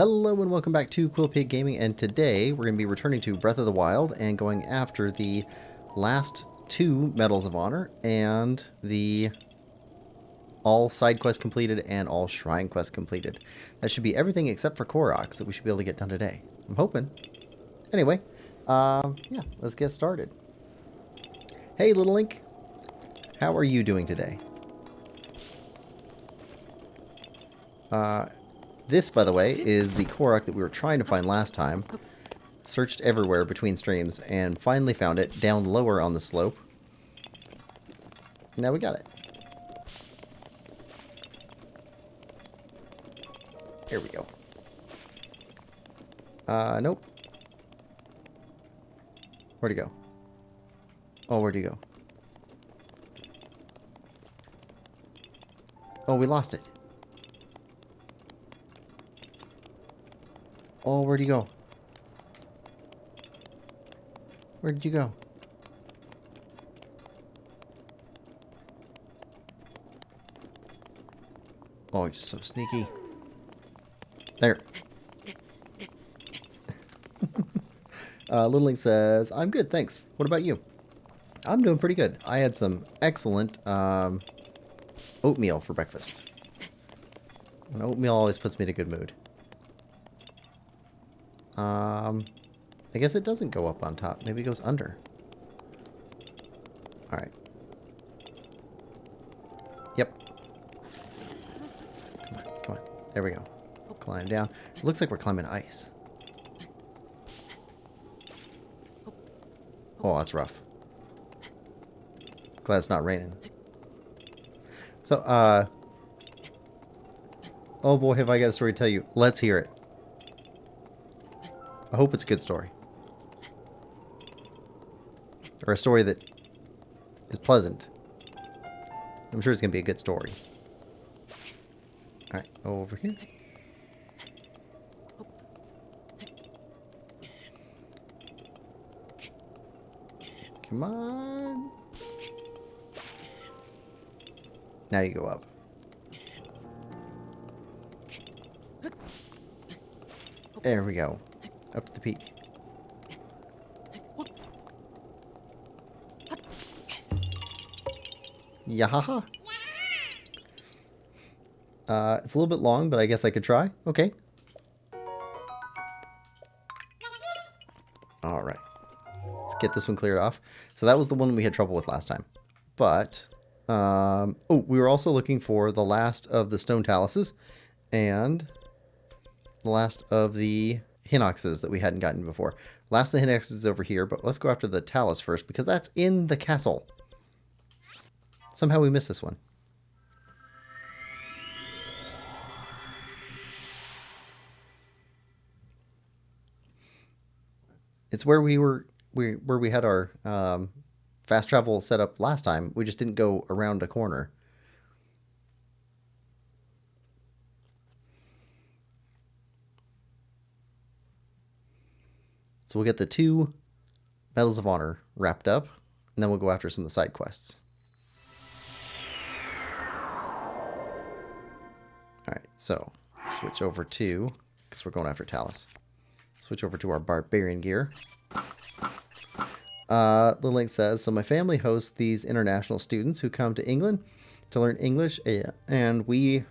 Hello and welcome back to Quillpig Gaming, and today we're going to be returning to Breath of the Wild and going after the last two Medals of Honor and the all side quests completed and all shrine quests completed. That should be everything except for Koroks that we should be able to get done today. I'm hoping. Anyway, yeah, let's get started. Hey, Little Link. How are you doing today? This, by the way, is the Korok that we were trying to find last time. Searched everywhere between streams and finally found it down lower on the slope. Now we got it. Here we go. Nope. Where'd he go? Oh, where'd he go? Oh, we lost it. Oh, where'd you go? Where did you go? Oh, you're so sneaky. There. Little Link says, I'm good, thanks. What about you? I'm doing pretty good. I had some excellent oatmeal for breakfast. And oatmeal always puts me in a good mood. I guess it doesn't go up on top. Maybe it goes under. Alright. Yep. Come on, come on. There we go. Climb down. It looks like we're climbing ice. Oh, that's rough. Glad it's not raining. So, oh boy, have I got a story to tell you. Let's hear it. I hope it's a good story. Or a story that is pleasant. I'm sure it's going to be a good story. Alright, over here. Come on. Now you go up. There we go. Up to the peak. Yahaha. It's a little bit long, but I guess I could try. Okay. Alright. Let's get this one cleared off. So that was the one we had trouble with last time. But, oh, we were also looking for the last of the stone taluses and the last of the Hinoxes that we hadn't gotten before. Last of the Hinoxes is over here, but let's go after the talus first because that's in the castle. Somehow we missed this one. It's where we were, where we had our fast travel set up last time. We just didn't go around a corner. So we'll get the two Medals of Honor wrapped up, and then we'll go after some of the side quests. Alright, so switch over to, because we're going after Talus. Switch over to our barbarian gear. Little Link says, so my family hosts these international students who come to England to learn English, and we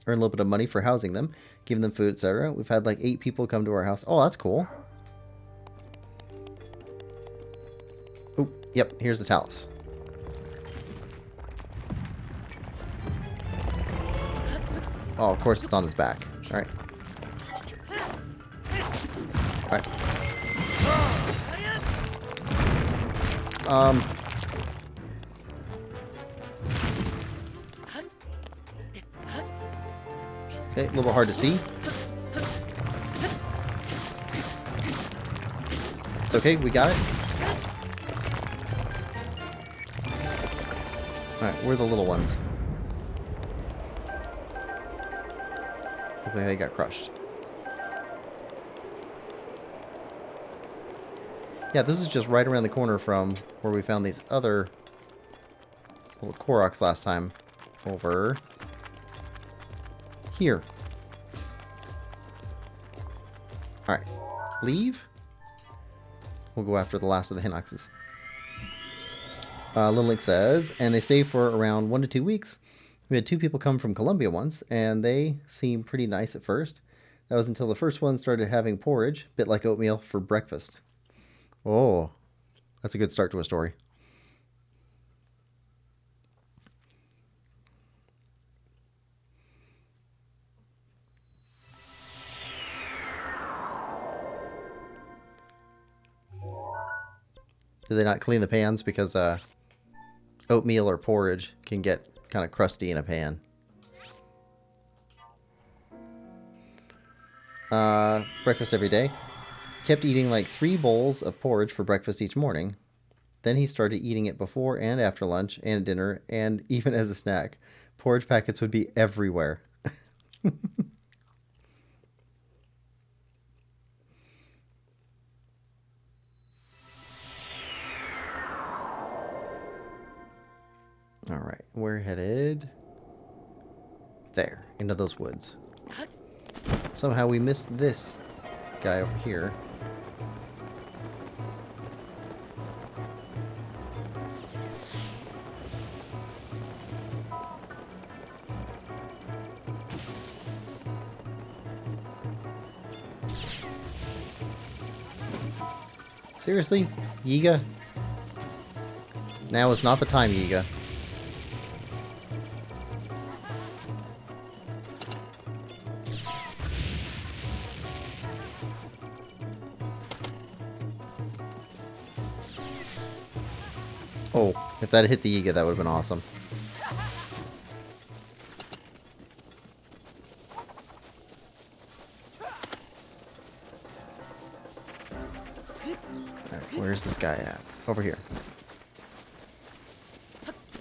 earn a little bit of money for housing them, giving them food, etc. We've had like 8 people come to our house. Oh, that's cool. Oh, yep, here's the Talus. Oh, of course it's on his back. Alright. Alright. Okay, a little bit hard to see. It's okay, we got it. Alright, we're the little ones. Looks like they got crushed. Yeah, this is just right around the corner from where we found these other little Koroks last time. Over here. Alright. Leave. We'll go after the last of the Hinoxes. Little Link says, and they stay for around 1 to 2 weeks. We had 2 people come from Colombia once, and they seemed pretty nice at first. That was until the first one started having porridge, bit like oatmeal, for breakfast. Oh, that's a good start to a story. Do they not clean the pans? Because oatmeal or porridge can get kind of crusty in a pan. Breakfast every day. Kept eating like 3 bowls of porridge for breakfast each morning. Then he started eating it before and after lunch and dinner and even as a snack. Porridge packets would be everywhere. Alright, we're headed there, into those woods. Somehow we missed this guy over here. Seriously? Yiga? Now is not the time, Yiga. Oh, if that had hit the Yiga, that would have been awesome. Alright, where's this guy at? Over here.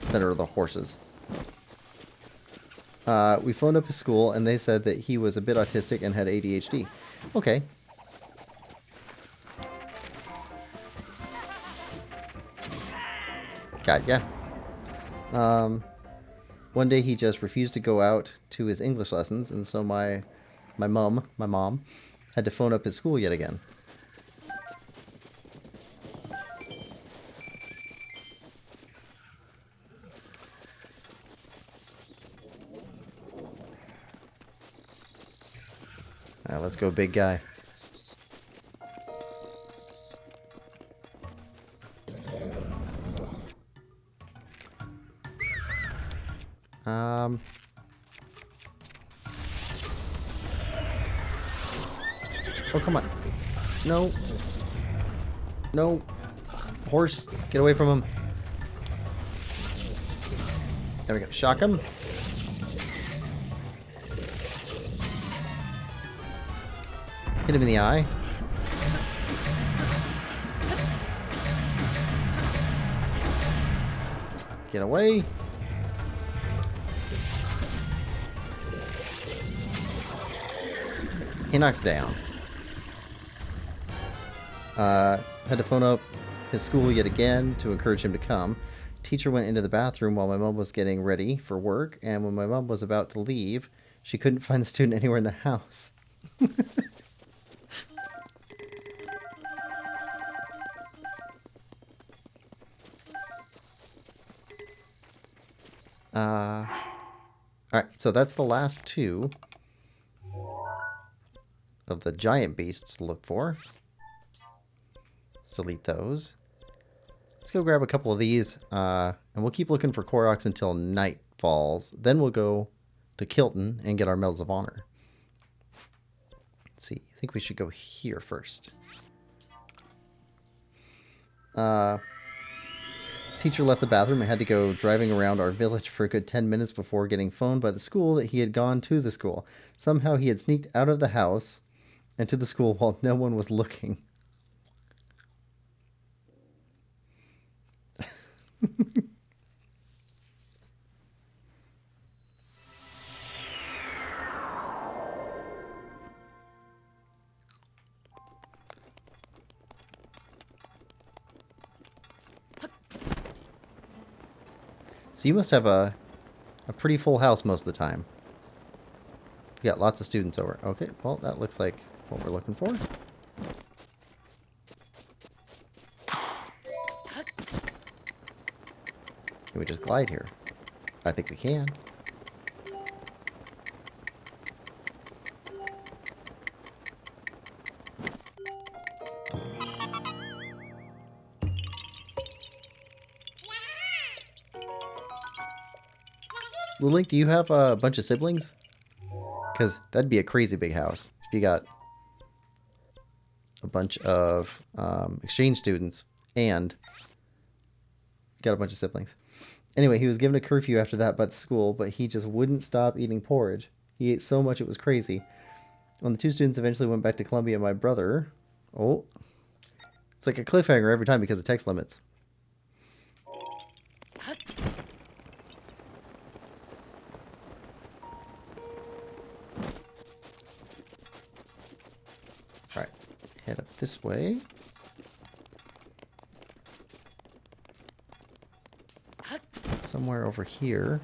Center of the horses. We phoned up his school, and they said that he was a bit autistic and had ADHD. Okay. Got ya. One day he just refused to go out to his English lessons, and so my mom, had to phone up his school yet again. Alright, let's go, big guy. Oh, come on. No. No. Horse, get away from him. There we go. Shock him. Hit him in the eye. Get away. He knocks down. Had to phone up his school yet again to encourage him to come. Teacher went into the bathroom while my mom was getting ready for work, and when my mom was about to leave, she couldn't find the student anywhere in the house. Alright, so that's the last 2 of the giant beasts to look for. Let's delete those. Let's go grab a couple of these, and we'll keep looking for Koroks until night falls. Then we'll go to Kilton and get our Medals of Honor. Let's see, I think we should go here first. Teacher left the bathroom and had to go driving around our village for a good 10 minutes before getting phoned by the school that he had gone to the school. Somehow he had sneaked out of the house and to the school while no one was looking. So you must have a pretty full house most of the time. You got lots of students over. Okay, well, that looks like what we're looking for. Can we just glide here? I think we can. Little Link, do you have a bunch of siblings? Because that'd be a crazy big house. If you got a bunch of exchange students and got a bunch of siblings. Anyway, he was given a curfew after that by the school, but he just wouldn't stop eating porridge. He ate so much it was crazy. When the two students eventually went back to Columbia, my brother... Oh. It's like a cliffhanger every time because of text limits. Alright. Head up this way. Somewhere over here.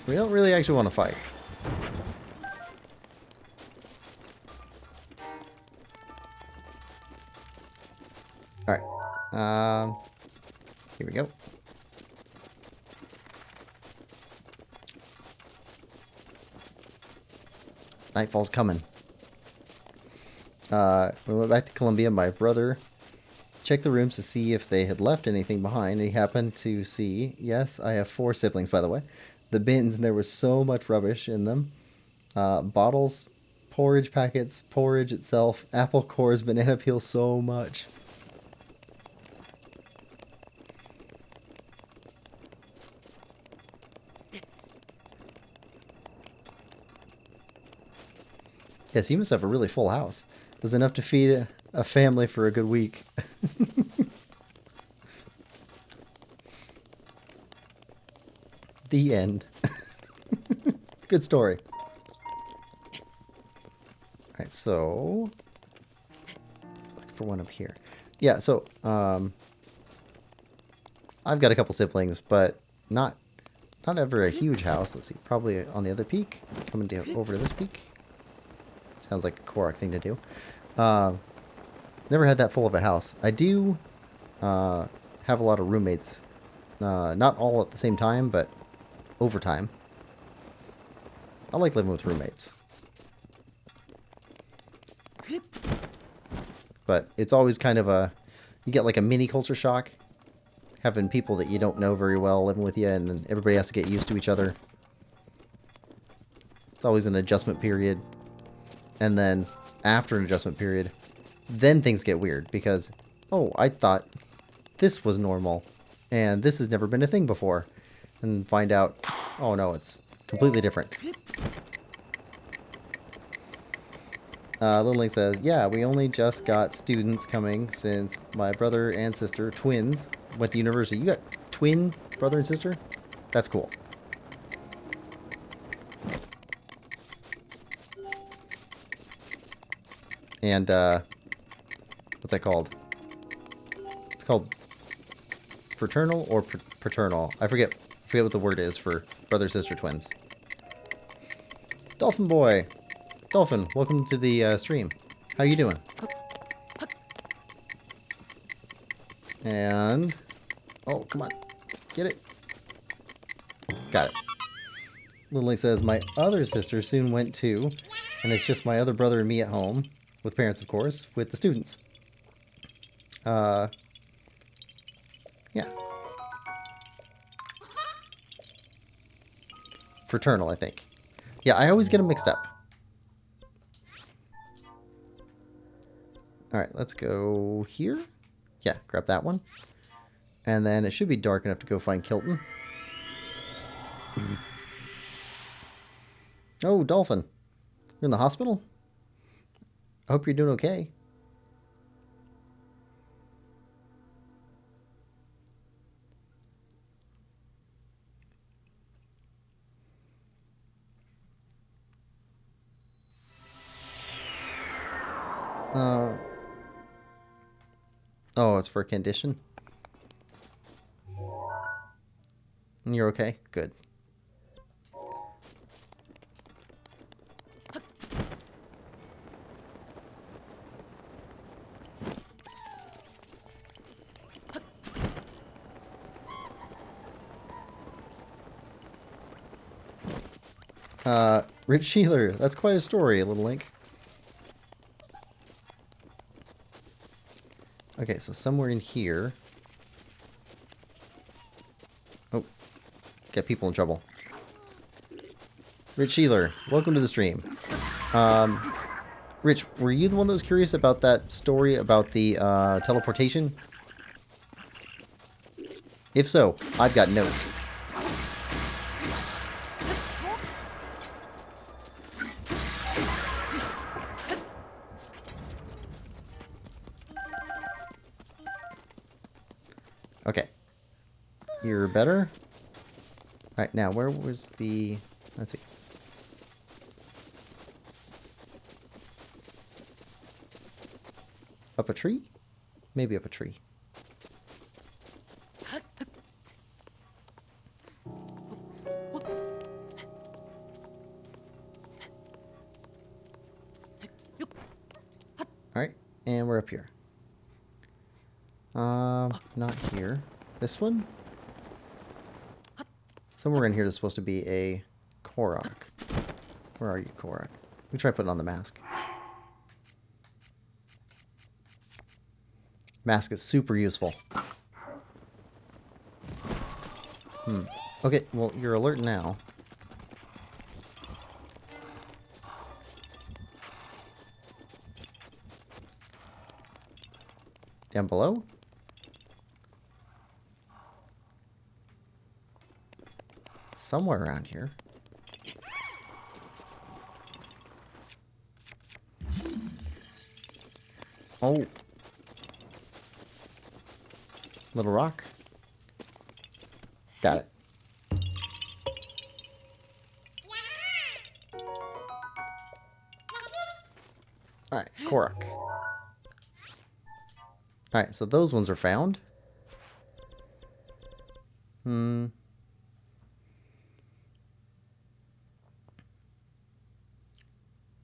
We don't really actually want to fight. Alright. Here we go. Nightfall's coming. We went back to Columbia. My brother checked the rooms to see if they had left anything behind. And he happened to see, yes, I have 4 siblings, by the way, the bins, and there was so much rubbish in them. Bottles, porridge packets, porridge itself, apple cores, banana peels, so much. Yes, you must have a really full house. It was enough to feed a family for a good week. The end. Good story. Alright, so... look for one up here. Yeah, so, I've got a couple siblings, but not ever a huge house. Let's see, probably on the other peak. Coming down over to this peak. Sounds like a Korok thing to do. Never had that full of a house. I do have a lot of roommates. Not all at the same time, but over time. I like living with roommates. But it's always kind of a... you get like a mini culture shock. Having people that you don't know very well living with you, and then everybody has to get used to each other. It's always an adjustment period. And then, after an adjustment period, then things get weird. Because, oh, I thought this was normal. And this has never been a thing before. And find out, oh no, it's completely different. Little Link says, yeah, we only just got students coming since my brother and sister, twins, went to university. You got twin brother and sister? That's cool. And, what's that called? It's called fraternal or paternal. I forget what the word is for brother-sister twins. Dolphin Boy! Dolphin, welcome to the stream. How you doing? And... oh, come on. Get it. Got it. Little Link says, my other sister soon went too, and it's just my other brother and me at home. With parents, of course, with the students. Yeah. Fraternal, I think. Yeah, I always get them mixed up. Alright, let's go here. Yeah, grab that one. And then it should be dark enough to go find Kilton. Oh, Dolphin. You're in the hospital? I hope you're doing okay. Oh, it's for a condition? You're okay? Good. Rich Sheeler, that's quite a story, Little Link. Okay, so somewhere in here... Oh, get people in trouble. Rich Sheeler, welcome to the stream. Rich, were you the one that was curious about that story about the teleportation? If so, I've got notes. Okay. You're better? Alright, now where was the... Let's see. Up a tree? Maybe up a tree. Alright, and we're up here. Not here. This one? Somewhere in here is supposed to be a Korok. Where are you, Korok? Let me try putting on the mask. Mask is super useful. Okay, well, you're alert now. Down below? Somewhere around here. Oh. Little rock. Got it. Alright, Korok. Alright, so those ones are found.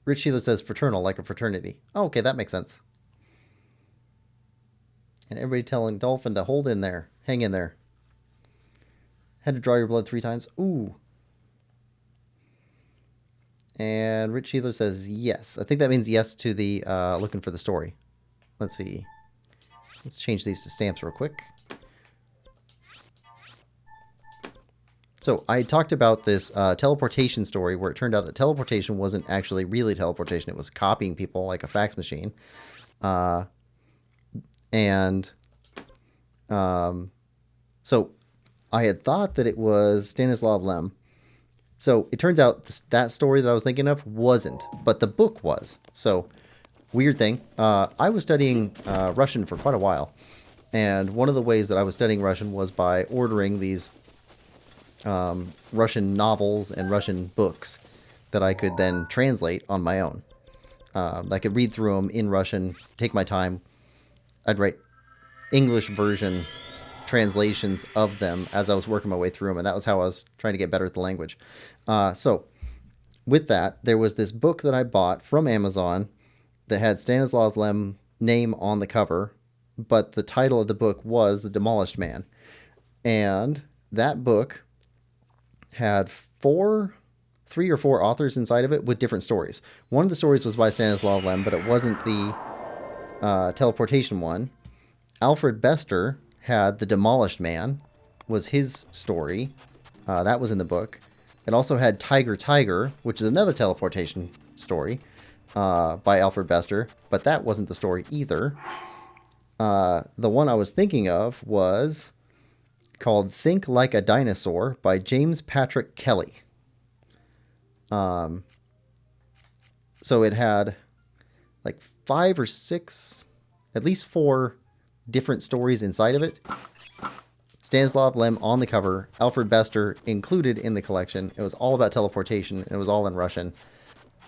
Rich Sheila says fraternal, like a fraternity. Oh, okay, that makes sense. And everybody telling Dolphin to hold in there. Hang in there. Had to draw your blood 3 times. Ooh. And Rich Sheila says yes. I think that means yes to the looking for the story. Let's see. Let's change these to stamps real quick. So I talked about this teleportation story where it turned out that teleportation wasn't actually really teleportation. It was copying people like a fax machine. So I had thought that it was Stanislav Lem. So it turns out that story that I was thinking of wasn't, but the book was. So weird thing. I was studying Russian for quite a while. And one of the ways that I was studying Russian was by ordering these Russian novels and Russian books that I could then translate on my own. I could read through them in Russian, take my time. I'd write English version translations of them as I was working my way through them, and that was how I was trying to get better at the language. So with that, there was this book that I bought from Amazon that had Stanislav Lem name on the cover, but the title of the book was The Demolished Man. And that book had 3 or 4 authors inside of it with different stories. One of the stories was by Stanislav Lem, but it wasn't the teleportation one. Alfred Bester had The Demolished Man, was his story. That was in the book. It also had Tiger Tiger, which is another teleportation story by Alfred Bester, but that wasn't the story either. The one I was thinking of was called Think Like a Dinosaur by James Patrick Kelly. So it had like 5 or 6, at least 4 different stories inside of it. Stanislav Lem on the cover, Alfred Bester included in the collection. It was all about teleportation, and it was all in Russian.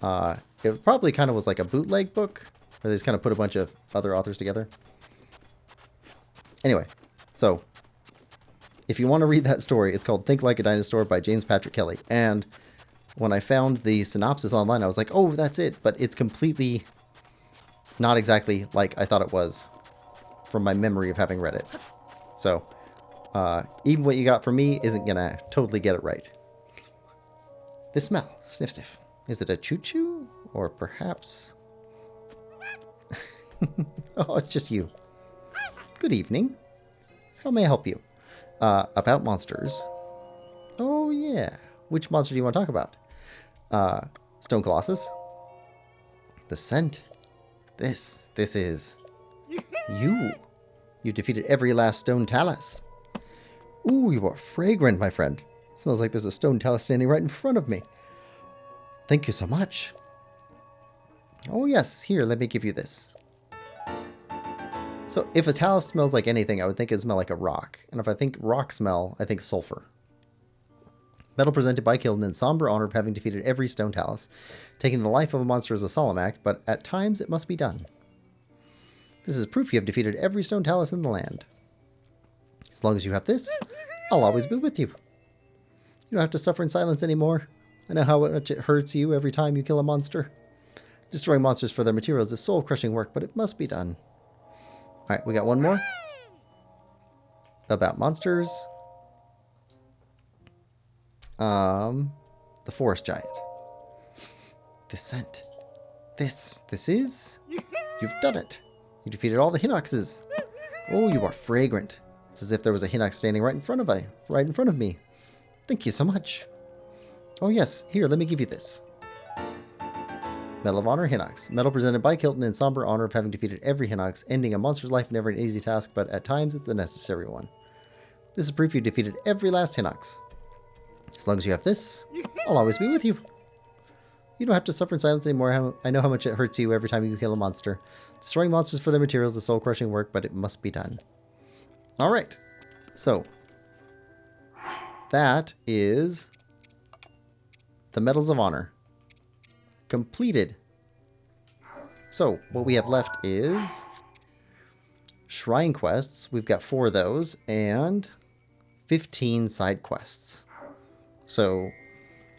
It probably kind of was like a bootleg book, Where they just kind of put a bunch of other authors together. Anyway, so if you want to read that story, it's called Think Like a Dinosaur by James Patrick Kelly. And when I found the synopsis online, I was like, oh, that's it. But it's completely not exactly like I thought it was from my memory of having read it. So even what you got from me isn't going to totally get it right. This smell, sniff sniff. Is it a choo-choo? Or perhaps... Oh, it's just you. Good evening. How may I help you? About monsters. Oh, yeah. Which monster do you want to talk about? Stone Colossus? The scent? This is... You. You defeated every last stone talus. Ooh, you are fragrant, my friend. It smells like there's a stone talus standing right in front of me. Thank you so much. Oh, yes. Here, let me give you this. So, if a talus smells like anything, I would think it would smell like a rock. And if I think rock smell, I think sulfur. Medal presented by Kilden in somber honor of having defeated every stone talus. Taking the life of a monster is a solemn act, but at times it must be done. This is proof you have defeated every stone talus in the land. As long as you have this, I'll always be with you. You don't have to suffer in silence anymore. I know how much it hurts you every time you kill a monster. Destroying monsters for their materials is soul-crushing work, but it must be done. Alright, we got one more. About monsters. The forest giant. The scent. This is... You've done it. You defeated all the Hinoxes. Oh, you are fragrant. It's as if there was a Hinox standing right in front of me. Thank you so much. Oh yes, here, let me give you this. Medal of Honor Hinox. Medal presented by Kilton in somber honor of having defeated every Hinox, ending a monster's life never an easy task, but at times it's a necessary one. This is proof you defeated every last Hinox. As long as you have this, I'll always be with you. You don't have to suffer in silence anymore. I know how much it hurts you every time you kill a monster. Destroying monsters for their materials is soul-crushing work, but it must be done. Alright. So, that is the Medals of Honor. Completed. So, what we have left is Shrine Quests. We've got 4 of those, and 15 side quests. So,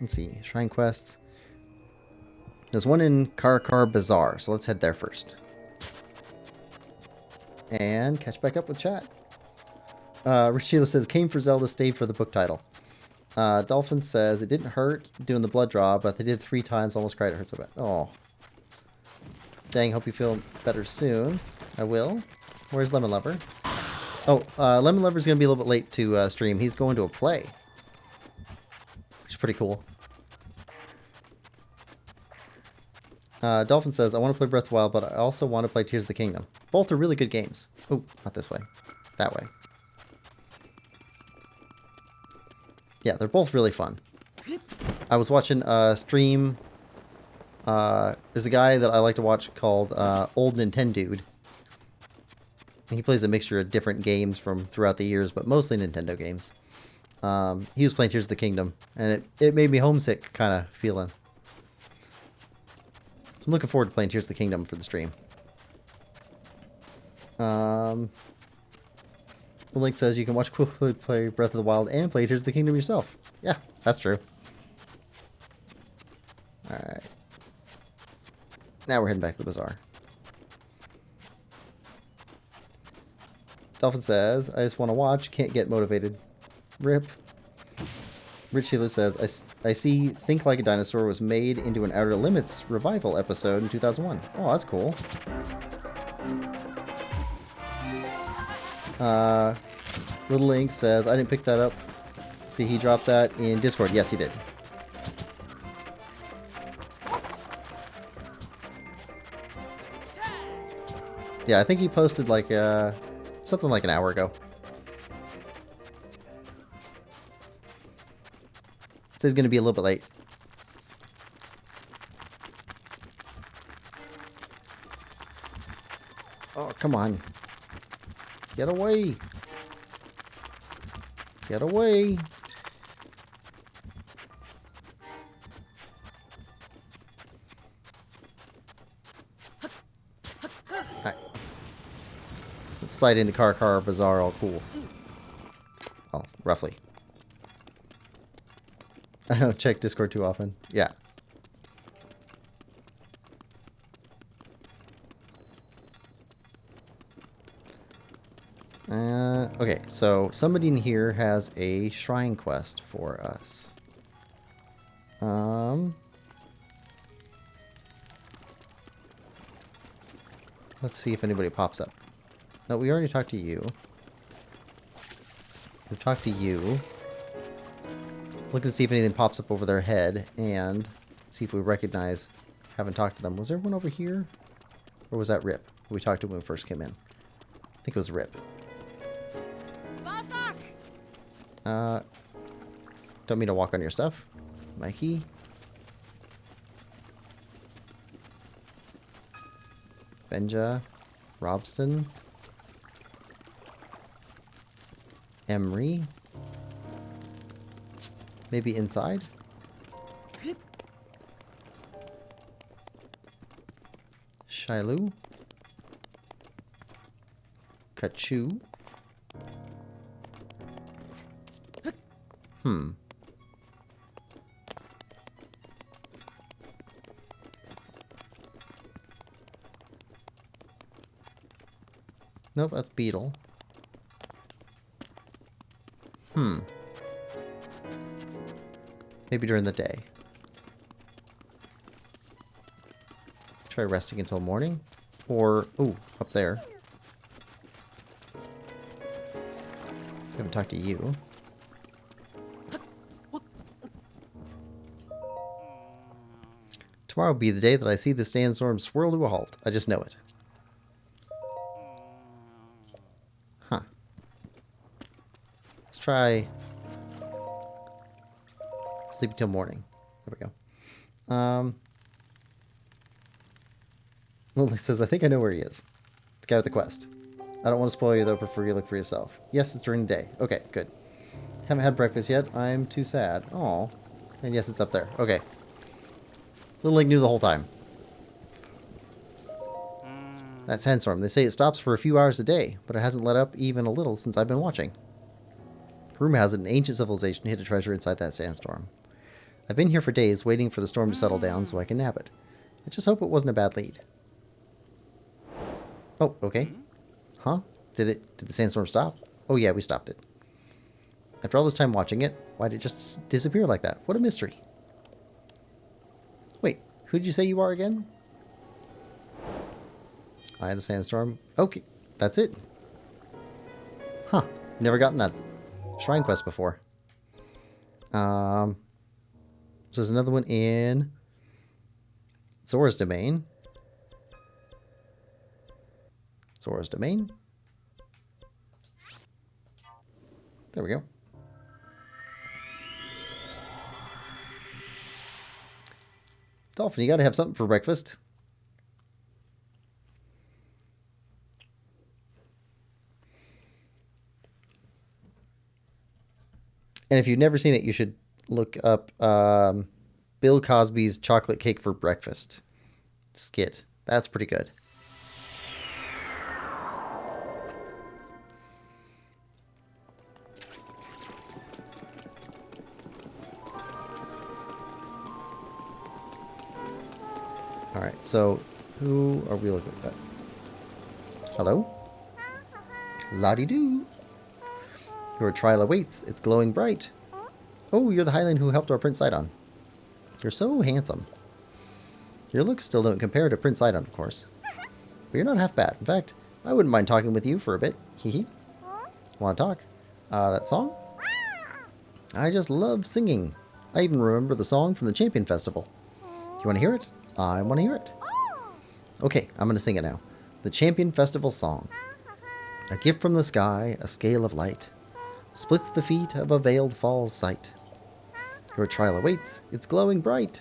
let's see. Shrine Quests. There's one in Karakar Bazaar, so let's head there first. And catch back up with chat. Rich Sheila says, came for Zelda, stayed for the book title. Dolphin says, it didn't hurt doing the blood draw, but they did 3 times, almost cried, it hurt so bad. Oh. Dang, hope you feel better soon. I will. Where's Lemon Lover? Oh, Lemon Lover's going to be a little bit late to stream. He's going to a play. Which is pretty cool. Dolphin says, I want to play Breath of the Wild, but I also want to play Tears of the Kingdom. Both are really good games. Oh, not this way. That way. Yeah, they're both really fun. I was watching a stream. There's a guy that I like to watch called Old Nintendo Dude. He plays a mixture of different games from throughout the years, but mostly Nintendo games. He was playing Tears of the Kingdom, and it made me homesick kind of feeling. I'm looking forward to playing Tears of the Kingdom for the stream. The link says you can watch Quillpig play Breath of the Wild and play Tears of the Kingdom yourself. Yeah, that's true. Alright. Now we're heading back to the bazaar. Dolphin says, I just want to watch, can't get motivated. RIP. Rich Healer says, I see Think Like a Dinosaur was made into an Outer Limits revival episode in 2001. Oh, that's cool. Little Link says, I didn't pick that up. Did he drop that in Discord? Yes, he did. Yeah, I think he posted like something like an hour ago. So he's going to be a little bit late. Oh, come on. Get away. Get away. slide into Car Car Bazaar all cool. Well, roughly. I don't check Discord too often. Yeah. Okay, so somebody in here has a shrine quest for us. Let's see if anybody pops up. No, we already talked to you. We've talked to you. Looking to see if anything pops up over their head and see if we recognize. Haven't talked to them. Was there one over here? Or was that Rip? We talked to when we first came in. I think it was Rip. Don't mean to walk on your stuff. Mikey. Benja. Robston. Emery. Maybe inside? Shilu. Kachu. Nope, that's Beetle. Maybe during the day. Try resting until morning. Or, ooh, up there. Haven't talked to you. Tomorrow will be the day that I see the sandstorm swirl to a halt. I just know it. Huh. Let's try sleep until morning. There we go. Lily says, I think I know where he is. The guy with the quest. I don't want to spoil you, though. Prefer you look for yourself. Yes, it's during the day. Okay, good. Haven't had breakfast yet. I'm too sad. Aw. And yes, it's up there. Okay. Little Link knew the whole time. That sandstorm. They say it stops for a few hours a day, but it hasn't let up even a little since I've been watching. Rumor has it an ancient civilization hid a treasure inside that sandstorm. I've been here for days, waiting for the storm to settle down so I can nab it. I just hope it wasn't a bad lead. Oh, okay. Huh? Did the sandstorm stop? Oh yeah, we stopped it. After all this time watching it, why did it just disappear like that? What a mystery. Wait, who did you say you are again? Eye of the Sandstorm. Okay, that's it. Huh, never gotten that shrine quest before. So there's another one in Zora's Domain. Zora's Domain. There we go. Dolphin, you gotta have something for breakfast. And if you've never seen it, you should look up Bill Cosby's Chocolate Cake for Breakfast skit. That's pretty good. Alright, so who are we looking at? Hello? La-di-doo. Your trial awaits. It's glowing bright. Oh, you're the Highland who helped our Prince Sidon. You're so handsome. Your looks still don't compare to Prince Sidon, of course. But you're not half bad. In fact, I wouldn't mind talking with you for a bit. Hee. Want to talk? That song? I just love singing. I even remember the song from the Champion Festival. You want to hear it? I want to hear it. Okay, I'm going to sing it now. The Champion Festival song. A gift from the sky, a scale of light, splits the feet of a veiled fall's sight. Your trial awaits. It's glowing bright.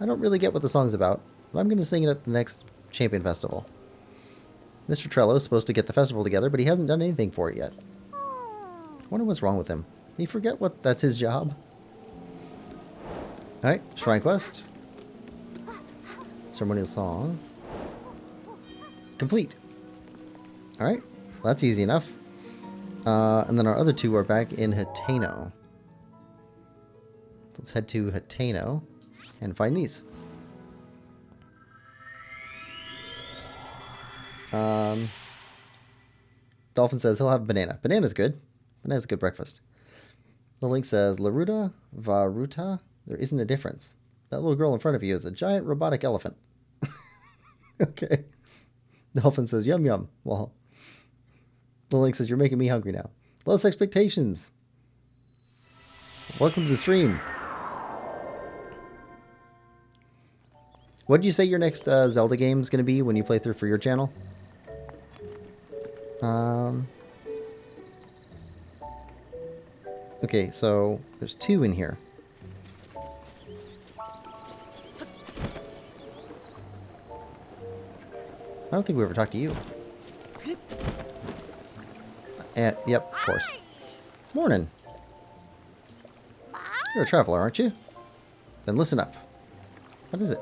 I don't really get what the song's about, but I'm going to sing it at the next Champion Festival. Mr. Trello is supposed to get the festival together, but he hasn't done anything for it yet. I wonder what's wrong with him. Did he forget that's his job? Alright, Shrine Quest. Ceremonial song. Complete. Alright. That's easy enough. And then our other two are back in Hateno. Let's head to Hateno and find these. Dolphin says he'll have banana. Banana's good. Banana's a good breakfast. The link says, Laruta, Varuta, there isn't a difference. That little girl in front of you is a giant robotic elephant. Okay. Dolphin says, yum yum. Well, the link says, you're making me hungry now. Lowest expectations. Welcome to the stream. What did you say your next Zelda game is going to be when you play through for your channel? Okay, so there's two in here. I don't think we ever talked to you. Yep, of course. Morning. You're a traveler, aren't you? Then listen up. What is it?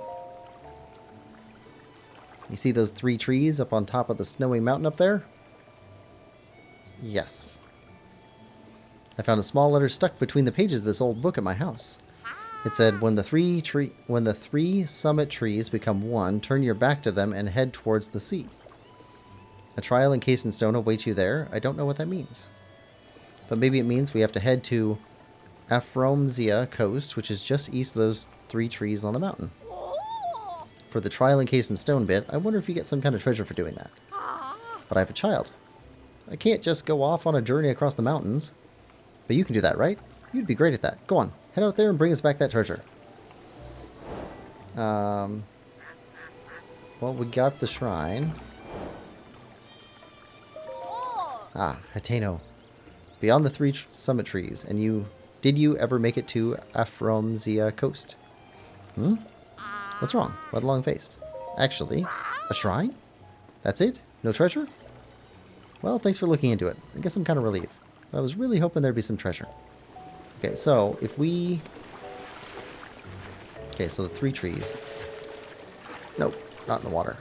You see those 3 trees up on top of the snowy mountain up there? Yes. I found a small letter stuck between the pages of this old book at my house. It said, when the 3 summit trees become one, turn your back to them and head towards the sea. A trial encased in stone awaits you there. I don't know what that means. But maybe it means we have to head to Afromzia Coast, which is just east of those 3 trees on the mountain. For the trial encased in stone bit, I wonder if you get some kind of treasure for doing that. But I have a child. I can't just go off on a journey across the mountains. But you can do that, right? You'd be great at that. Go on. Head out there and bring us back that treasure. Well, we got the shrine. Ah, Hateno. Beyond the 3 summit trees. And did you ever make it to Afromzia Coast? What's wrong? Why the long faced? Actually, a shrine? That's it? No treasure? Well, thanks for looking into it. I guess I'm kind of relieved. But I was really hoping there'd be some treasure. Okay, so if we... Okay, so the 3 trees. Nope, not in the water.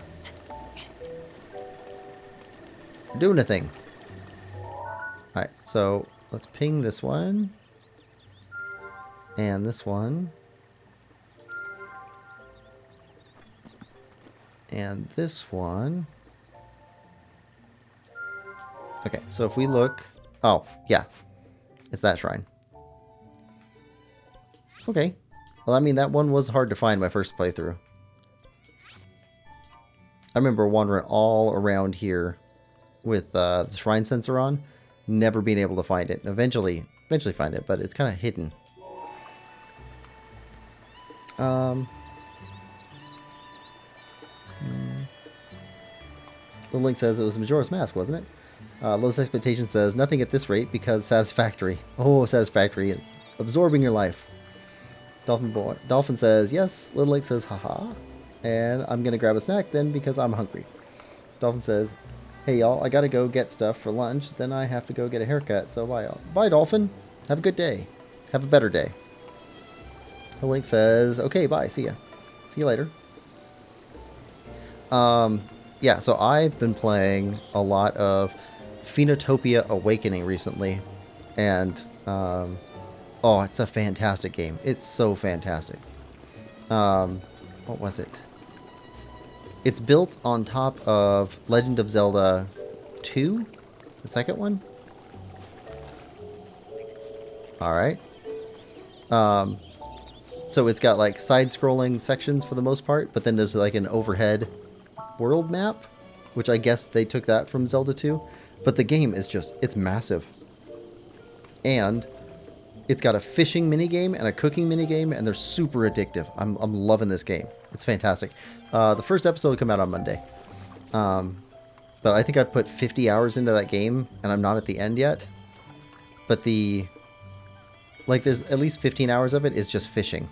Doing a thing. Alright, so let's ping this one. And this one. And this one. Okay, so if we look... Oh, yeah. It's that shrine. Okay. Well, I mean, that one was hard to find my first playthrough. I remember wandering all around here with the shrine sensor on, never being able to find it. Eventually find it, but it's kind of hidden. The link says it was Majora's Mask, wasn't it? Lowest Expectation says, nothing at this rate because satisfactory. Oh, satisfactory is absorbing your life. Dolphin says, yes. Little Lake says, haha. And I'm going to grab a snack then because I'm hungry. Dolphin says, hey y'all, I got to go get stuff for lunch. Then I have to go get a haircut. So bye y'all. Bye Dolphin. Have a good day. Have a better day. Little Link says, okay, bye. See ya. See you later. Yeah, so I've been playing a lot of Phenotopia Awakening recently. And, oh, it's a fantastic game. It's so fantastic. What was it? It's built on top of Legend of Zelda 2, the second one. Alright. So it's got like side-scrolling sections for the most part, but then there's like an overhead world map, which I guess they took that from Zelda 2. But the game is just, it's massive. And it's got a fishing minigame and a cooking minigame, and they're super addictive. I'm loving this game. It's fantastic. The first episode will come out on Monday. But I think I've put 50 hours into that game, and I'm not at the end yet. But there's at least 15 hours of it is just fishing.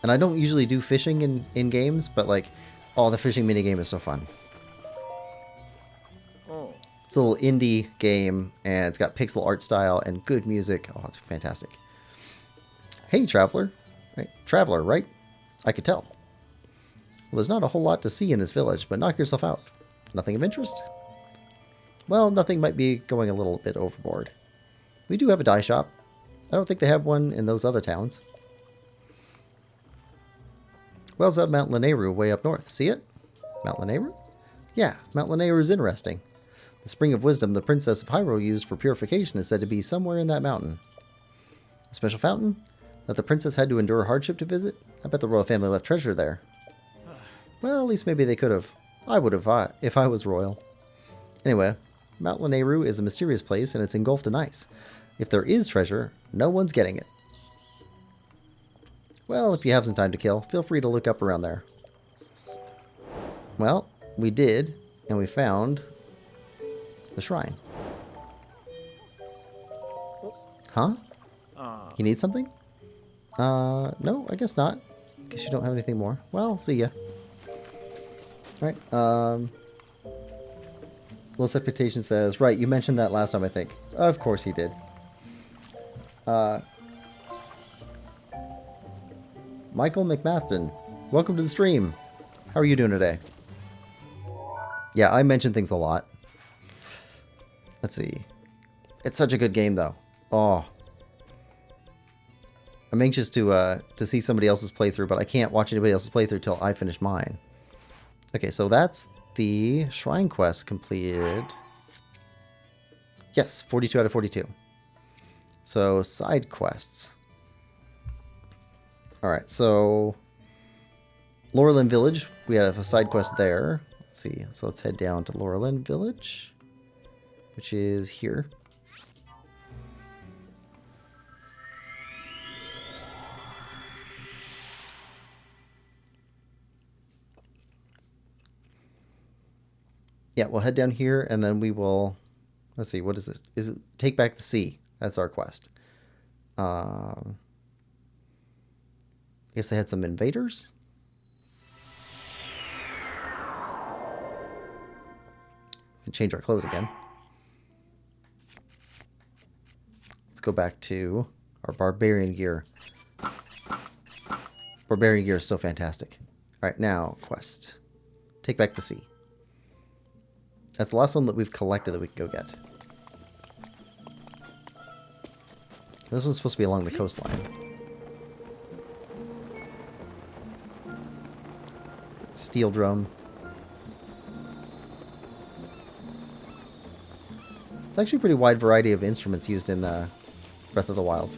And I don't usually do fishing in games, but like, oh, the fishing minigame is so fun. Oh. It's a little indie game, and it's got pixel art style and good music. Oh, it's fantastic. Hey, Traveler. Right, Traveler, right? I could tell. Well, there's not a whole lot to see in this village, but knock yourself out. Nothing of interest? Well, nothing might be going a little bit overboard. We do have a dye shop. I don't think they have one in those other towns. Well's up Mount Lanayru way up north. See it? Mount Lanayru? Yeah, Mount Lanayru is interesting. The Spring of Wisdom the Princess of Hyrule used for purification is said to be somewhere in that mountain. A special fountain that the princess had to endure hardship to visit? I bet the royal family left treasure there. Well, at least maybe they could have. I would have if I was royal. Anyway, Mount Lanayru is a mysterious place and it's engulfed in ice. If there is treasure, no one's getting it. Well, if you have some time to kill, feel free to look up around there. Well, we did, and we found the shrine. Huh? You need something? No, I guess not. Guess you don't have anything more. Well, see ya. Alright, Low Expectation says, right, you mentioned that last time, I think. Of course he did. Michael McMathden, welcome to the stream. How are you doing today? Yeah, I mention things a lot. Let's see. It's such a good game, though. Oh. I'm anxious to see somebody else's playthrough, but I can't watch anybody else's playthrough till I finish mine. Okay, so that's the Shrine Quest completed. Yes, 42 out of 42. So, side quests. Alright, so Laurelin Village, we have a side quest there. Let's see, so let's head down to Laurelin Village, which is here. Yeah, we'll head down here and then we will, let's see, what is this? Is it Take Back the Sea? That's our quest. I guess they had some invaders. We can change our clothes again. Let's go back to our barbarian gear. Barbarian gear is so fantastic. Alright, now, quest. Take Back the Sea. That's the last one that we've collected that we can go get. This one's supposed to be along the coastline. Steel drum. It's actually a pretty wide variety of instruments used in Breath of the Wild.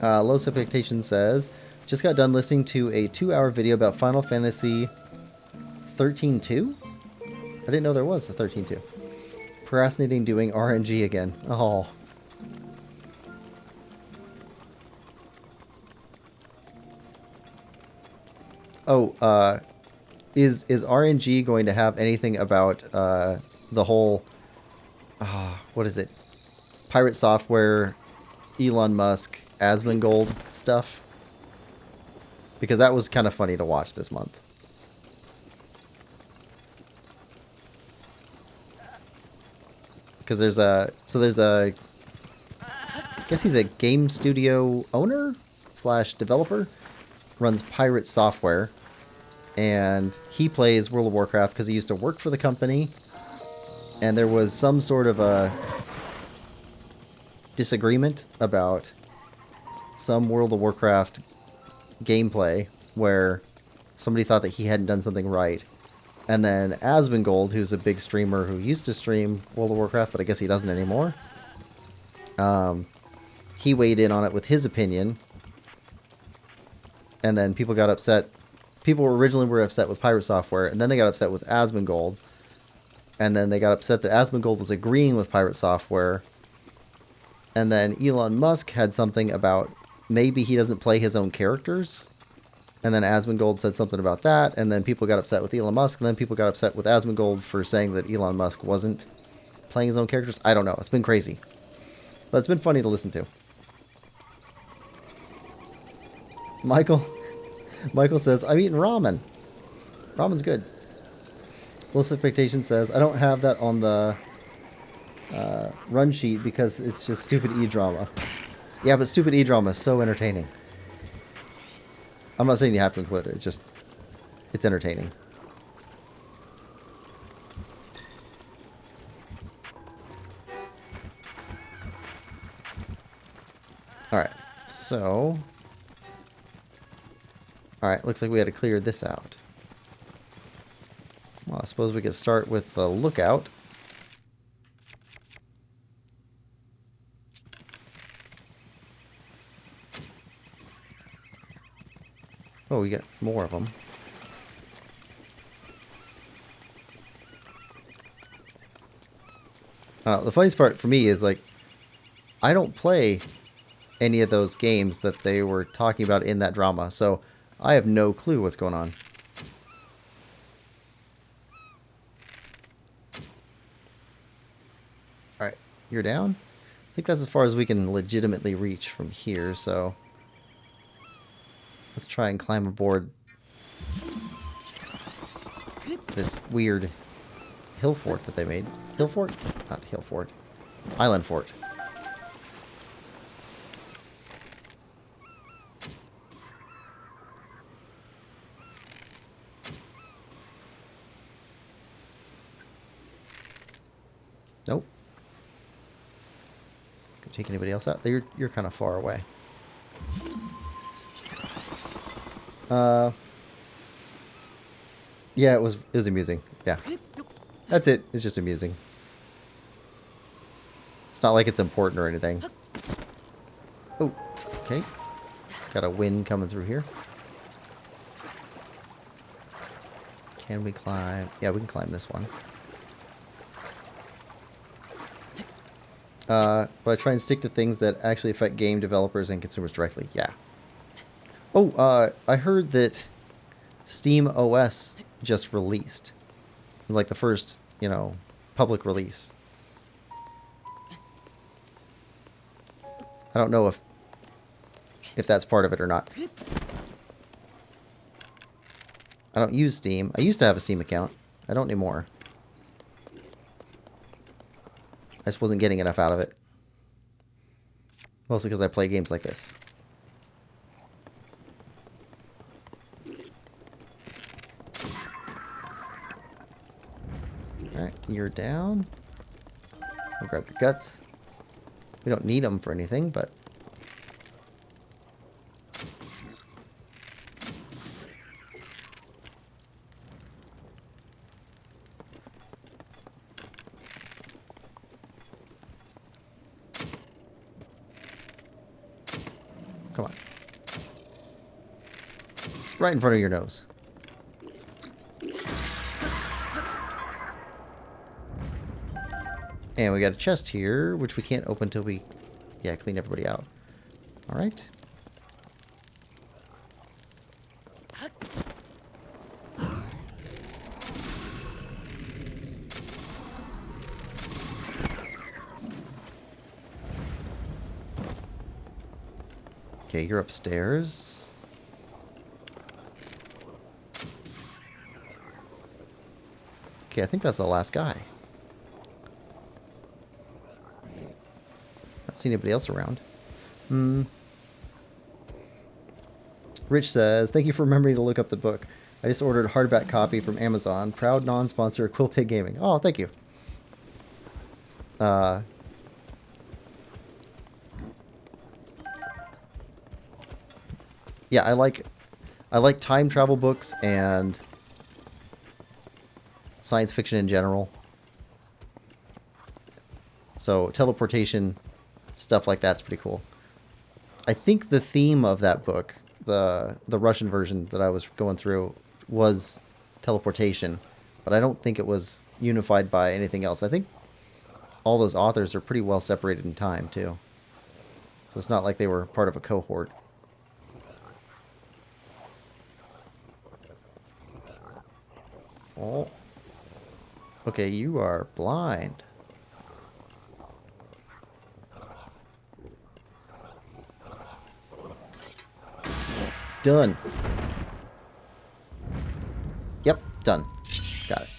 Low Expectation says, just got done listening to a 2-hour video about Final Fantasy 13-2? I didn't know there was a 13-2. Procrastinating doing RNG again. Oh. Oh, is RNG going to have anything about the whole, what is it? Pirate Software, Elon Musk, Asmongold stuff? Because that was kind of funny to watch this month. Because there's a, I guess he's a game studio owner / developer, runs Pirate Software, and he plays World of Warcraft because he used to work for the company, and there was some sort of a disagreement about some World of Warcraft gameplay where somebody thought that he hadn't done something right. And then Asmongold, who's a big streamer who used to stream World of Warcraft, but I guess he doesn't anymore, he weighed in on it with his opinion. And then people got upset. People originally were upset with Pirate Software, and then they got upset with Asmongold. And then they got upset that Asmongold was agreeing with Pirate Software. And then Elon Musk had something about maybe he doesn't play his own characters. And then Asmongold said something about that, and then people got upset with Elon Musk, and then people got upset with Asmongold for saying that Elon Musk wasn't playing his own characters. I don't know. It's been crazy. But it's been funny to listen to. Michael says, I'm eating ramen. Ramen's good. Low Expectation says, I don't have that on the run sheet because it's just stupid E-drama. Yeah, but stupid E-drama is so entertaining. I'm not saying you have to include it. It's just, it's entertaining. Alright, so... Alright, looks like we had to clear this out. Well, I suppose we could start with the lookout. Oh, we got more of them. The funniest part for me is, like, I don't play any of those games that they were talking about in that drama, so I have no clue what's going on. Alright, you're down? I think that's as far as we can legitimately reach from here, so let's try and climb aboard this weird hill fort that they made. Hill fort? Not hill fort. Island fort. Nope. Can take anybody else out? You're kind of far away. Yeah, it was amusing. Yeah. That's it. It's just amusing. It's not like it's important or anything. Oh, okay. Got a wind coming through here. Can we climb? Yeah, we can climb this one. But I try and stick to things that actually affect game developers and consumers directly. Yeah. Oh, I heard that Steam OS just released. Like the first, you know, public release. I don't know if that's part of it or not. I don't use Steam. I used to have a Steam account. I don't anymore. I just wasn't getting enough out of it. Mostly because I play games like this. Alright, you're down. We'll grab your guts. We don't need them for anything, but... Come on. Right in front of your nose. And we got a chest here, which we can't open until we, yeah, clean everybody out. All right. Okay, you're upstairs. Okay, I think that's the last guy. Not seeing anybody else around. Rich says, thank you for remembering to look up the book. I just ordered a hardback copy from Amazon. Proud non-sponsor of Quillpig Gaming. Oh, thank you. Yeah, I like time travel books and science fiction in general. So teleportation, stuff like that's pretty cool. I think the theme of that book, the Russian version that I was going through, was teleportation, but I don't think it was unified by anything else. I think all those authors are pretty well separated in time too. So it's not like they were part of a cohort. Oh. Okay, you are blind. Done. Yep, done. Got it.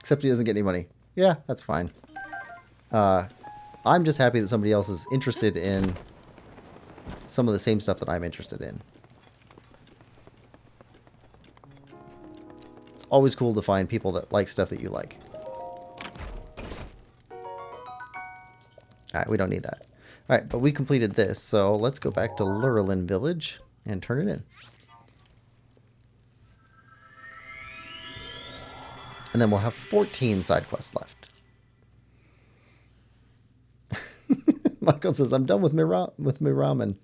Except he doesn't get any money. Yeah, that's fine. I'm just happy that somebody else is interested in some of the same stuff that I'm interested in. It's always cool to find people that like stuff that you like. Alright, we don't need that. Alright, but we completed this, so let's go back to Lurelin Village and turn it in. And then we'll have 14 side quests left. Michael says, I'm done with my ramen.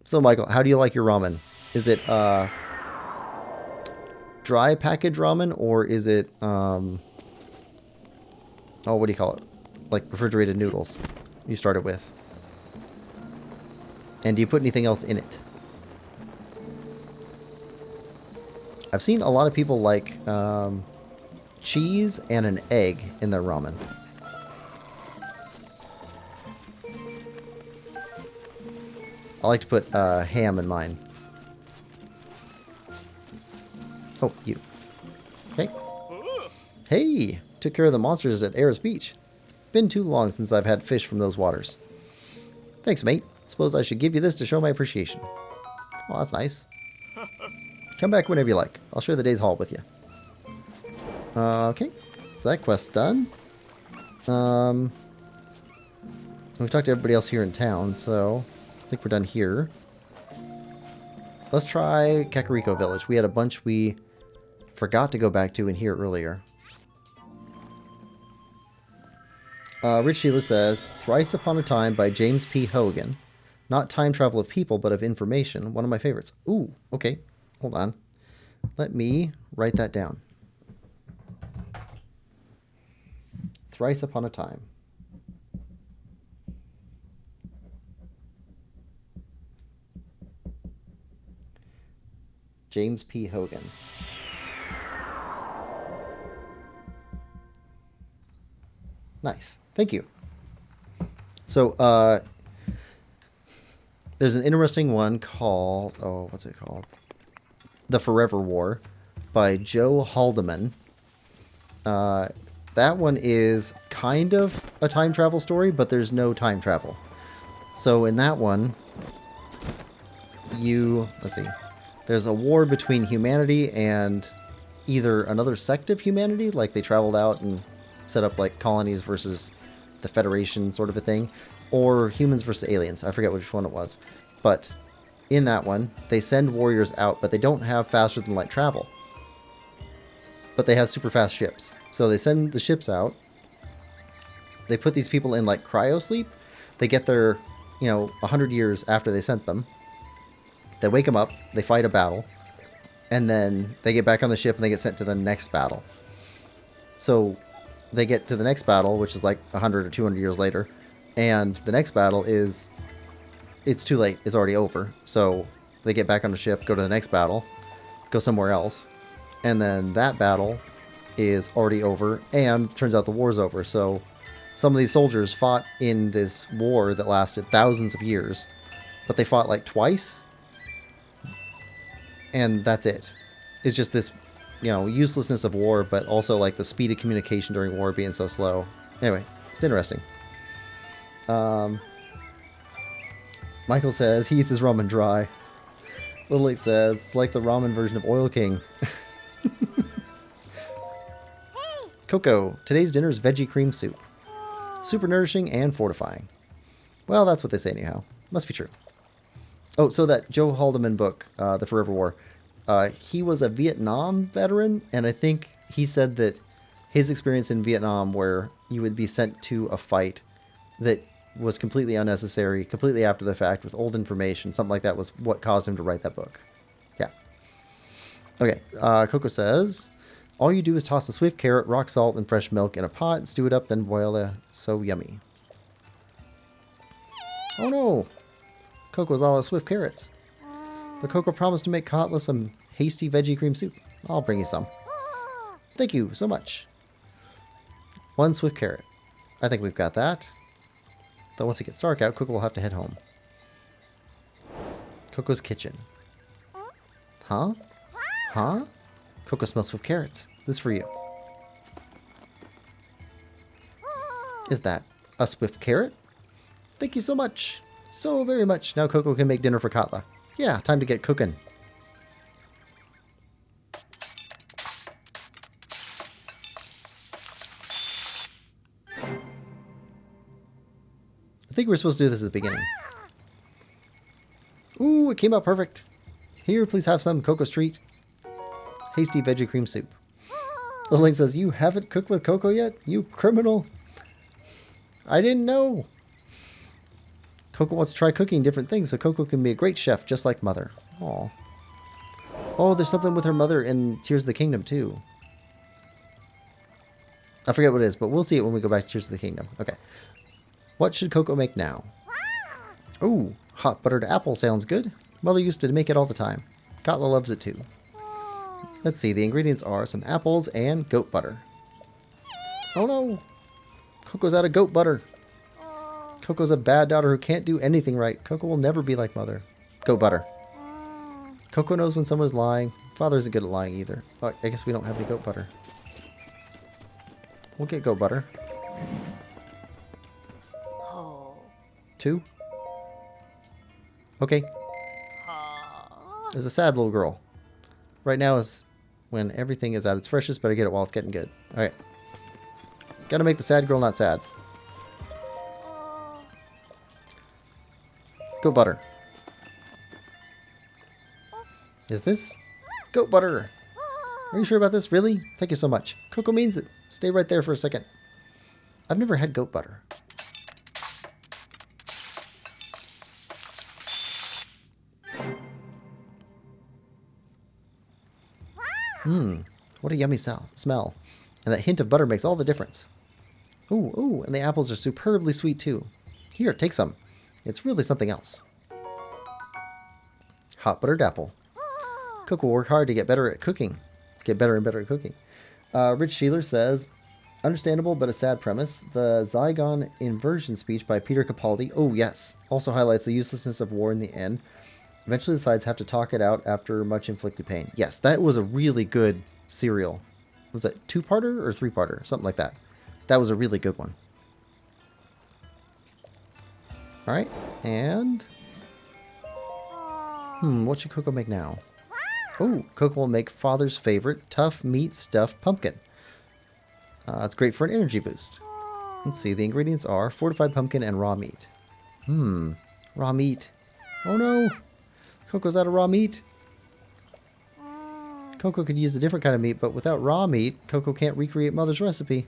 So, Michael, how do you like your ramen? Is it dry package ramen, or is it oh, what do you call it? Like refrigerated noodles you started with? And do you put anything else in it? I've seen a lot of people like cheese and an egg in their ramen. I like to put ham in mine. Oh, you. Okay. Hey! Took care of the monsters at Ares Beach. It's been too long since I've had fish from those waters. Thanks, mate. Suppose I should give you this to show my appreciation. Oh, that's nice. Come back whenever you like. I'll share the day's haul with you. Okay. So that quest's done. We've talked to everybody else here in town, so I think we're done here. Let's try Kakariko Village. We had a bunch we forgot to go back to in here earlier. Rich Sheila says, Thrice Upon a Time by James P. Hogan. Not time travel of people, but of information. One of my favorites. Ooh, okay. Hold on. Let me write that down. Thrice Upon a Time. James P. Hogan. Nice. Thank you. So, there's an interesting one called... Oh, what's it called? The Forever War by Joe Haldeman. That one is kind of a time travel story, but there's no time travel. So in that one, let's see, there's a war between humanity and either another sect of humanity, like they traveled out and set up like colonies versus the Federation sort of a thing, or humans versus aliens. I forget which one it was. But in that one, they send warriors out, but they don't have faster than light travel. But they have super fast ships. So they send the ships out. They put these people in like cryo sleep. They get there, 100 years after they sent them. They wake them up. They fight a battle. And then they get back on the ship and they get sent to the next battle. So they get to the next battle, which is like 100 or 200 years later. And the next battle is... It's too late. It's already over. So they get back on the ship, go to the next battle, go somewhere else. And then that battle is already over, and turns out the war's over. So some of these soldiers fought in this war that lasted thousands of years, but they fought like twice. And that's it. It's just this, uselessness of war, but also like the speed of communication during war being so slow. Anyway, it's interesting. Michael says he eats his ramen dry. Little Lake says, like the ramen version of Oil King. Coco, today's dinner is veggie cream soup. Super nourishing and fortifying. Well, that's what they say anyhow. Must be true. Oh, so that Joe Haldeman book, The Forever War, he was a Vietnam veteran, and I think he said that his experience in Vietnam, where you would be sent to a fight that was completely unnecessary, completely after the fact, with old information, something like that, was what caused him to write that book. Yeah. Okay, Coco says, all you do is toss a swift carrot, rock salt, and fresh milk in a pot, stew it up, then boil it. So yummy. Oh no! Coco's all out of swift carrots. But Coco promised to make Kotla some hasty veggie cream soup. I'll bring you some. Thank you so much. One swift carrot. I think we've got that. Though once it gets dark out, Coco will have to head home. Coco's kitchen. Huh? Huh? Coco smells swift carrots. This is for you. Is that a swift carrot? Thank you so much. So very much. Now Coco can make dinner for Kotla. Yeah, time to get cooking. think we're supposed to do this at the beginning. Ooh, it came out perfect. Here, please have some Coco's treat. Hasty veggie cream soup. The link says, you haven't cooked with Coco yet? You criminal. I didn't know. Coco wants to try cooking different things so Coco can be a great chef just like Mother. Aw. Oh, there's something with her mother in Tears of the Kingdom too. I forget what it is, but we'll see it when we go back to Tears of the Kingdom. Okay. What should Coco make now? Oh, hot buttered apple sounds good. Mother used to make it all the time. Katla loves it too. Let's see, the ingredients are some apples and goat butter. Oh no! Coco's out of goat butter. Coco's a bad daughter who can't do anything right. Coco will never be like Mother. Goat butter. Coco knows when someone's lying. Father isn't good at lying either. Oh, I guess we don't have any goat butter. We'll get goat butter. 2. Okay. There's a sad little girl. Right now is when everything is at its freshest. Better get it while it's getting good. Alright. Gotta make the sad girl not sad. Goat butter. Is this? Goat butter! Are you sure about this? Really? Thank you so much. Coco means it. Stay right there for a second. I've never had goat butter. What a yummy smell. And that hint of butter makes all the difference. Ooh, and the apples are superbly sweet too. Here, take some. It's really something else. Hot buttered apple. Coco will work hard to get better at cooking. Get better and better at cooking. Rich Sheeler says, understandable but a sad premise. The Zygon inversion speech by Peter Capaldi, oh yes, also highlights the uselessness of war in the end. Eventually the sides have to talk it out after much inflicted pain. Yes, that was a really good serial. Was that 2-parter or 3-parter? Something like that. That was a really good one. Alright, and... what should Coco make now? Oh, Coco will make Father's favorite tough meat stuffed pumpkin. It's great for an energy boost. Let's see, the ingredients are fortified pumpkin and raw meat. Raw meat. Oh no! Coco's out of raw meat. Coco could use a different kind of meat, but without raw meat, Coco can't recreate Mother's recipe.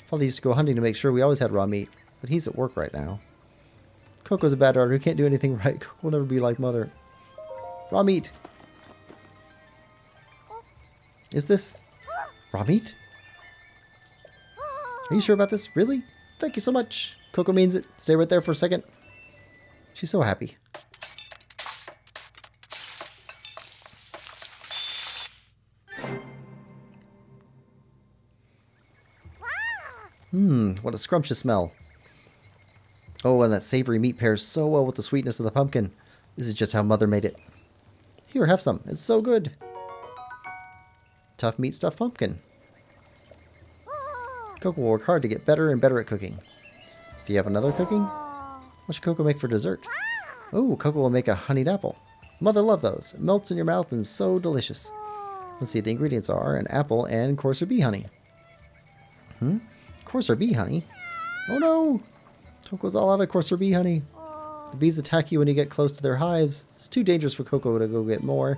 Father used to go hunting to make sure we always had raw meat, but he's at work right now. Coco's a bad daughter who can't do anything right. Coco will never be like Mother. Raw meat. Is this raw meat? Are you sure about this? Really? Thank you so much. Coco means it. Stay right there for a second. She's so happy. What a scrumptious smell. Oh, and that savory meat pairs so well with the sweetness of the pumpkin. This is just how Mother made it. Here, have some. It's so good. Tough meat stuffed pumpkin. Coco will work hard to get better and better at cooking. Do you have another cooking? What should Coco make for dessert? Oh, Coco will make a honeyed apple. Mother loved those. It melts in your mouth and so delicious. Let's see, the ingredients are an apple and coarser bee honey. Coarser bee honey? Oh no! Coco's all out of coarser bee honey. The bees attack you when you get close to their hives. It's too dangerous for Coco to go get more.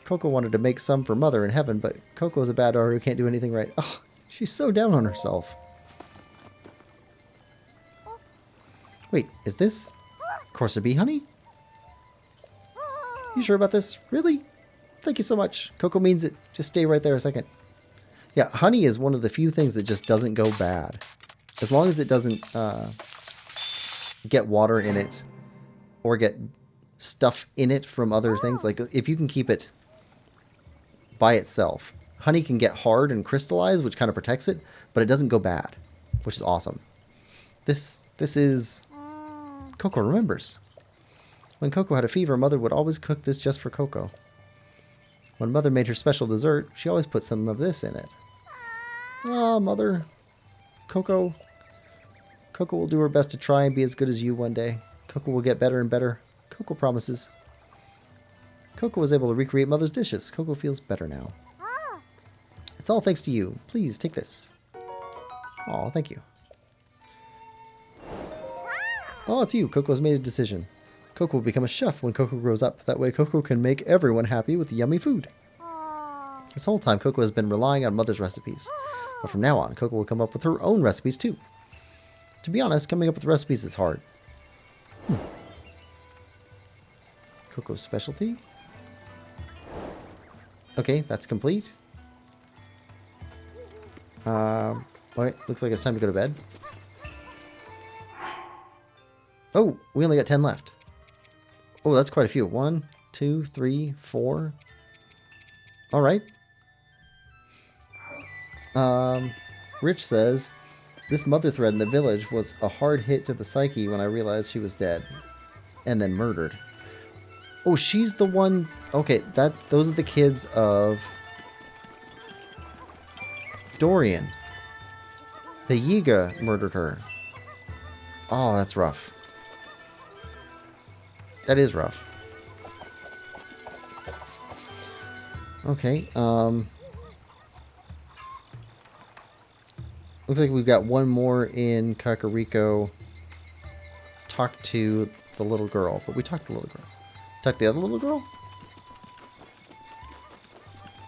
Coco wanted to make some for Mother in heaven, but Coco's a bad daughter who can't do anything right. Oh, she's so down on herself. Wait, is this coarser bee honey? You sure about this? Really? Thank you so much. Coco means it. Just stay right there a second. Yeah, honey is one of the few things that just doesn't go bad. As long as it doesn't get water in it or get stuff in it from other things. Like if you can keep it by itself. Honey can get hard and crystallize, which kind of protects it, but it doesn't go bad, which is awesome. This is... Coco remembers. When Coco had a fever, Mother would always cook this just for Coco. When Mother made her special dessert, she always put some of this in it. Ah, Mother. Coco will do her best to try and be as good as you one day. Coco will get better and better. Coco promises. Coco was able to recreate Mother's dishes. Coco feels better now. It's all thanks to you. Please, take this. Aw, thank you. Oh, it's you. Coco's made a decision. Coco will become a chef when Coco grows up. That way Coco can make everyone happy with yummy food. This whole time, Coco has been relying on Mother's recipes. But from now on, Coco will come up with her own recipes too. To be honest, coming up with recipes is hard. Coco's specialty? Okay, that's complete. Alright, looks like it's time to go to bed. Oh, we only got 10 left. Oh, that's quite a few. 1, 2, 3, 4. Alright. Rich says, this mother thread in the village was a hard hit to the psyche when I realized she was dead. And then murdered. Oh, she's the one... Okay, those are the kids of... Dorian. The Yiga murdered her. Oh, that's rough. That is rough. Okay, looks like we've got one more in Kakariko. Talk to the little girl. But we talked to the little girl. Talk to the other little girl?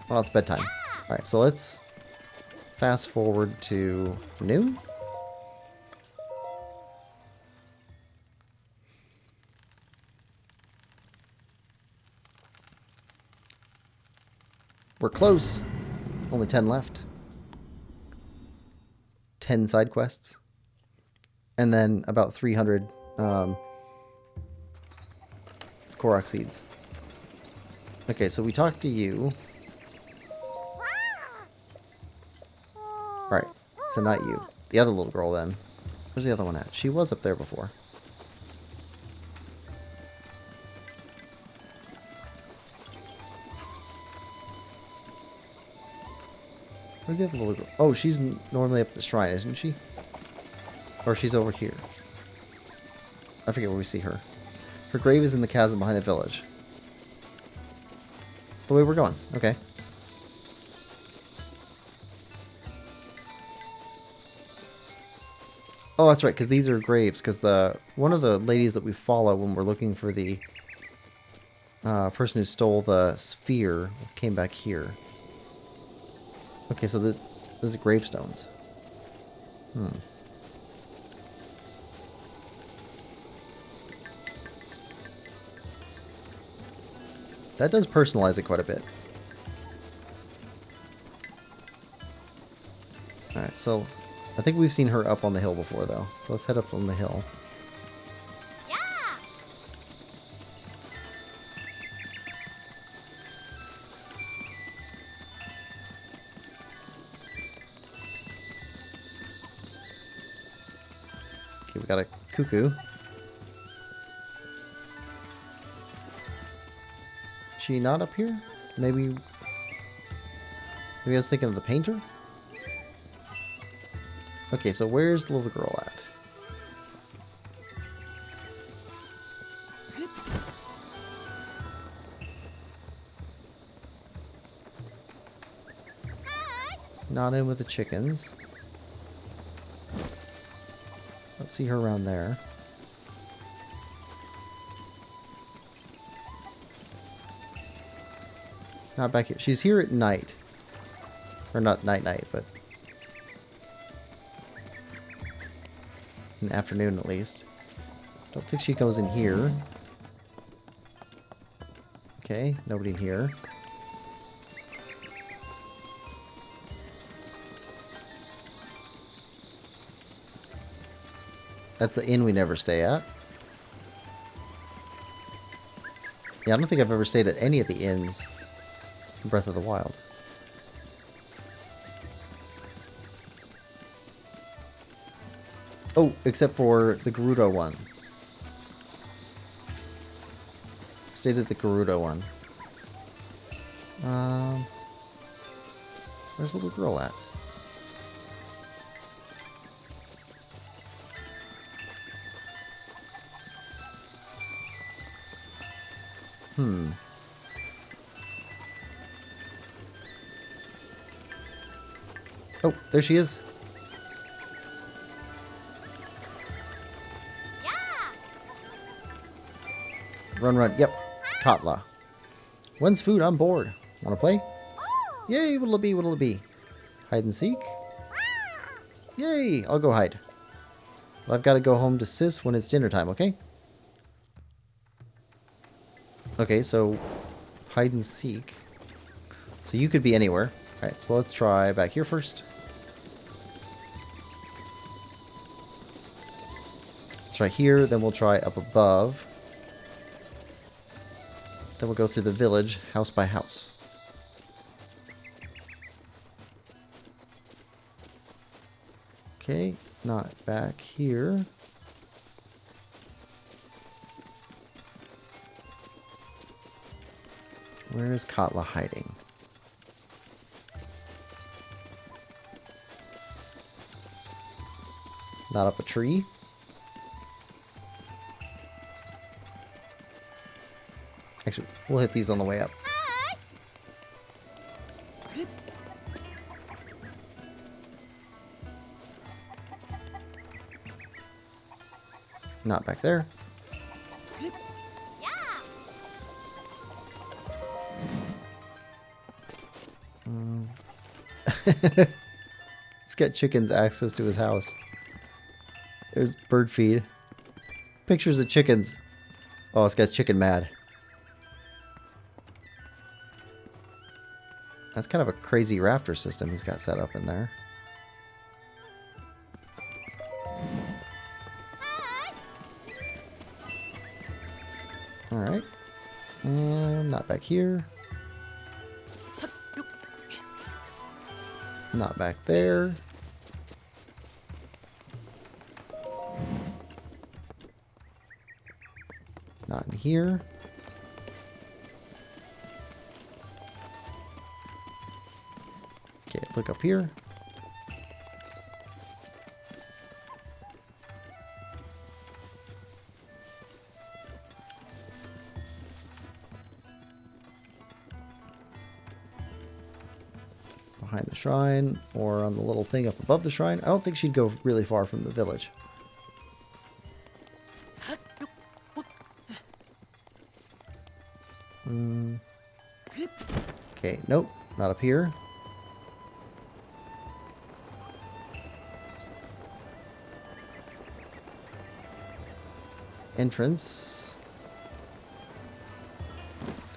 Well, it's bedtime. Alright, so let's fast forward to noon. We're close. Only 10 left. 10 side quests. And then about 300 Korok seeds. Okay, so we talked to you. Right, so not you. The other little girl then. Where's the other one at? She was up there before. Where's the other little girl? Oh, she's normally up at the shrine, isn't she? Or she's over here. I forget where we see her. Her grave is in the chasm behind the village. The way we're going. Okay. Oh, that's right, because these are graves. Because one of the ladies that we follow when we're looking for the person who stole the sphere came back here. Okay, so this is gravestones. That does personalize it quite a bit. Alright, so I think we've seen her up on the hill before, though. So let's head up on the hill. Yeah. Okay, we got a cuckoo. Is she not up here? Maybe I was thinking of the painter? Okay, so where's the little girl at? Not in with the chickens. Let's see her around there. Not back here. She's here at night. Or not night, but in the afternoon at least. Don't think she goes in here. Okay, nobody in here. That's the inn we never stay at. Yeah, I don't think I've ever stayed at any of the inns in Breath of the Wild. Oh, except for the Gerudo one. Stayed at the Gerudo one. Where's the little girl at? Oh, there she is. Yeah. Run, run. Yep. Katla. When's food on board? Wanna play? Yay, what'll it be? What'll it be? Hide and seek? Yay, I'll go hide. But I've got to go home to Sis when it's dinner time, okay? Okay, so hide and seek. So you could be anywhere. Alright, so let's try back here first. Try here, then we'll try up above. Then we'll go through the village, house by house. Okay, not back here. Where is Katla hiding? Not up a tree. Actually, we'll hit these on the way up. Not back there. He's got chickens access to his house. There's bird feed. Pictures of chickens. Oh, this guy's chicken mad. That's kind of a crazy rafter system he's got set up in there. Alright. Not back here. Not back there. Not in here. Okay, look up here. Behind the shrine, or on the little thing up above the shrine. I don't think she'd go really far from the village. Okay, nope, not up here. Entrance.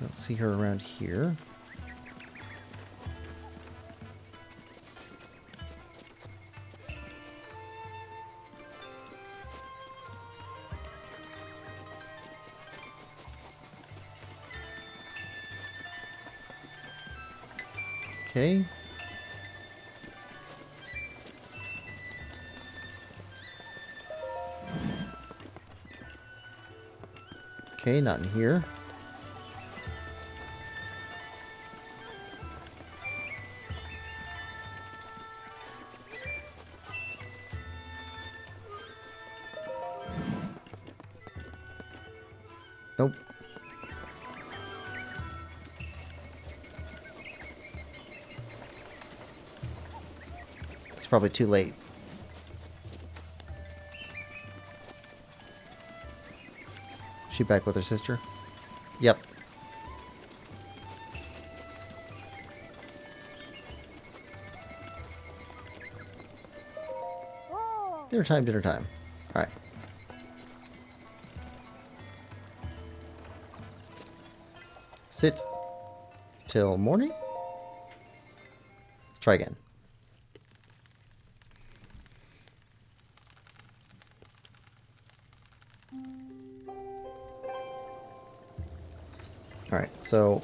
Don't see her around here. Okay. Okay, not in here. Nope. It's probably too late. She back with her sister? Yep. Dinner time, dinner time. Alright. Sit till morning. Try again. Alright, so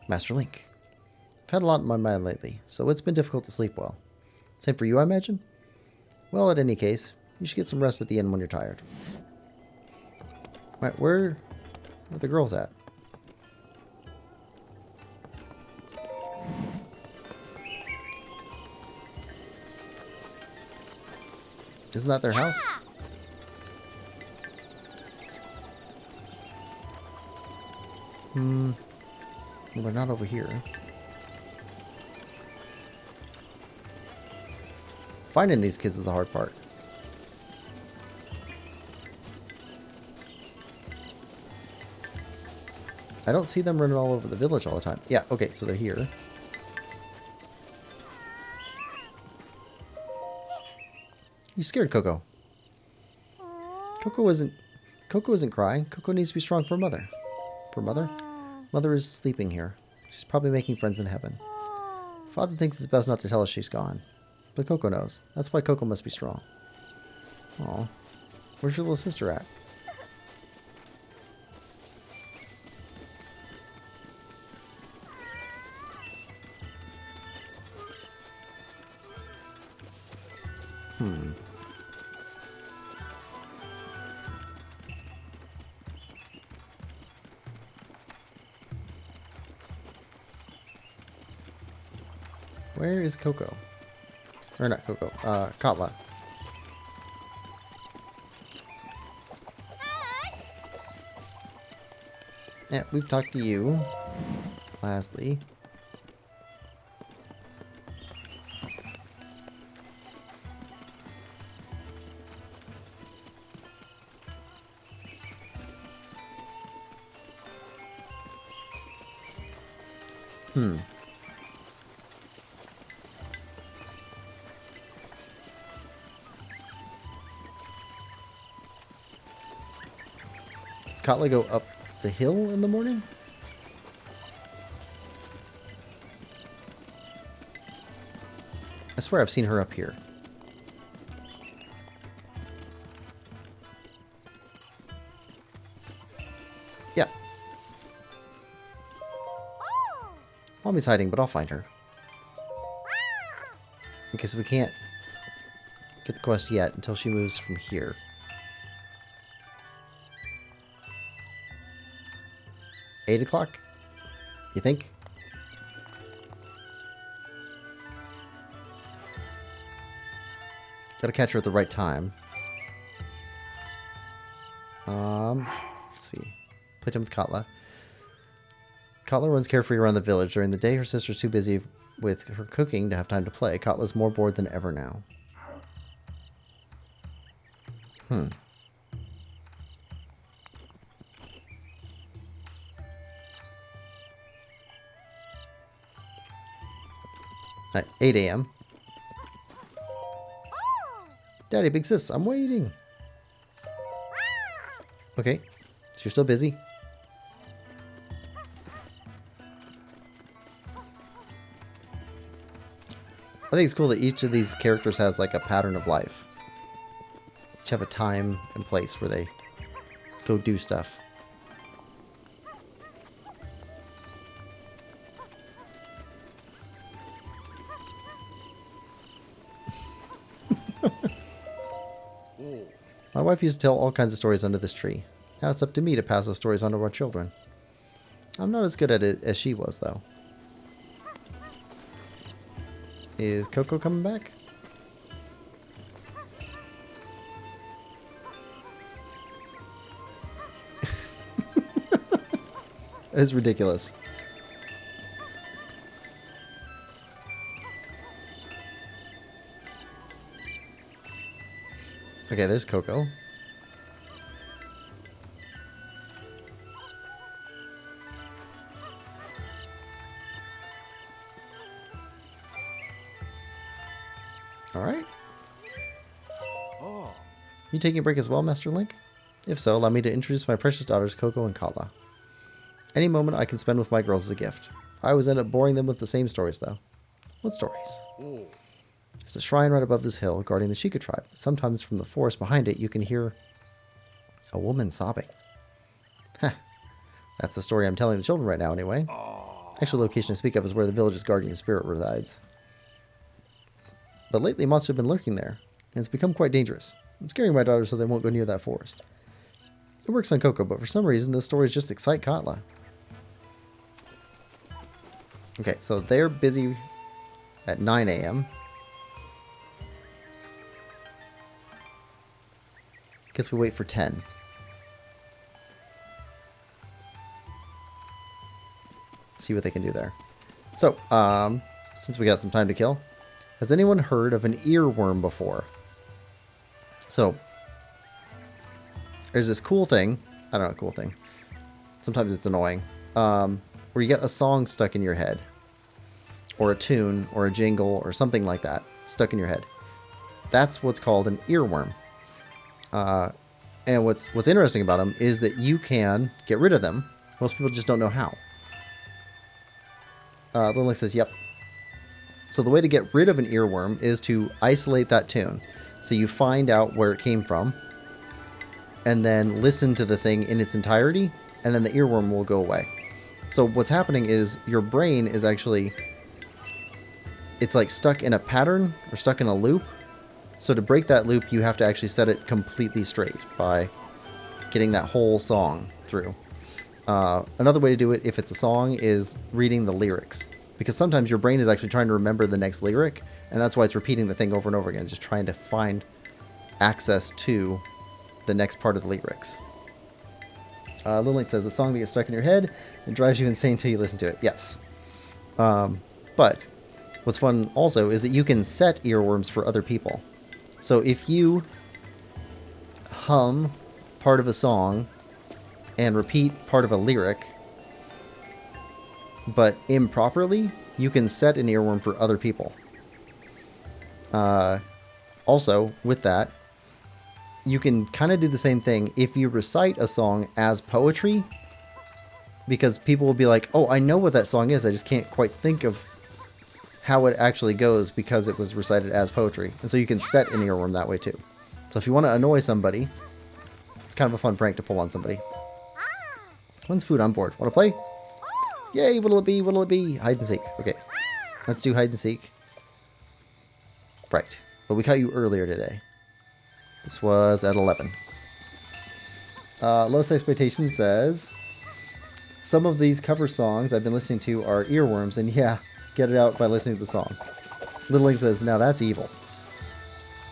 Master Link. I've had a lot in my mind lately, so it's been difficult to sleep well. Same for you, I imagine? Well, in any case, you should get some rest at the inn when you're tired. Right, where are the girls at? Isn't that their house? Well, they're not over here. Finding these kids is the hard part. I don't see them running all over the village all the time. Yeah, okay, so they're here. You scared Coco. Coco isn't crying. Coco needs to be strong for mother. For mother? Mother is sleeping here. She's probably making friends in heaven. Father thinks it's best not to tell us she's gone. But Coco knows. That's why Coco must be strong. Aw. Where's your little sister at? Where is Coco? Or not Coco, Katla. Yeah, we've talked to you. Lastly. Does Katla go up the hill in the morning? I swear I've seen her up here. Yeah. Mommy's hiding, but I'll find her. Because we can't get the quest yet until she moves from here. $8 o'clock? You think? Gotta catch her at the right time. Let's see. Playtime with Katla. Katla runs carefree around the village. During the day, her sister's too busy with her cooking to have time to play. Katla's more bored than ever now. At 8 a.m. Daddy, big sis, I'm waiting. Okay, so you're still busy? I think it's cool that each of these characters has like a pattern of life. Each have a time and place where they go do stuff. My wife used to tell all kinds of stories under this tree. Now it's up to me to pass those stories on to our children. I'm not as good at it as she was, though. Is Coco coming back? That is ridiculous. Okay, there's Coco. Alright. Oh. You taking a break as well, Master Link? If so, allow me to introduce my precious daughters, Coco and Katla. Any moment I can spend with my girls is a gift. I always end up boring them with the same stories, though. What stories? Oh. There's a shrine right above this hill guarding the Sheikah tribe. Sometimes from the forest behind it, you can hear a woman sobbing. Heh. That's the story I'm telling the children right now, anyway. Actual location I speak of is where the village's guardian spirit resides. But lately, monsters have been lurking there, and it's become quite dangerous. I'm scaring my daughters so they won't go near that forest. It works on Coco, but for some reason, those stories just excite Katla. Okay, so they're busy at 9 a.m. Guess we wait for 10. See what they can do there. So, since we got some time to kill, has anyone heard of an earworm before? So, there's this cool thing. I don't know, cool thing. Sometimes it's annoying. Where you get a song stuck in your head. Or a tune, or a jingle, or something like that stuck in your head. That's what's called an earworm. And what's interesting about them is that you can get rid of them. Most people just don't know how. Lily says, yep. So the way to get rid of an earworm is to isolate that tune. So you find out where it came from, and then listen to the thing in its entirety, and then the earworm will go away. So what's happening is your brain is actually, it's like stuck in a pattern or stuck in a loop. So to break that loop, you have to actually set it completely straight by getting that whole song through. Another way to do it, if it's a song, is reading the lyrics. Because sometimes your brain is actually trying to remember the next lyric, and that's why it's repeating the thing over and over again, just trying to find access to the next part of the lyrics. Lilink says, a song that gets stuck in your head and drives you insane until you listen to it. Yes. But what's fun also is that you can set earworms for other people. So if you hum part of a song and repeat part of a lyric, but improperly, you can set an earworm for other people. Also, with that, you can kind of do the same thing if you recite a song as poetry, because people will be like, oh, I know what that song is, I just can't quite think of how it actually goes because it was recited as poetry. And so you can set an earworm that way too. So if you want to annoy somebody, it's kind of a fun prank to pull on somebody. When's food on board? Want to play? Yay, what'll it be? What'll it be? Hide and seek. Okay. Let's do hide and seek. Right. But we caught you earlier today. This was at 11. Lowest Expectations says, some of these cover songs I've been listening to are earworms, and yeah, get it out by listening to the song. Little Link says, now that's evil.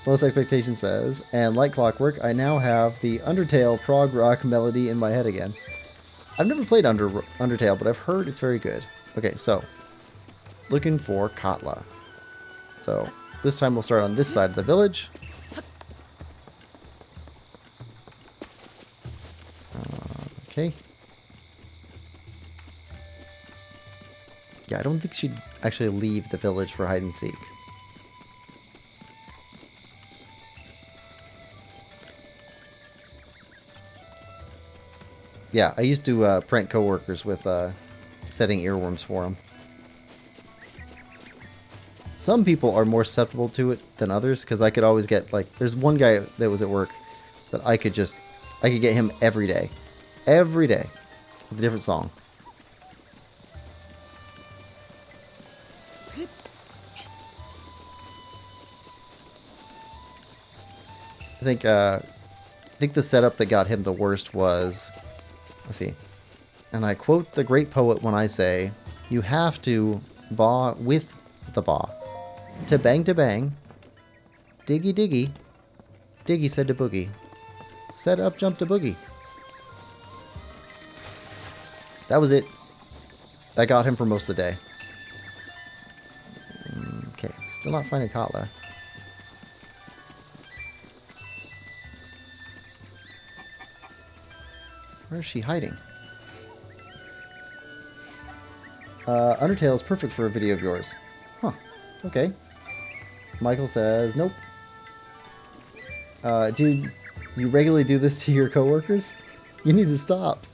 Lowest Expectation says, and like clockwork, I now have the Undertale prog rock melody in my head again. I've never played Undertale, but I've heard it's very good. Okay, so, looking for Katla. So, this time we'll start on this side of the village. Okay. Yeah, I don't think she'd actually leave the village for hide and seek. Yeah, I used to prank coworkers with setting earworms for them. Some people are more susceptible to it than others, because I could always get, like, there's one guy that was at work that I could get him every day. Every day. With a different song. I think the setup that got him the worst was, let's see, and I quote the great poet when I say, you have to baw with the baw. To bang, diggy diggy, diggy said to boogie, set up jump to boogie. That was it. That got him for most of the day. Okay, still not finding Katla. Where is she hiding? Undertale is perfect for a video of yours. Huh. Okay. Michael says, nope. Dude, you regularly do this to your coworkers? You need to stop.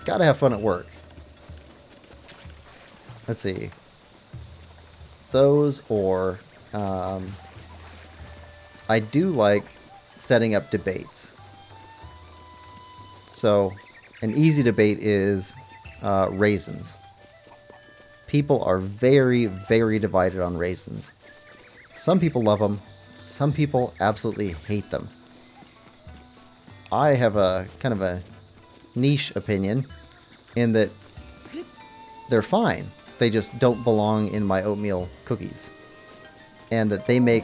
Gotta have fun at work. Let's see. Those or... I do like setting up debates. So, an easy debate is raisins. People are very, very divided on raisins. Some people love them. Some people absolutely hate them. I have a kind of a niche opinion in that they're fine. They just don't belong in my oatmeal cookies. And that they make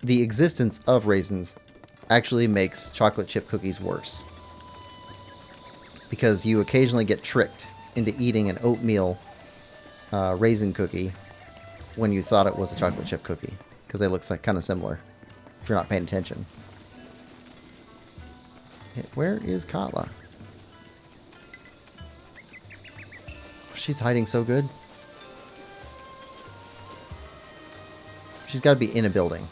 the existence of raisins actually makes chocolate chip cookies worse. Because you occasionally get tricked into eating an oatmeal raisin cookie when you thought it was a chocolate chip cookie. Because they look kind of similar if you're not paying attention. Where is Katla? She's hiding so good. She's got to be in a building.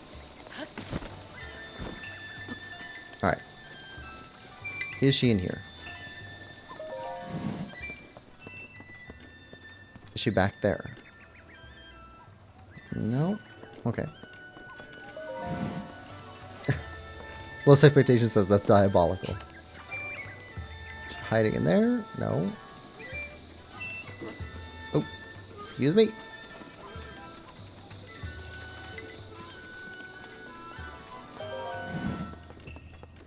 Alright. Is she in here? Is she back there? No? Okay. Low Expectation says that's diabolical. Hiding in there? No. Oh, excuse me.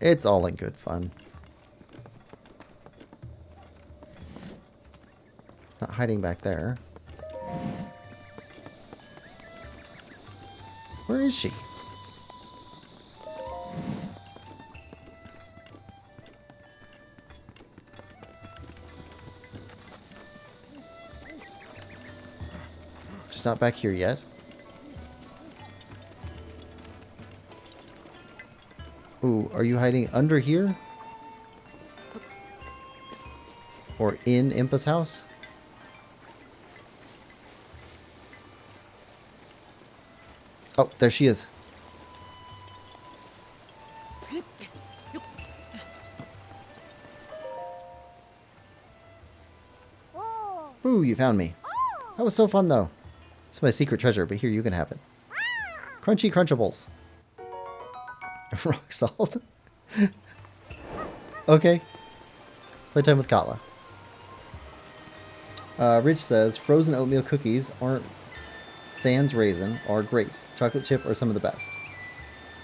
It's all in good fun. Not hiding back there. Where is she? She's not back here yet. Ooh, are you hiding under here? Or in Impa's house? Oh, there she is. Ooh, you found me. That was so fun, though. It's my secret treasure, but here, you can have it. Crunchy Crunchables. Rock salt. Okay. Playtime with Katla. Rich says, frozen oatmeal cookies aren't sans raisin are great. Chocolate chip are some of the best.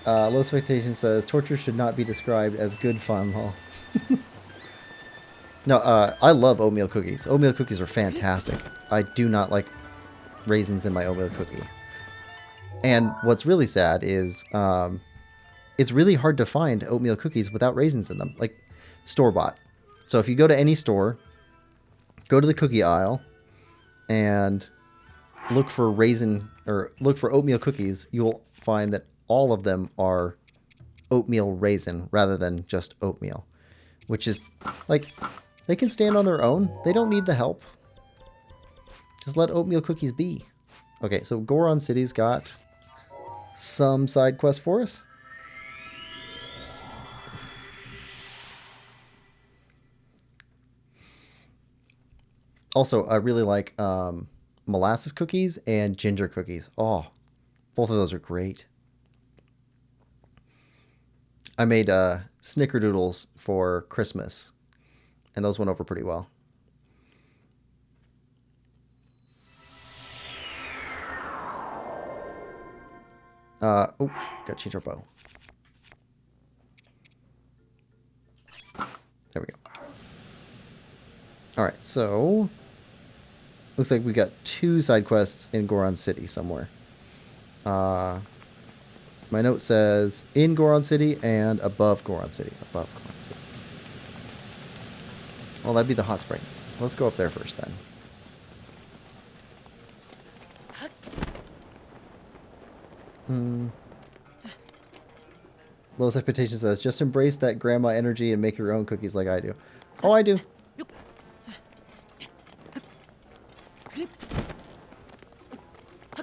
Low Expectation says, torture should not be described as good fun. Lol. No, I love oatmeal cookies. Oatmeal cookies are fantastic. I do not like raisins in my oatmeal cookie. And what's really sad is it's really hard to find oatmeal cookies without raisins in them, like store-bought. So if you go to any store, go to the cookie aisle and look for oatmeal cookies, you'll find that all of them are oatmeal raisin rather than just oatmeal, which is like, they can stand on their own. They don't need the help. Just let oatmeal cookies be. Okay, so Goron City's got some side quests for us. Also, I really like molasses cookies and ginger cookies. Oh, both of those are great. I made snickerdoodles for Christmas, and those went over pretty well. Oh, gotta change our bow. There we go. Alright, so looks like we got 2 side quests in Goron City somewhere. My note says in Goron City and above Goron City. Above Goron City. Well, that'd be the hot springs. Let's go up there first then. Lowest Expectation says, just embrace that grandma energy and make your own cookies like I do. Oh, I do.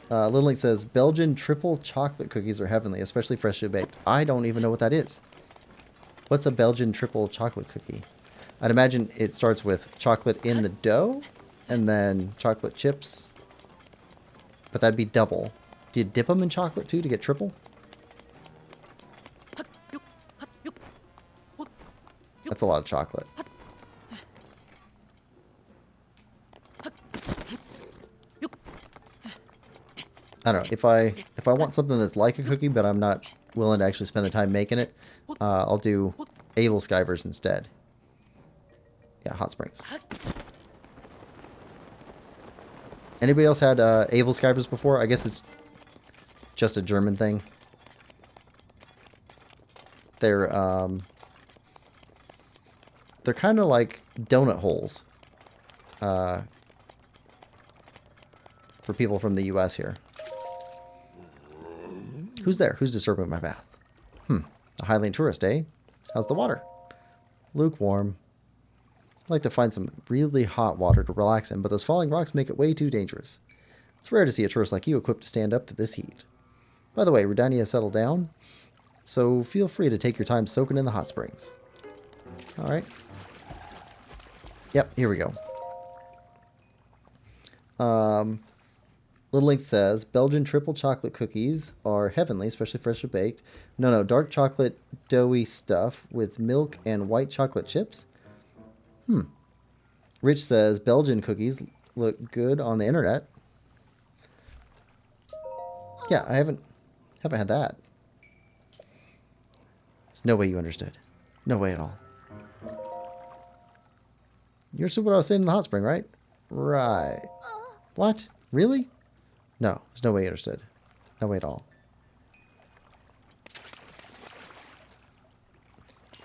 Little Link says, Belgian triple chocolate cookies are heavenly, especially freshly baked. I don't even know what that is. What's a Belgian triple chocolate cookie? I'd imagine it starts with chocolate in the dough and then chocolate chips. But that'd be double. Do you dip them in chocolate too to get triple? That's a lot of chocolate. I don't know. If I want something that's like a cookie, but I'm not willing to actually spend the time making it, I'll do Able Skivers instead. Yeah, hot springs. Anybody else had Able Skivers before? I guess it's just a German thing. they're kind of like donut holes for people from the U.S. here. Who's there? Who's disturbing my bath? A Highland tourist, eh? How's the water? Lukewarm. I'd like to find some really hot water to relax in, but those falling rocks make it way too dangerous. It's rare to see a tourist like you equipped to stand up to this heat. By the way, Redania has settled down, so feel free to take your time soaking in the hot springs. Alright. Yep, here we go. Little Link says, Belgian triple chocolate cookies are heavenly, especially freshly baked. No, dark chocolate doughy stuff with milk and white chocolate chips. Rich says, Belgian cookies look good on the internet. Yeah, I haven't had that. There's no way you understood. No way at all. You understood what I was saying in the hot spring, right? Right. What? Really? No, there's no way you understood. No way at all.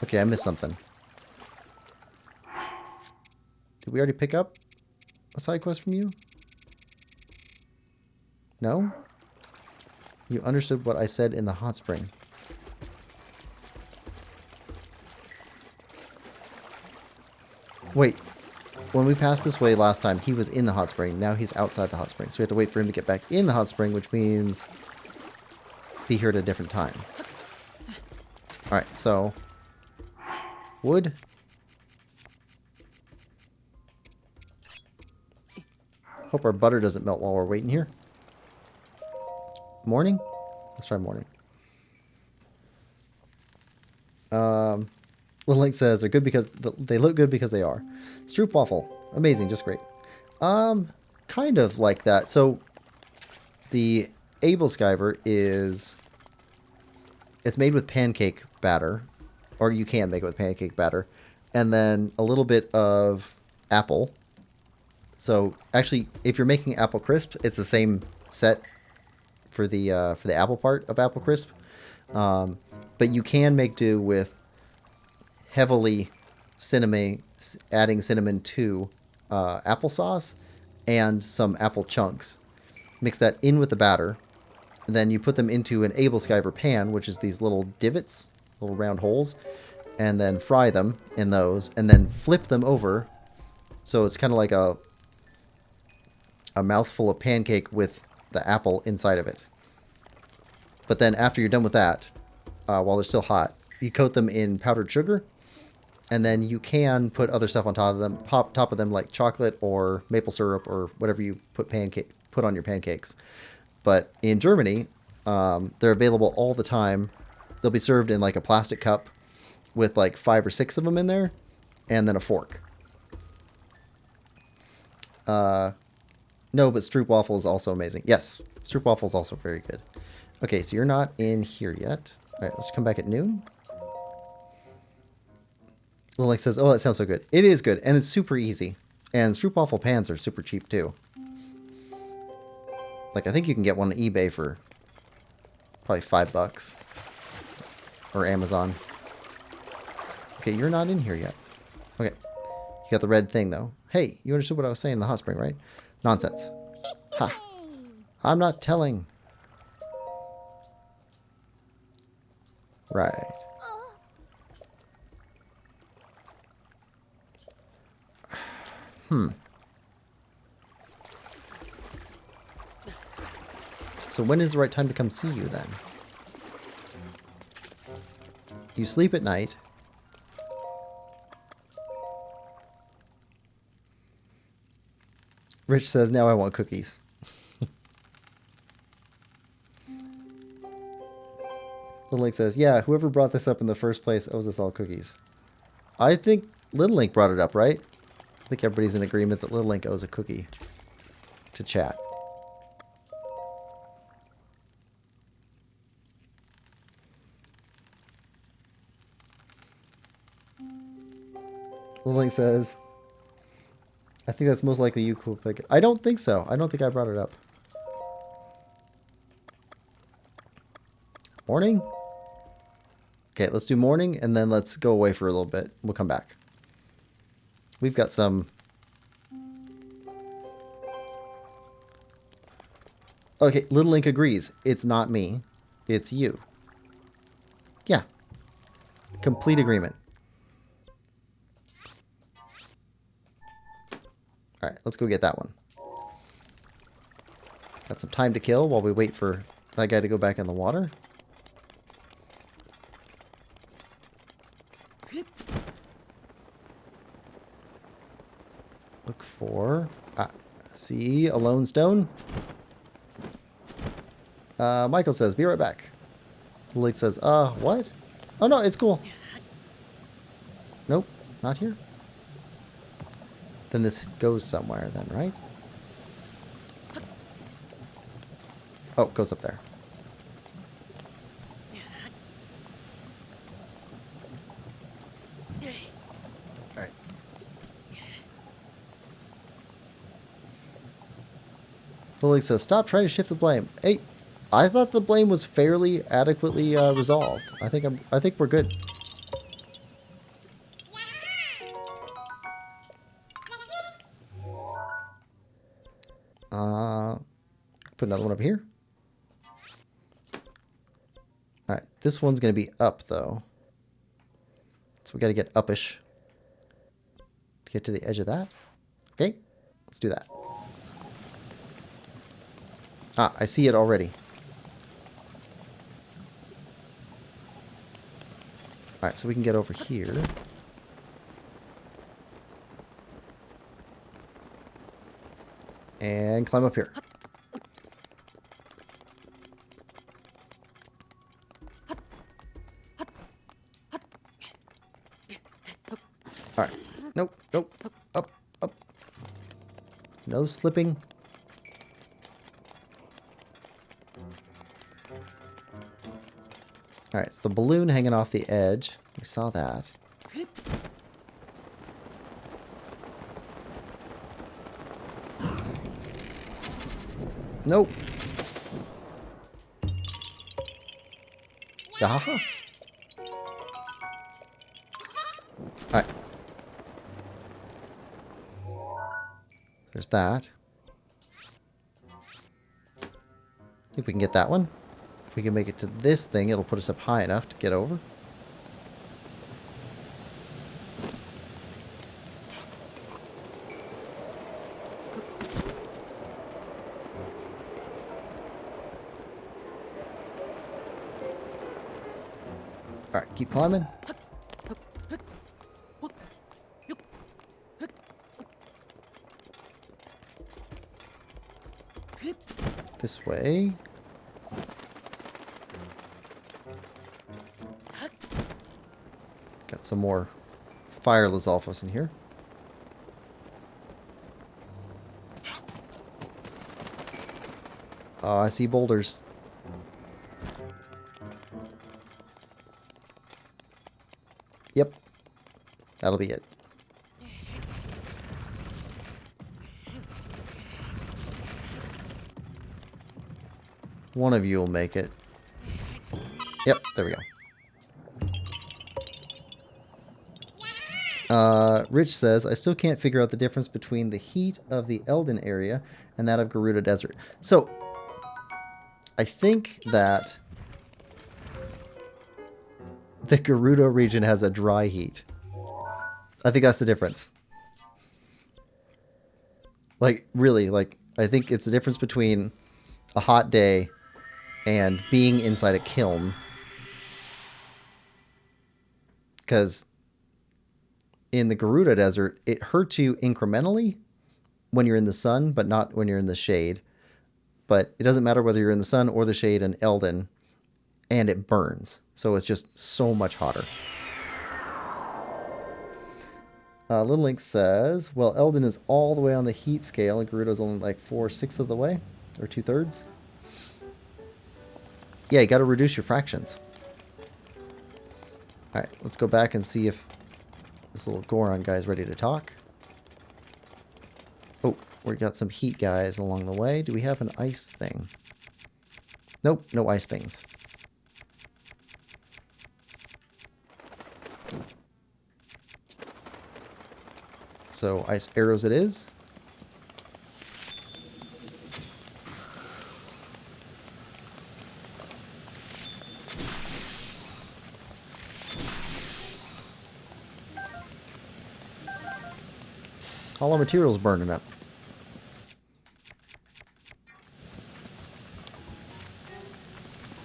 Okay, I missed something. Did we already pick up a side quest from you? No? You understood what I said in the hot spring. Wait. When we passed this way last time, he was in the hot spring. Now he's outside the hot spring. So we have to wait for him to get back in the hot spring, which means be here at a different time. Alright, so wood. Hope our butter doesn't melt while we're waiting here. Morning? Let's try morning. Little Link says they're good because they look good because they are. Stroop waffle. Amazing, just great. Kind of like that. So the Able Skiver is it's made with pancake batter, or you can make it with pancake batter, and then a little bit of apple. So actually, if you're making apple crisp, it's the same set for the apple part of apple crisp. But you can make do with heavily adding cinnamon to applesauce and some apple chunks. Mix that in with the batter. And then you put them into an Able Skiver pan, which is these little divots, little round holes, and then fry them in those, and then flip them over. So it's kind of like a mouthful of pancake with the apple inside of it. But then after you're done with that, while they're still hot, you coat them in powdered sugar, and then you can put other stuff on top of them, like chocolate or maple syrup or whatever you put on your pancakes. But in Germany, they're available all the time. They'll be served in like a plastic cup with like 5 or 6 of them in there, and then a fork. No, but Stroop waffle is also amazing. Yes, Stroop waffle is also very good. Okay, so you're not in here yet. All right, let's come back at noon. Lilink says, oh, that sounds so good. It is good, and it's super easy. And Stroop waffle pans are super cheap, too. Like, I think you can get one on eBay for probably $5. Or Amazon. Okay, you're not in here yet. Okay. You got the red thing, though. Hey, you understood what I was saying in the hot spring, right? Nonsense. Ha. I'm not telling. Right. So when is the right time to come see you, then? You sleep at night. Rich says, now I want cookies. Little Link says, yeah, whoever brought this up in the first place owes us all cookies. I think Little Link brought it up, right? I think everybody's in agreement that Little Link owes a cookie to chat. Little Link says, I think that's most likely you, Quillpig. I don't think so. I don't think I brought it up. Morning? Okay, let's do morning, and then let's go away for a little bit. We'll come back. We've got some... Okay, Little Link agrees. It's not me. It's you. Yeah. Complete agreement. Alright, let's go get that one. Got some time to kill while we wait for that guy to go back in the water. Look for... see a lone stone. Michael says, be right back. Link says, what? Oh, no, it's cool. Nope, not here. Then this goes somewhere then, right? Oh, it goes up there. Alright. Lily says, stop trying to shift the blame. Hey, I thought the blame was fairly adequately resolved. I think we're good. Put another one up here. Alright, this one's going to be up, though. So we got to get uppish to get to the edge of that. Okay, let's do that. Ah, I see it already. Alright, so we can get over here. And climb up here. Alright. Nope, nope. Up, up. No slipping. Alright, it's the balloon hanging off the edge. We saw that. Nope. Aha. Alright. There's that. I think we can get that one. If we can make it to this thing, it'll put us up high enough to get over. Alright, keep climbing. This way. Got some more fire Lizalfos in here. Oh, I see boulders. Yep. That'll be it. One of you will make it. Yep, there we go. Rich says, I still can't figure out the difference between the heat of the Elden area and that of Gerudo Desert. So, I think that the Gerudo region has a dry heat. I think that's the difference. Like, really, like, I think it's the difference between a hot day and being inside a kiln. Because in the Gerudo Desert, it hurts you incrementally when you're in the sun, but not when you're in the shade. But it doesn't matter whether you're in the sun or the shade in Elden, and it burns. So it's just so much hotter. Little Link says, well, Elden is all the way on the heat scale, and Gerudo's only like 4/6 of the way, or 2/3. Yeah, you got to reduce your fractions. All right, let's go back and see if this little Goron guy's ready to talk. Oh, we got some heat guys along the way. Do we have an ice thing? Nope, no ice things. So ice arrows it is. All our materials burning up.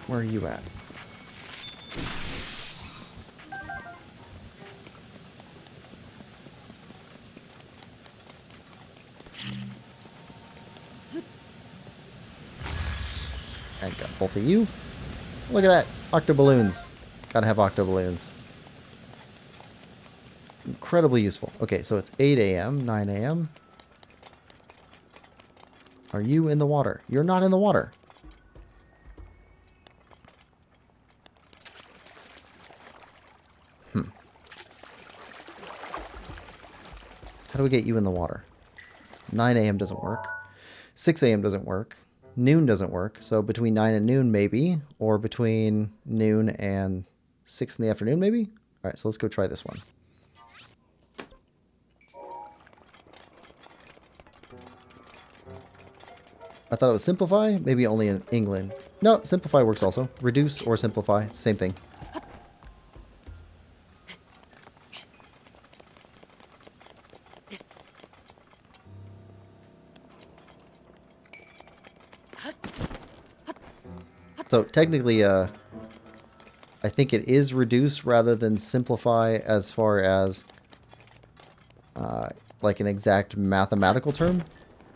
Where are you at? I got both of you. Look at that. Octoballoons. Gotta have octoballoons. Incredibly useful. Okay, so it's 8 a.m., 9 a.m. Are you in the water? You're not in the water. How do we get you in the water? 9 a.m. doesn't work. 6 a.m. doesn't work. Noon doesn't work. So between 9 and noon, maybe. Or between noon and 6 in the afternoon, maybe? All right, so let's go try this one. I thought it was simplify. Maybe only in England. No, simplify works also. Reduce or simplify. It's the same thing. So technically, I think it is reduce rather than simplify as far as like an exact mathematical term,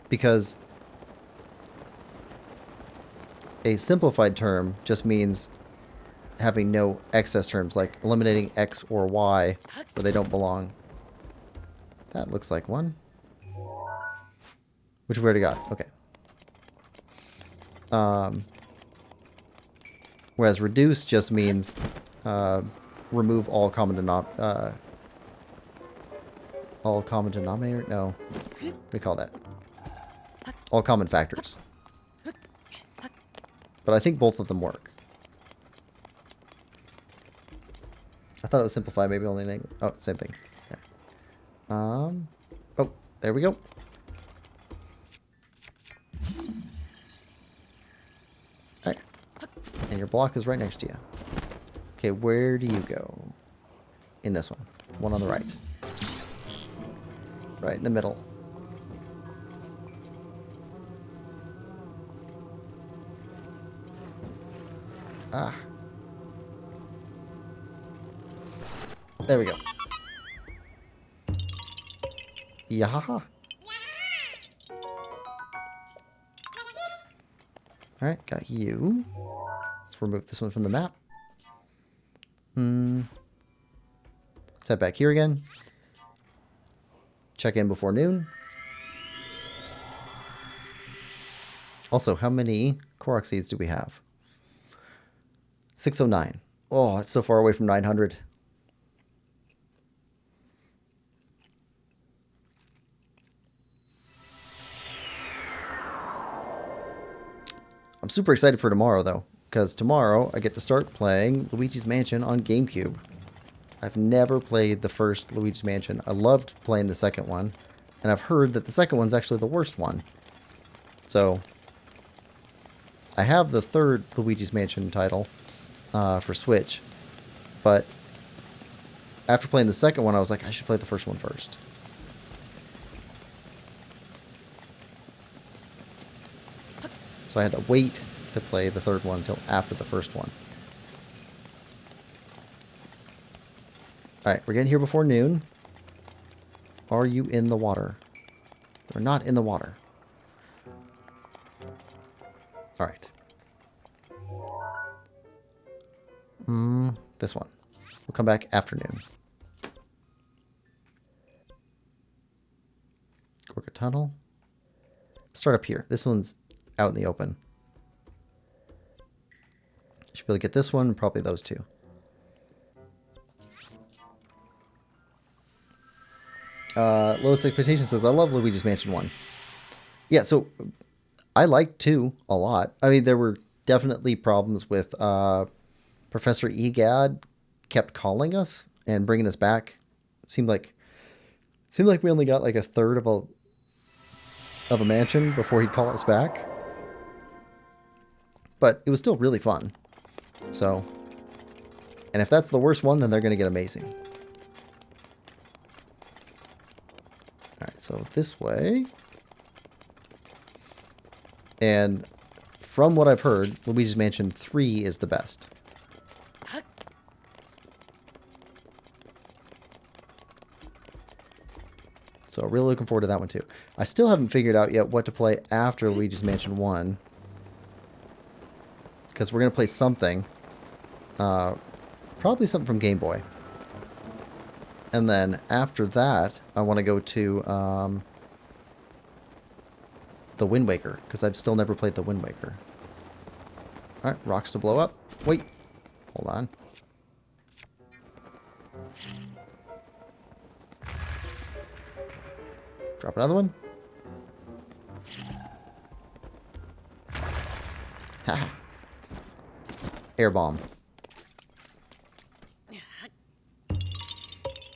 because a simplified term just means having no excess terms, like eliminating X or Y where they don't belong. That looks like one. Which we already got. Okay. Whereas reduce just means remove all common denominator. No. What do we call that? All common factors. But I think both of them work. I thought it was simplify, maybe only in English. Oh, same thing. Okay. Oh, there we go. Alright. And your block is right next to you. Okay, where do you go? In this one. One on the right. Right in the middle. Ah. There we go. Yahaha. Alright, got you. Let's remove this one from the map. Let's head back here again. Check in before noon. Also, how many Korok seeds do we have? 609. Oh, it's so far away from 900. I'm super excited for tomorrow, though, because tomorrow I get to start playing Luigi's Mansion on GameCube. I've never played the first Luigi's Mansion. I loved playing the second one, and I've heard that the second one's actually the worst one. So, I have the third Luigi's Mansion title for Switch, but after playing the second one, I was like, I should play the first one first. So I had to wait to play the third one until after the first one. Alright, we're getting here before noon. Are you in the water? You're not in the water. Alright. This one. We'll come back after noon. Gorka Tunnel. Start up here. This one's out in the open. Should be able to get this one and probably those two. Lowest Expectation says, I love Luigi's Mansion 1. Yeah, so I liked 2 a lot. I mean, there were definitely problems with Professor Egad kept calling us and bringing us back. It seemed like Seemed like we only got like a third of a mansion before he'd call us back. But it was still really fun. So, and if that's the worst one, then they're going to get amazing. Alright, so this way. And from what I've heard, Luigi's Mansion 3 is the best. So really looking forward to that one too. I still haven't figured out yet what to play after Luigi's Mansion 1. Because we're going to play something. Probably something from Game Boy. And then after that, I want to go to the Wind Waker. Because I've still never played the Wind Waker. Alright, rocks to blow up. Wait. Hold on. Drop another one. Haha. Air bomb.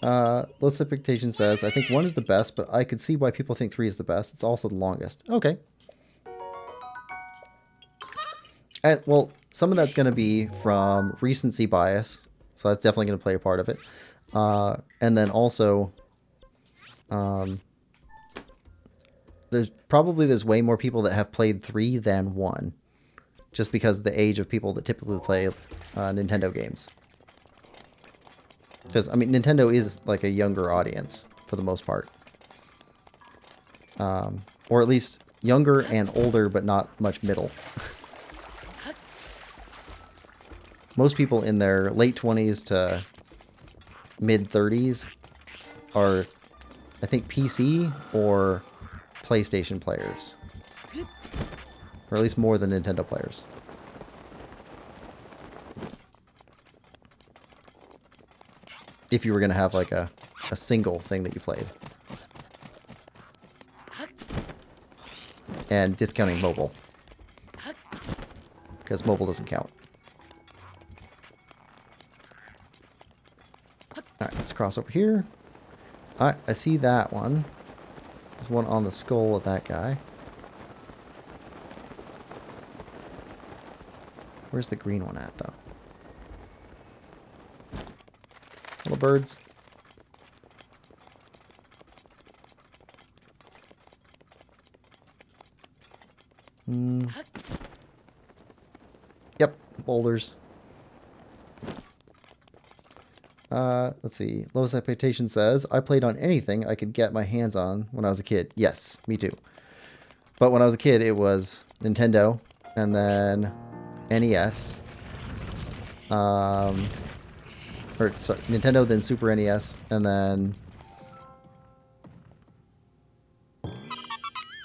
Low Expectation says, I think 1 is the best, but I could see why people think 3 is the best. It's also the longest. Okay. Well, some of that's going to be from recency bias. So that's definitely going to play a part of it. And then also, there's way more people that have played 3 than 1. Just because of the age of people that typically play Nintendo games. Because, I mean, Nintendo is like a younger audience for the most part. Or at least younger and older, but not much middle. Most people in their late 20s to mid 30s are, I think, PC or PlayStation players. Or at least more than Nintendo players. If you were going to have like a single thing that you played. And discounting mobile. Because mobile doesn't count. Alright, let's cross over here. Alright, I see that one. There's one on the skull of that guy. Where's the green one at, though? Little birds. Yep, boulders. Let's see. Lowest Expectation says, I played on anything I could get my hands on when I was a kid. Yes, me too. But when I was a kid, it was Nintendo, and then NES. Or, sorry, Nintendo, then Super NES, and then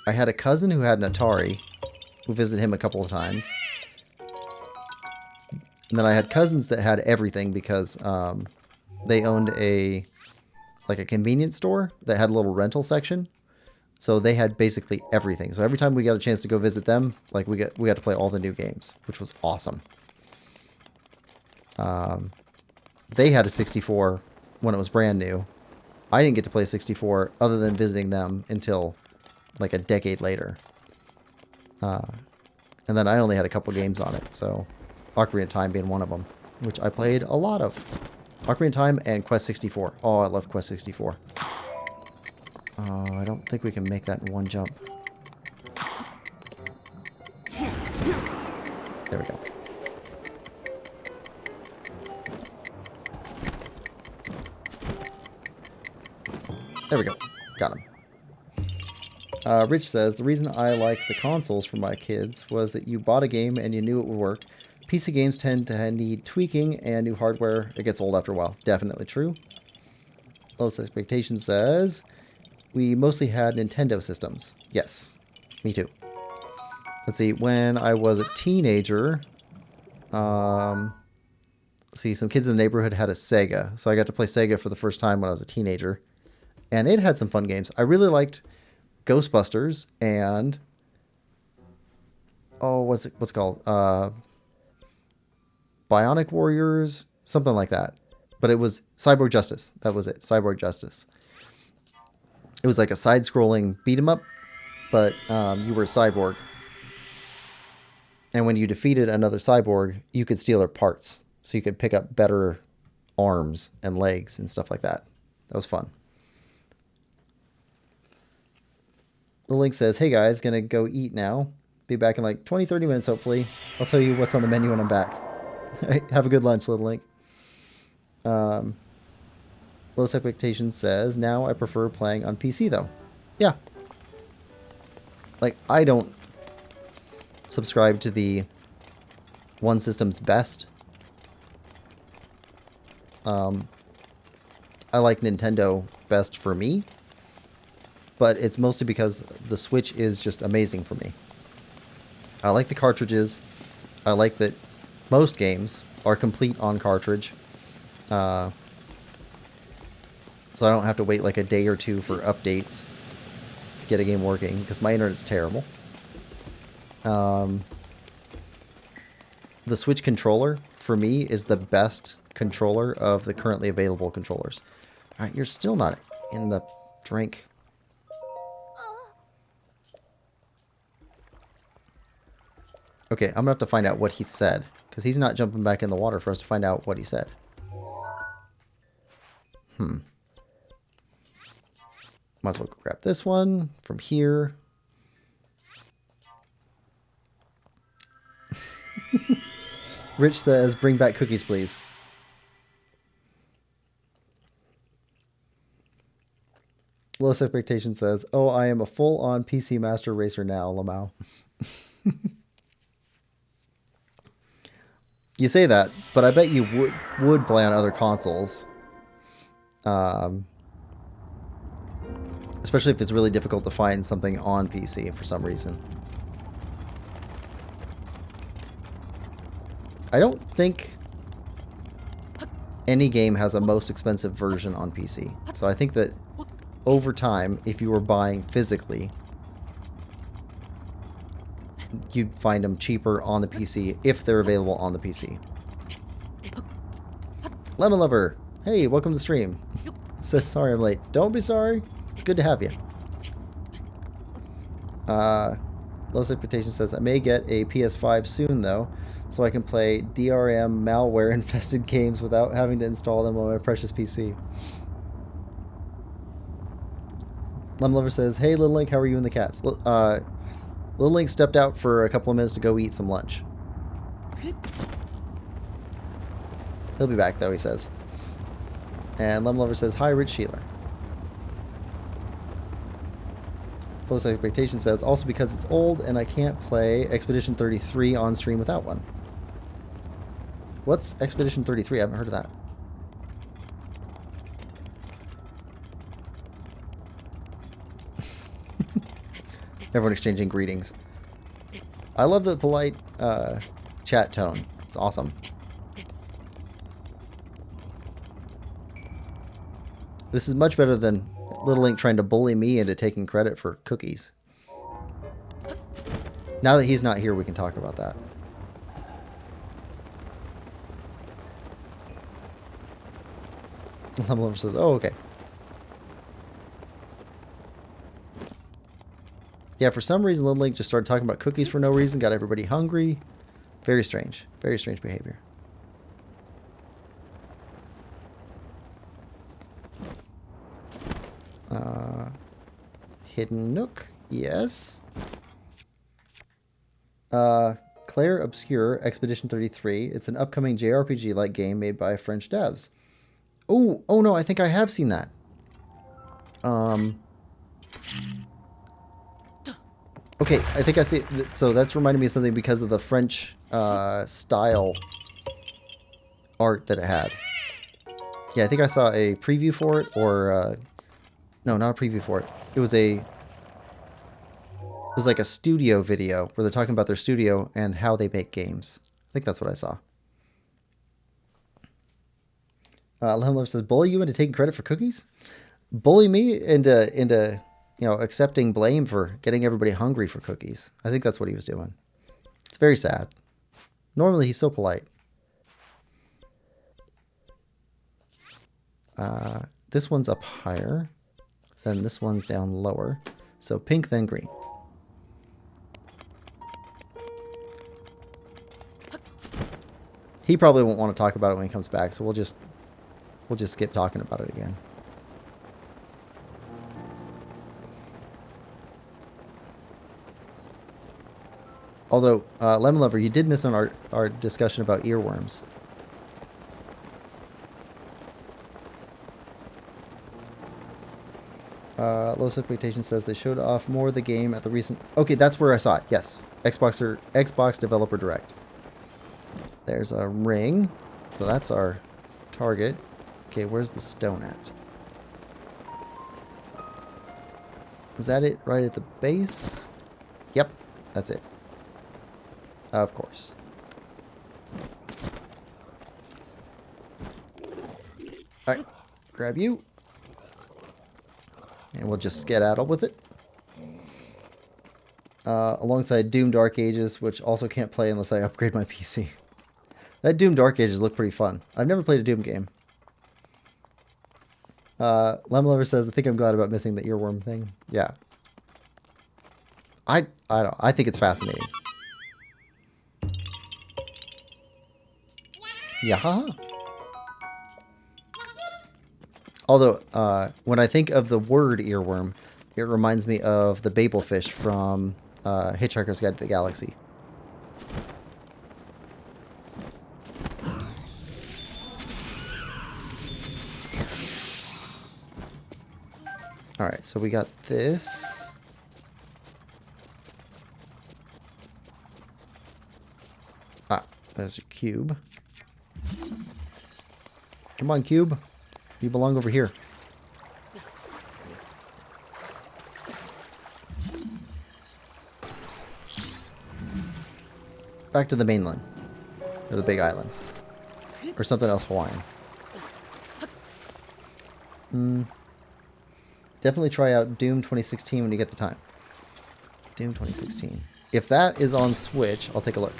I had a cousin who had an Atari, who visited him a couple of times. And then I had cousins that had everything because they owned a convenience store that had a little rental section. So they had basically everything. So every time we got a chance to go visit them, like we got to play all the new games, which was awesome. They had a 64 when it was brand new. I didn't get to play 64 other than visiting them until like a decade later. And then I only had a couple games on it, so Ocarina of Time being one of them, which I played a lot of. Ocarina of Time and Quest 64. Oh, I love Quest 64. Oh, I don't think we can make that in one jump. There we go. There we go. Got him. Rich says, the reason I liked the consoles for my kids was that you bought a game and you knew it would work. PC games tend to need tweaking and new hardware. It gets old after a while. Definitely true. Lowest Expectation says, we mostly had Nintendo systems. Yes, me too. Let's see, when I was a teenager, let's see, some kids in the neighborhood had a Sega. So I got to play Sega for the first time when I was a teenager. And it had some fun games. I really liked Ghostbusters and what's it called? Bionic Warriors, something like that. But it was Cyborg Justice. That was it. Cyborg Justice. It was like a side-scrolling beat 'em up, but you were a cyborg. And when you defeated another cyborg, you could steal their parts. So you could pick up better arms and legs and stuff like that. That was fun. The link says, hey guys, gonna go eat now. Be back in like 20, 30 minutes, hopefully. I'll tell you what's on the menu when I'm back. Have a good lunch, little link. Lowest Expectations says, now I prefer playing on PC though. Yeah. Like, I don't subscribe to the one system's best. I like Nintendo best for me, but it's mostly because the Switch is just amazing for me. I like the cartridges. I like that most games are complete on cartridge. So I don't have to wait like a day or two for updates to get a game working, because my internet's terrible. The Switch controller, for me, is the best controller of the currently available controllers. Alright, you're still not in the drink. Okay, I'm going to have to find out what he said, because he's not jumping back in the water for us to find out what he said. Might as well go grab this one from here. Rich says, bring back cookies, please. Lowest Expectation says, oh, I am a full-on PC Master Racer now, Lamau. You say that, but I bet you would play on other consoles. Especially if it's really difficult to find something on PC for some reason. I don't think any game has a most expensive version on PC. So I think that over time, if you were buying physically, you'd find them cheaper on the PC if they're available on the PC. Lemon Lover, hey, welcome to the stream. Says, sorry I'm late. Don't be sorry. It's good to have you. Lowest Expectation says, I may get a PS5 soon, though, so I can play DRM malware-infested games without having to install them on my precious PC. Lemon Lover says, hey, Little Link, how are you and the cats? Little Link stepped out for a couple of minutes to go eat some lunch. He'll be back, though, he says. And Lemon Lover says, hi, Rich Sheeler. Lowest Expectation says, also because it's old and I can't play Expedition 33 on stream without one. What's Expedition 33? I haven't heard of that. Everyone exchanging greetings. I love the polite chat tone. It's awesome. This is much better than Little Link trying to bully me into taking credit for cookies. Now that he's not here, we can talk about that. Lemon Lover says, oh, okay. Yeah, for some reason, Little Link just started talking about cookies for no reason, got everybody hungry. Very strange. Very strange behavior. Hidden Nook, yes. Claire Obscure, Expedition 33. It's an upcoming JRPG-like game made by French devs. Oh no, I think I have seen that. Okay, I think I see. So that's reminding me of something because of the French style art that it had. Yeah, I think I saw a preview for it, or no, not a preview for it. It was like a studio video where they're talking about their studio and how they make games. I think that's what I saw. Lemon Lover says, bully you into taking credit for cookies? Bully me into accepting blame for getting everybody hungry for cookies. I think that's what he was doing. It's very sad. Normally he's so polite. This one's up higher. then this one's down lower. So pink, then green. He probably won't want to talk about it when he comes back, so we'll just skip talking about it again. Although, Lemon Lover, you did miss on our discussion about earworms. Low Expectation says they showed off more of the game at the recent... Okay, that's where I saw it. Yes. Xbox Developer Direct. There's a ring. So that's our target. Okay, where's the stone at? Is that it right at the base? Yep, that's it. Of course. Alright, grab you. And we'll just skedaddle with it. Alongside Doom Dark Ages, which also can't play unless I upgrade my PC. That Doom Dark Ages look pretty fun. I've never played a Doom game. Lemon Lover says, I think I'm glad about missing the earworm thing. Yeah. I don't. I think it's fascinating. Yeah. Although, when I think of the word earworm, it reminds me of the Babelfish from Hitchhiker's Guide to the Galaxy. Alright, so we got this. Ah, there's your cube. Come on, cube. You belong over here. Back to the mainland. Or the big island. Or something else Hawaiian. Definitely try out Doom 2016 when you get the time. Doom 2016. If that is on Switch, I'll take a look.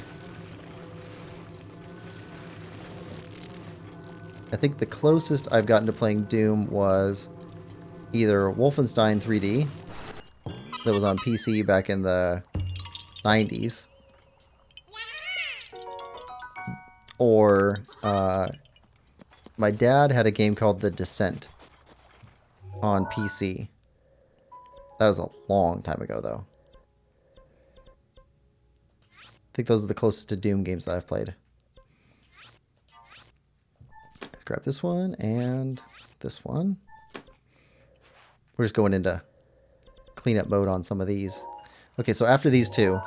I think the closest I've gotten to playing Doom was either Wolfenstein 3D, that was on PC back in the 90s, or my dad had a game called The Descent on PC. That was a long time ago, though. I think those are the closest to Doom games that I've played. Let's grab this one and this one. We're just going into cleanup mode on some of these. Okay, so after these two,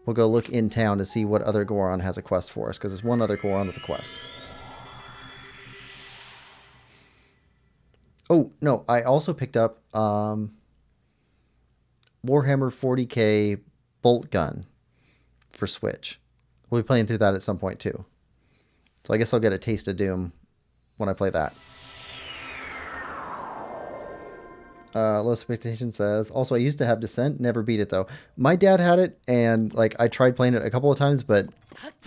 we'll go look in town to see what other Goron has a quest for us, because there's one other Goron with a quest. Oh, no, I also picked up Warhammer 40k bolt gun for Switch. We'll be playing through that at some point too. So I guess I'll get a taste of Doom when I play that. Low Expectation says, also I used to have Descent, never beat it though. My dad had it, and like I tried playing it a couple of times, but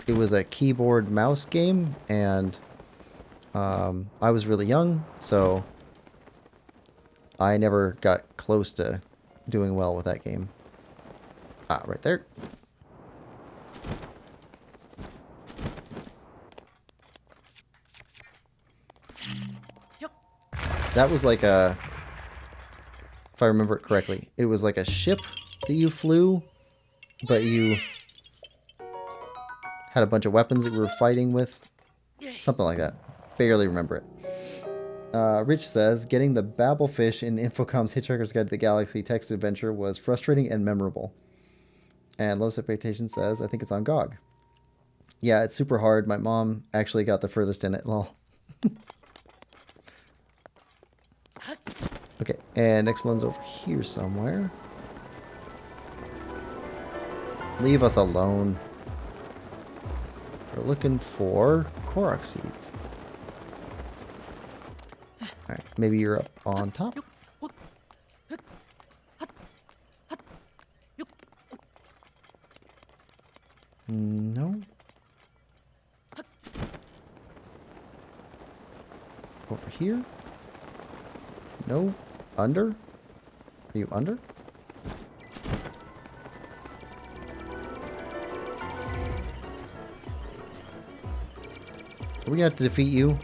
it was a keyboard mouse game, and I was really young, so I never got close to doing well with that game. Ah, right there. That was like a, if I remember it correctly, it was like a ship that you flew, but you had a bunch of weapons that you were fighting with. Something like that. Barely remember it. Rich says, getting the Babelfish in Infocom's Hitchhiker's Guide to the Galaxy text adventure was frustrating and memorable. And Low Expectation says, I think it's on GOG. Yeah, it's super hard. My mom actually got the furthest in it. Lol. Okay, and next one's over here somewhere. Leave us alone. We're looking for Korok seeds. Alright, maybe you're up on top. No. Over here? No. under? Are you under? Are we gonna have to defeat you?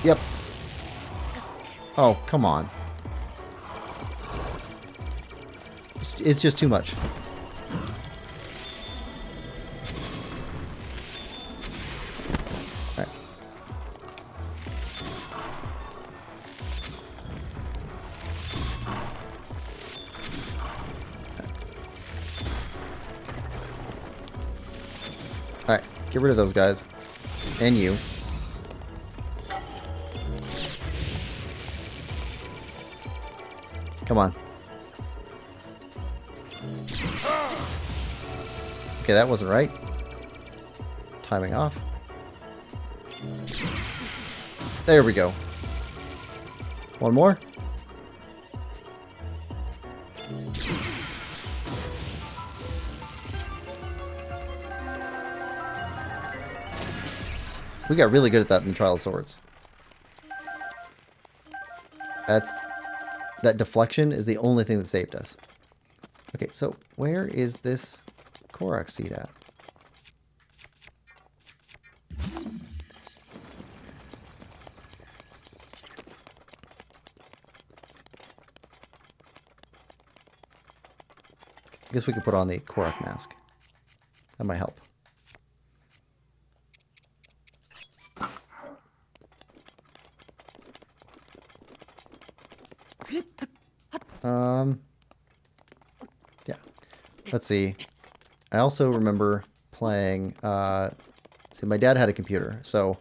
Yep. Oh, come on. It's just too much. Alright. Alright, get rid of those guys. And you. Come on. Okay, that wasn't right. Timing off. There we go. One more. We got really good at that in Trial of Swords. That deflection is the only thing that saved us. Okay, so where is this Korok seed at? I guess we could put on the Korok mask. That might help. Yeah. Let's see. I also remember playing, see, my dad had a computer, so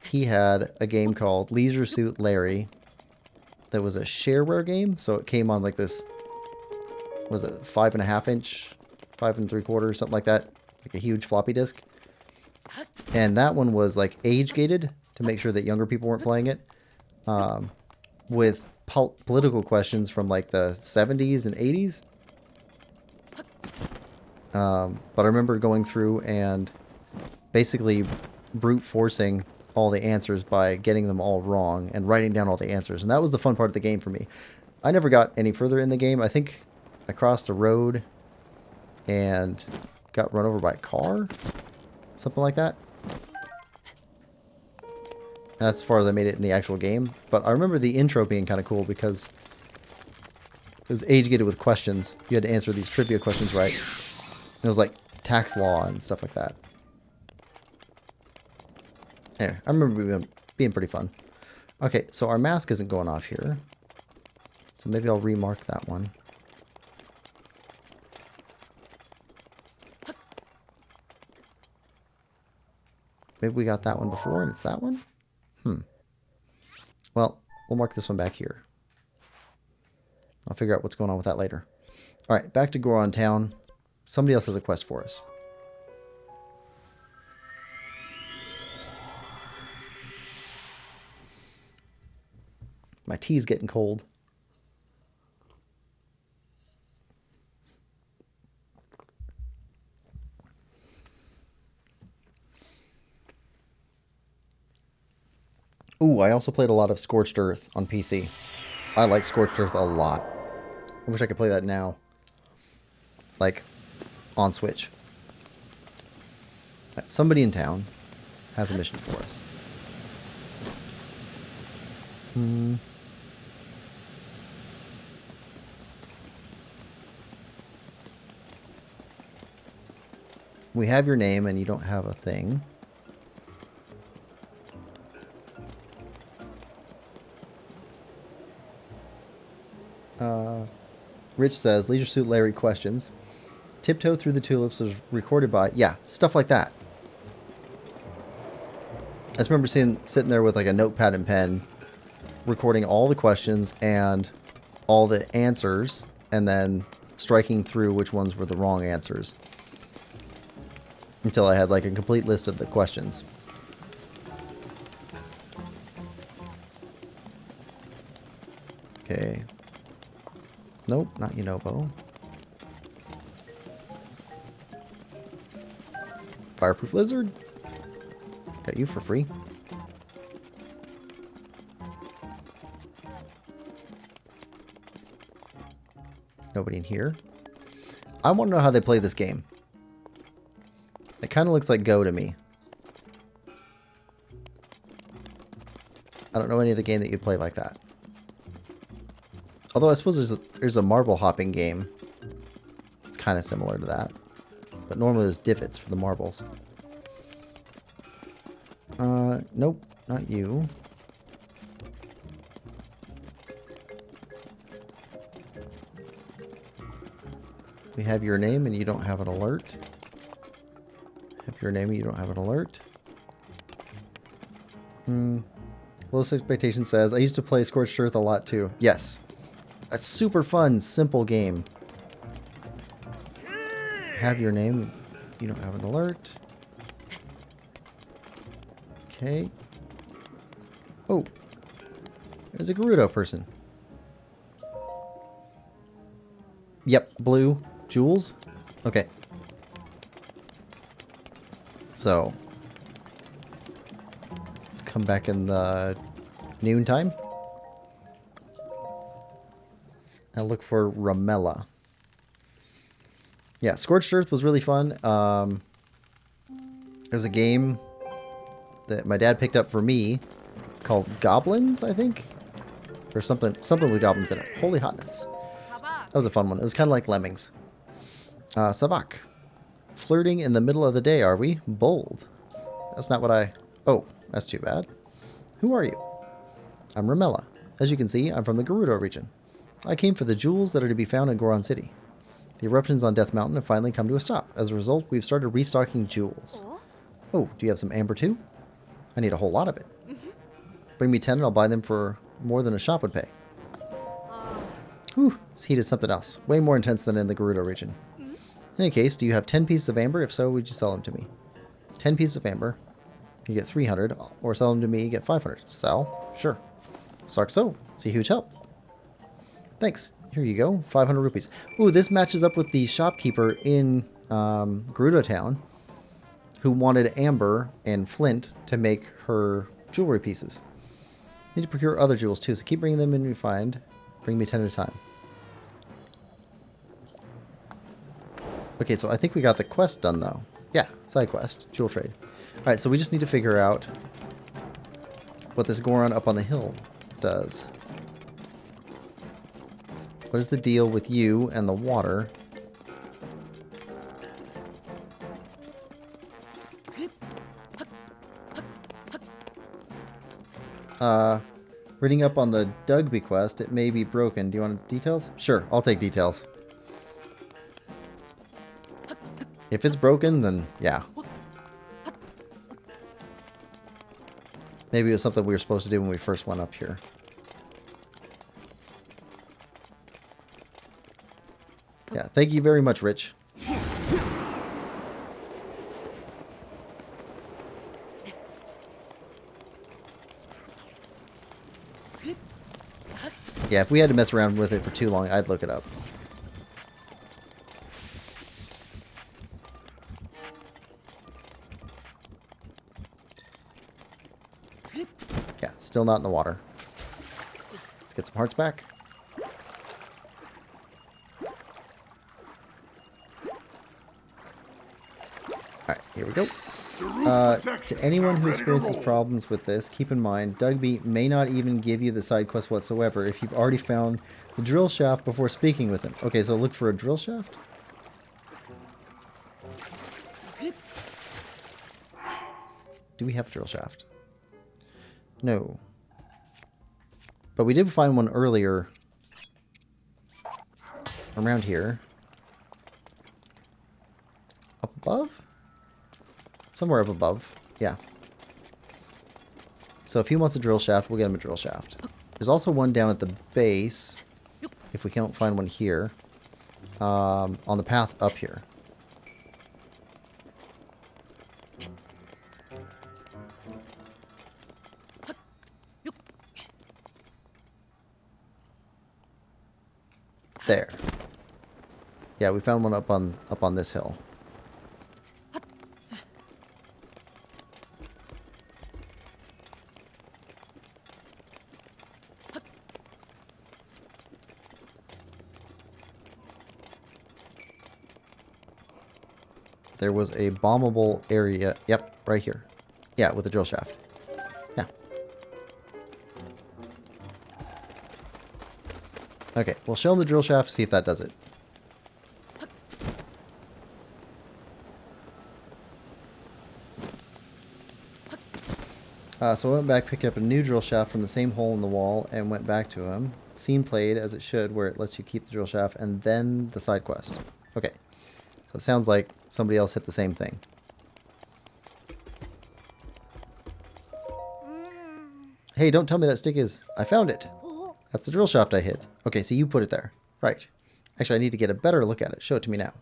he had a game called Leisure Suit Larry that was a shareware game, so it came on like this, was it 5.5 inch, 5 3/4, something like that, like a huge floppy disk. And that one was like age gated to make sure that younger people weren't playing it, with political questions from like the 70s and 80s. But I remember going through and basically brute forcing all the answers by getting them all wrong and writing down all the answers. And that was the fun part of the game for me. I never got any further in the game. I think I crossed a road and got run over by a car. Something like that. That's as far as I made it in the actual game. But I remember the intro being kind of cool because it was age-gated with questions. You had to answer these trivia questions right. It was like tax law and stuff like that. Anyway, I remember being pretty fun. Okay, so our mask isn't going off here. So maybe I'll remark that one. Maybe we got that one before and it's that one? Well, we'll mark this one back here. I'll figure out what's going on with that later. Alright, back to Goron Town. Somebody else has a quest for us. My tea's getting cold. Ooh, I also played a lot of Scorched Earth on PC. I like Scorched Earth a lot. I wish I could play that now. Like, on Switch. Somebody in town has a mission for us. We have your name and you don't have a thing. Rich says, Leisure Suit Larry questions. Tiptoe Through the Tulips was recorded by... Yeah, stuff like that. I just remember sitting there with like a notepad and pen, recording all the questions and all the answers, and then striking through which ones were the wrong answers. Until I had like a complete list of the questions. Okay. Nope, not Yunobo. Fireproof Lizard. Got you for free. Nobody in here. I want to know how they play this game. It kind of looks like Go to me. I don't know any other game that you'd play like that. Although I suppose there's a marble hopping game. It's kind of similar to that. But normally there's divots for the marbles. Nope, not you. We have your name and you don't have an alert. Have your name and you don't have an alert. Lowest Expectation says, I used to play Scorched Earth a lot too. Yes. A super fun, simple game. Have your name. You don't have an alert. Okay. Oh. There's a Gerudo person. Yep, blue. Jewels? Okay. So. Let's come back in the noontime. And look for Ramella. Yeah, Scorched Earth was really fun. There's a game that my dad picked up for me called Goblins, I think? Or something with goblins in it. Holy hotness. That was a fun one. It was kind of like Lemmings. Savak. Flirting in the middle of the day, are we? Bold. That's not what I... Oh, that's too bad. Who are you? I'm Ramella. As you can see, I'm from the Gerudo region. I came for the jewels that are to be found in Goron City. The eruptions on Death Mountain have finally come to a stop. As a result, we've started restocking jewels. Oh, do you have some amber too? I need a whole lot of it. Bring me 10 and I'll buy them for more than a shop would pay. Whew, this heat is something else. Way more intense than in the Gerudo region. In any case, do you have 10 pieces of amber? If so, would you sell them to me? 10 pieces of amber. You get 300. Or sell them to me, you get 500. Sell? Sure. Sarkso. It's a huge help. Thanks. Here you go. 500 rupees. Ooh, this matches up with the shopkeeper in Gerudo Town who wanted amber and flint to make her jewelry pieces. Need to procure other jewels too, so keep bringing them in and find. Bring me 10 at a time. Okay, so I think we got the quest done though. Yeah, side quest, jewel trade. Alright, so we just need to figure out what this Goron up on the hill does. What is the deal with you and the water? Reading up on the Dugby quest, it may be broken. Do you want details? Sure, I'll take details. If it's broken, then yeah. Maybe it was something we were supposed to do when we first went up here. Yeah, thank you very much, Rich. Yeah, if we had to mess around with it for too long, I'd look it up. Yeah, still not in the water. Let's get some hearts back. Alright, here we go. To anyone who experiences problems with this, keep in mind, Dugby may not even give you the side quest whatsoever if you've already found the drill shaft before speaking with him. Okay, so look for a drill shaft? Do we have a drill shaft? No. But we did find one earlier around here. Up above? Somewhere up above. Yeah. So if he wants a drill shaft, we'll get him a drill shaft. There's also one down at the base, if we can't find one here, on the path up here. There. Yeah, we found one up on this hill. there was a bombable area. Yep, right here. Yeah, with a drill shaft. Yeah. Okay, we'll show him the drill shaft, see if that does it. So I went back, picked up a new drill shaft from the same hole in the wall, and went back to him. Scene played as it should, where it lets you keep the drill shaft, and then the side quest. Okay, so it sounds like somebody else hit the same thing. Hey, don't tell me that stick is... I found it. That's the drill shaft I hit. Okay, so you put it there. Right. Actually, I need to get a better look at it. Show it to me now.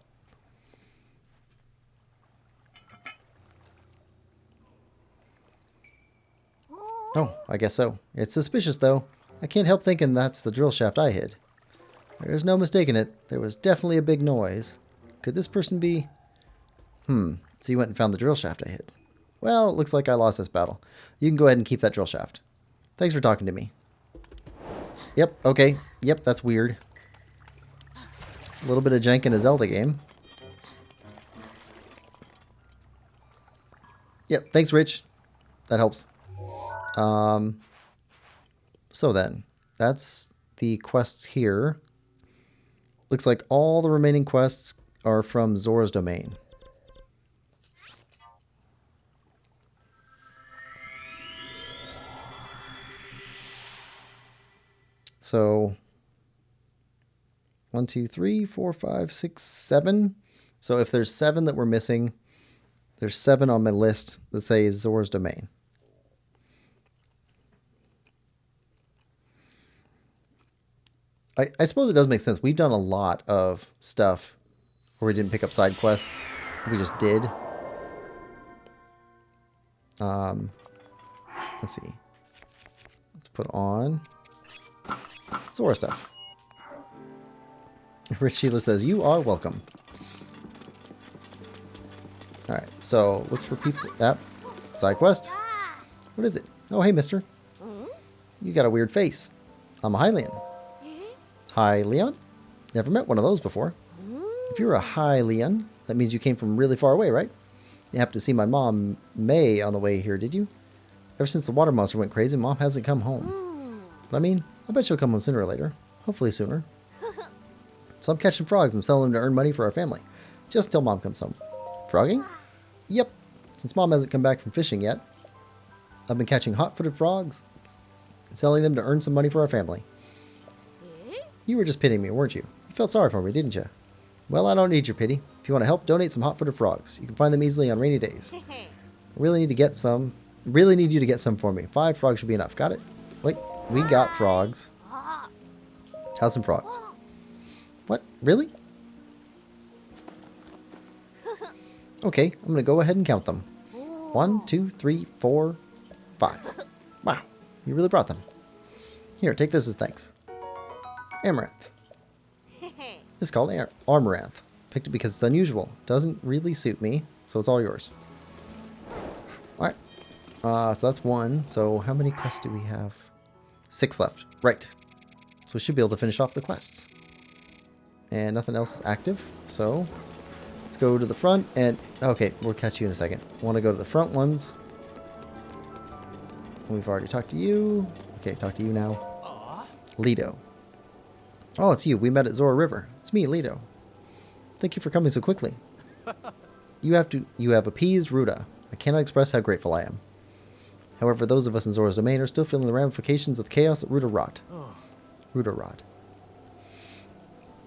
Oh, I guess so. It's suspicious, though. I can't help thinking that's the drill shaft I hid. There's no mistaking it. There was definitely a big noise. Could this person be... So you went and found the drill shaft I hid. Well, it looks like I lost this battle. You can go ahead and keep that drill shaft. Thanks for talking to me. Yep, okay. Yep, that's weird. A little bit of jank in a Zelda game. Yep, thanks, Rich. That helps. So then, that's the quests here. Looks like all the remaining quests are from Zora's domain. So, 1, 2, 3, 4, 5, 6, 7. So if there's 7 that we're missing, there's 7 on my list that say Zora's domain. I suppose it does make sense. We've done a lot of stuff where we didn't pick up side quests. We just did. Let's see. Let's put on Zora stuff. Rich Sheila says, "You are welcome." Alright, so look for people. Side quest. What is it? Oh, hey, mister. You got a weird face. I'm a Hylian. Hi, Leon? Never met one of those before. If you're a Hylian, that means you came from really far away, right? You happened to see my mom, May, on the way here, did you? Ever since the water monster went crazy, Mom hasn't come home. But I mean, I bet she'll come home sooner or later. Hopefully sooner. So I'm catching frogs and selling them to earn money for our family. Just till Mom comes home. Frogging? Yep. Since Mom hasn't come back from fishing yet, I've been catching hot-footed frogs and selling them to earn some money for our family. You were just pitying me, weren't you? You felt sorry for me, didn't you? Well, I don't need your pity. If you want to help, donate some hot-footed frogs. You can find them easily on rainy days. I really need to get some. Really need you to get some for me. 5 frogs should be enough. Got it? Wait, we got frogs. How's some frogs? What? Really? Okay, I'm going to go ahead and count them. 1, 2, 3, 4, 5. Wow, you really brought them. Here, take this as thanks. Amaranth. This is called Amaranth. Picked it because it's unusual. Doesn't really suit me, so it's all yours. Alright. So that's 1. So how many quests do we have? 6 left. Right. So we should be able to finish off the quests. And nothing else is active. So let's go to the front and... Okay, we'll catch you in a second. I want to go to the front ones. We've already talked to you. Okay, talk to you now. Lido. Oh, it's you. We met at Zora River. It's me, Lido. Thank you for coming so quickly. You have appeased Ruda. I cannot express how grateful I am. However, those of us in Zora's domain are still feeling the ramifications of the chaos that Ruda wrought. Ruda wrought.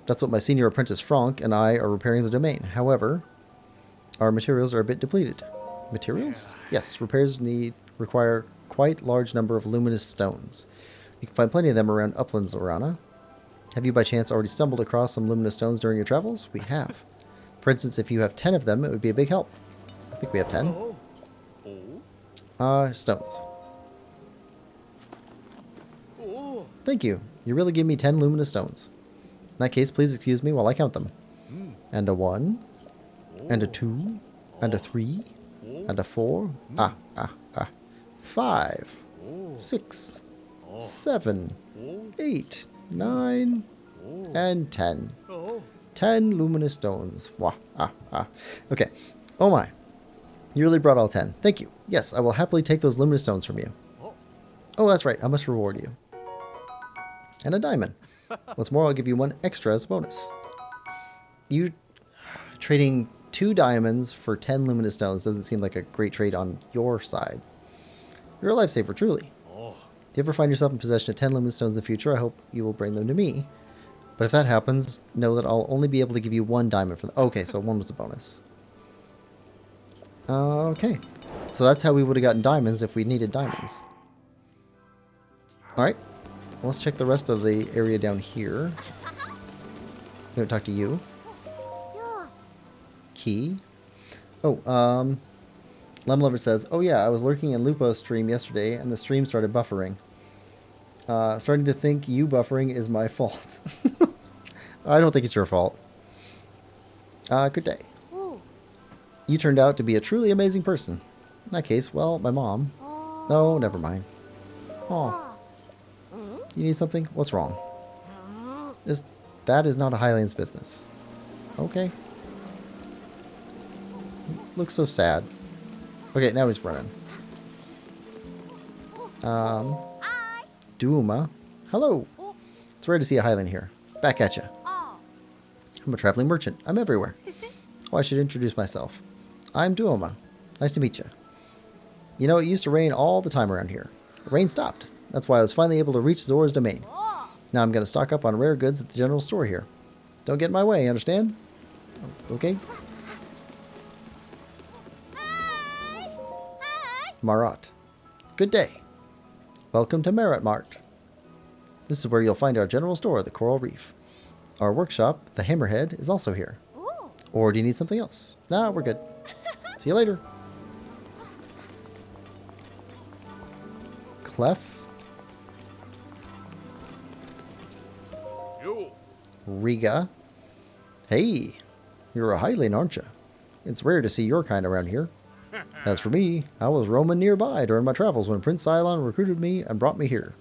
That's what my senior apprentice Franck and I are repairing the domain. However, our materials are a bit depleted. Materials? Yes, repairs require quite large number of luminous stones. You can find plenty of them around Upland Zorana. Have you by chance already stumbled across some luminous stones during your travels? We have. For instance, if you have 10 of them, it would be a big help. I think we have 10. Stones. Thank you. You really give me 10 luminous stones. In that case, please excuse me while I count them. And a 1, and a 2, and a 3, and a 4, 5, 6, 7, 8, 9, and 10. 10 luminous stones. Okay. Oh my. You really brought all 10. Thank you. Yes, I will happily take those luminous stones from you. Oh, that's right. I must reward you. And a diamond. What's more, I'll give you one extra as a bonus. You trading 2 diamonds for 10 luminous stones doesn't seem like a great trade on your side. You're a lifesaver, truly. If you ever find yourself in possession of 10 luminous stones in the future, I hope you will bring them to me. But if that happens, know that I'll only be able to give you 1 diamond for them. Okay, so 1 was a bonus. Okay. So that's how we would have gotten diamonds if we needed diamonds. Alright. Well, let's check the rest of the area down here. I'm going to talk to you. Key. Oh, Lemon Lover says, oh yeah, I was lurking in Lupo's stream yesterday and the stream started buffering. Starting to think you buffering is my fault. I don't think it's your fault. Good day. You turned out to be a truly amazing person. In that case, well, my mom. No, never mind. Oh. You need something? What's wrong? That is not a Highlands business. Okay. Looks so sad. Okay, now he's running. Dooma. Hello. It's rare to see a Highland here. Back at ya. I'm a traveling merchant. I'm everywhere. Oh, I should introduce myself. I'm Duoma. Nice to meet you. You know, it used to rain all the time around here. The rain stopped. That's why I was finally able to reach Zora's domain. Now I'm going to stock up on rare goods at the general store here. Don't get in my way, understand? Okay? Marat. Good day. Welcome to Marat Mart. This is where you'll find our general store, the Coral Reef. Our workshop, the Hammerhead, is also here. Or do you need something else? Nah, we're good. See you later. Clef. Riga. Hey, you're a Highland, aren't you? It's rare to see your kind around here. As for me, I was roaming nearby during my travels when Prince Cylon recruited me and brought me here.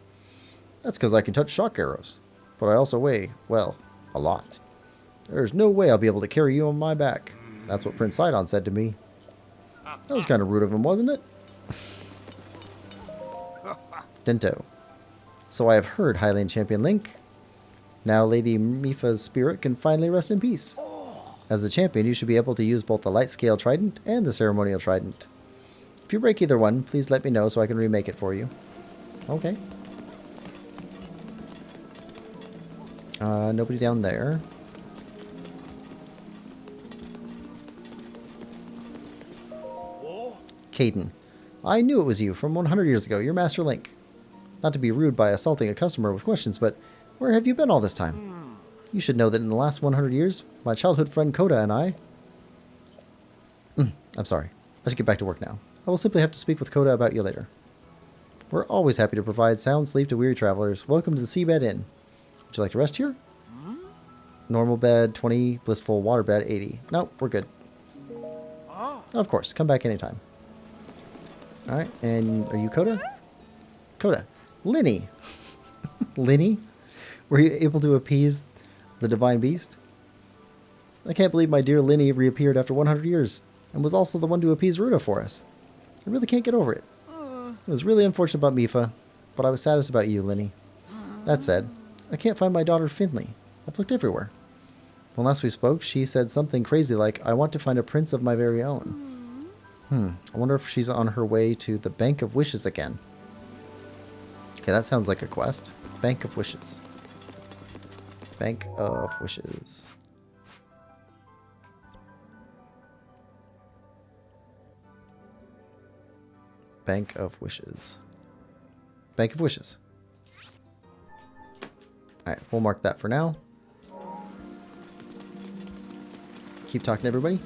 That's because I can touch shock arrows. But I also weigh, well, a lot. There's no way I'll be able to carry you on my back. That's what Prince Sidon said to me. That was kind of rude of him, wasn't it? Dento. So I have heard, Highland Champion Link. Now Lady Mifa's spirit can finally rest in peace. As the champion, you should be able to use both the light scale trident and the ceremonial trident. If you break either one, please let me know so I can remake it for you. Okay. Nobody down there. Caden. I knew it was you from 100 years ago. You're Master Link. Not to be rude by assaulting a customer with questions, but where have you been all this time? You should know that in the last 100 years, my childhood friend Coda and I... I'm sorry. I should get back to work now. I will simply have to speak with Coda about you later. We're always happy to provide sound sleep to weary travelers. Welcome to the Seabed Inn. Would you like to rest here? Normal bed, 20. Blissful water bed, 80. Nope, we're good. Of course, come back anytime. Alright, and are you Coda? Coda. Linny. Linny? Were you able to appease the divine beast? I can't believe my dear Linny reappeared after 100 years, and was also the one to appease Ruda for us. I really can't get over it. It was really unfortunate about Mifa, but I was saddest about you, Linny. That said, I can't find my daughter Finley. I've looked everywhere. When last we spoke, she said something crazy like, I want to find a prince of my very own. I wonder if she's on her way to the Bank of Wishes again. Okay, that sounds like a quest. Bank of Wishes. Bank of Wishes. Bank of Wishes. Bank of Wishes. Alright, we'll mark that for now. Keep talking to everybody.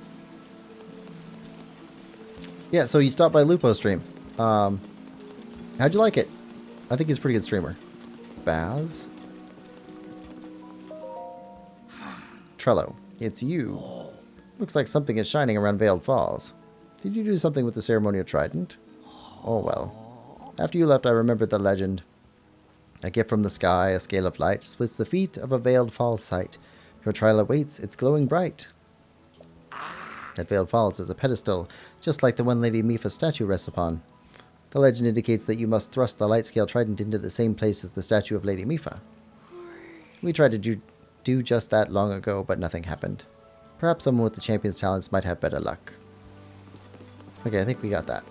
Yeah, so you stopped by Lupo's stream. How'd you like it? I think he's a pretty good streamer. Baz. Trello. It's you. Looks like something is shining around Veiled Falls. Did you do something with the ceremonial trident? Oh well. After you left, I remembered the legend. A gift from the sky, a scale of light, splits the feet of a Veiled Falls sight. Your trial awaits, it's glowing bright. At Veiled Falls is a pedestal, just like the one Lady Mifa's statue rests upon. The legend indicates that you must thrust the light scale trident into the same place as the statue of Lady Mifa. We tried to do just that long ago, but nothing happened. Perhaps someone with the champion's talents might have better luck. Okay, I think we got that.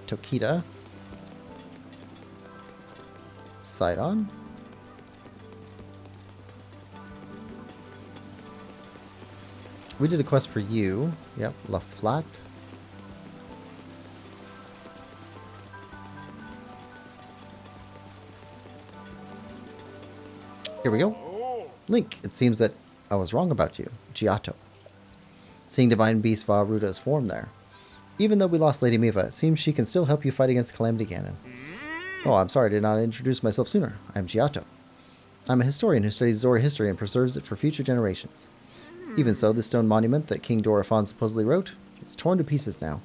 Tokita. Sidon. We did a quest for you. Yep, La Flat. Here we go. Link, it seems that I was wrong about you. Giotto. Seeing Divine Beast Varuda's form there. Even though we lost Lady Mifa, it seems she can still help you fight against Calamity Ganon. Oh, I'm sorry I did not introduce myself sooner. I'm Giotto. I'm a historian who studies Zora history and preserves it for future generations. Even so, the stone monument that King Dorephan supposedly wrote, it's torn to pieces now.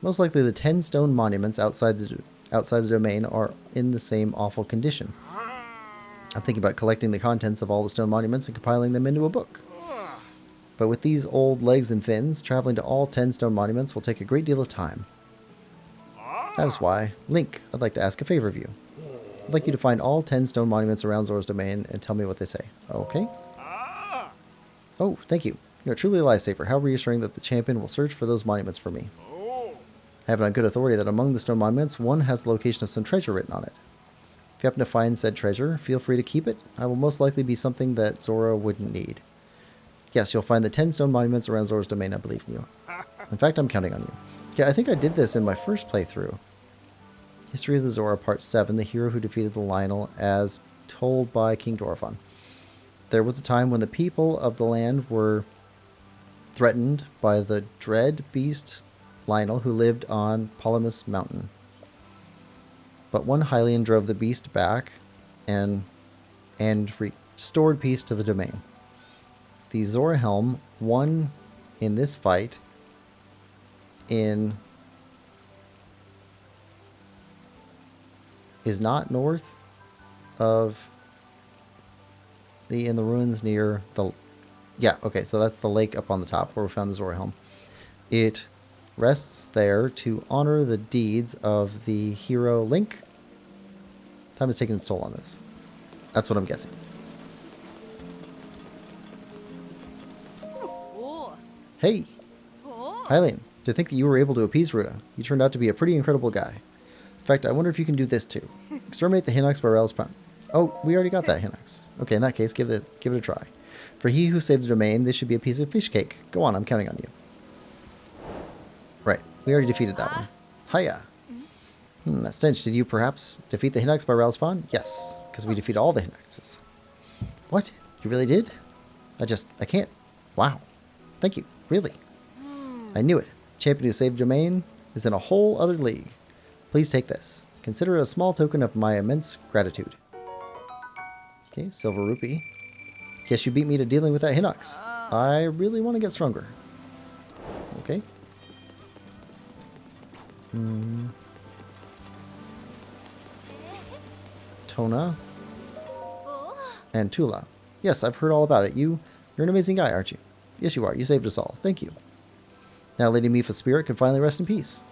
Most likely the 10 stone monuments outside the domain are in the same awful condition. I'm thinking about collecting the contents of all the stone monuments and compiling them into a book. But with these old legs and fins, traveling to all 10 stone monuments will take a great deal of time. That is why, Link, I'd like to ask a favor of you. I'd like you to find all 10 stone monuments around Zora's domain and tell me what they say. Okay? Oh, thank you. You're truly a lifesaver. How reassuring that the champion will search for those monuments for me. I have it on good authority that among the stone monuments, one has the location of some treasure written on it. If you happen to find said treasure, feel free to keep it. I will most likely be something that Zora wouldn't need. Yes, you'll find the 10 stone monuments around Zora's domain, I believe in you. In fact, I'm counting on you. Yeah, I think I did this in my first playthrough. History of the Zora, Part 7, The Hero Who Defeated the Lionel, as told by King Dorephan. There was a time when the people of the land were threatened by the dread beast Lionel, who lived on Polymus Mountain. But one Hylian drove the beast back and restored peace to the domain. The Zora Helm won in this fight is not north of in the ruins near the... Yeah, okay, so that's the lake up on the top where we found the Zora Helm. It rests there to honor the deeds of the hero Link. Time has taken its toll on this. That's what I'm guessing. Hey! Hylian, to think that you were able to appease Ruda. You turned out to be a pretty incredible guy. In fact, I wonder if you can do this too. Exterminate the Hinox by Railspan. Oh, we already got that Hinox. Okay, in that case, give it a try. For he who saved the domain, this should be a piece of fish cake. Go on, I'm counting on you. Right, we already defeated that one. Hiya! That stench. Did you perhaps defeat the Hinox by Railspan? Yes, because we defeated all the Hinoxes. What? You really did? I can't. Wow. Thank you. Really. I knew it. Champion who saved domain is in a whole other league. Please take this. Consider it a small token of my immense gratitude. Okay, silver rupee. Guess you beat me to dealing with that Hinox. I really want to get stronger. Okay. Tona. And Tula. Yes, I've heard all about it. You're an amazing guy, aren't you? Yes, you are. You saved us all. Thank you. Now Lady Mifa's spirit can finally rest in peace.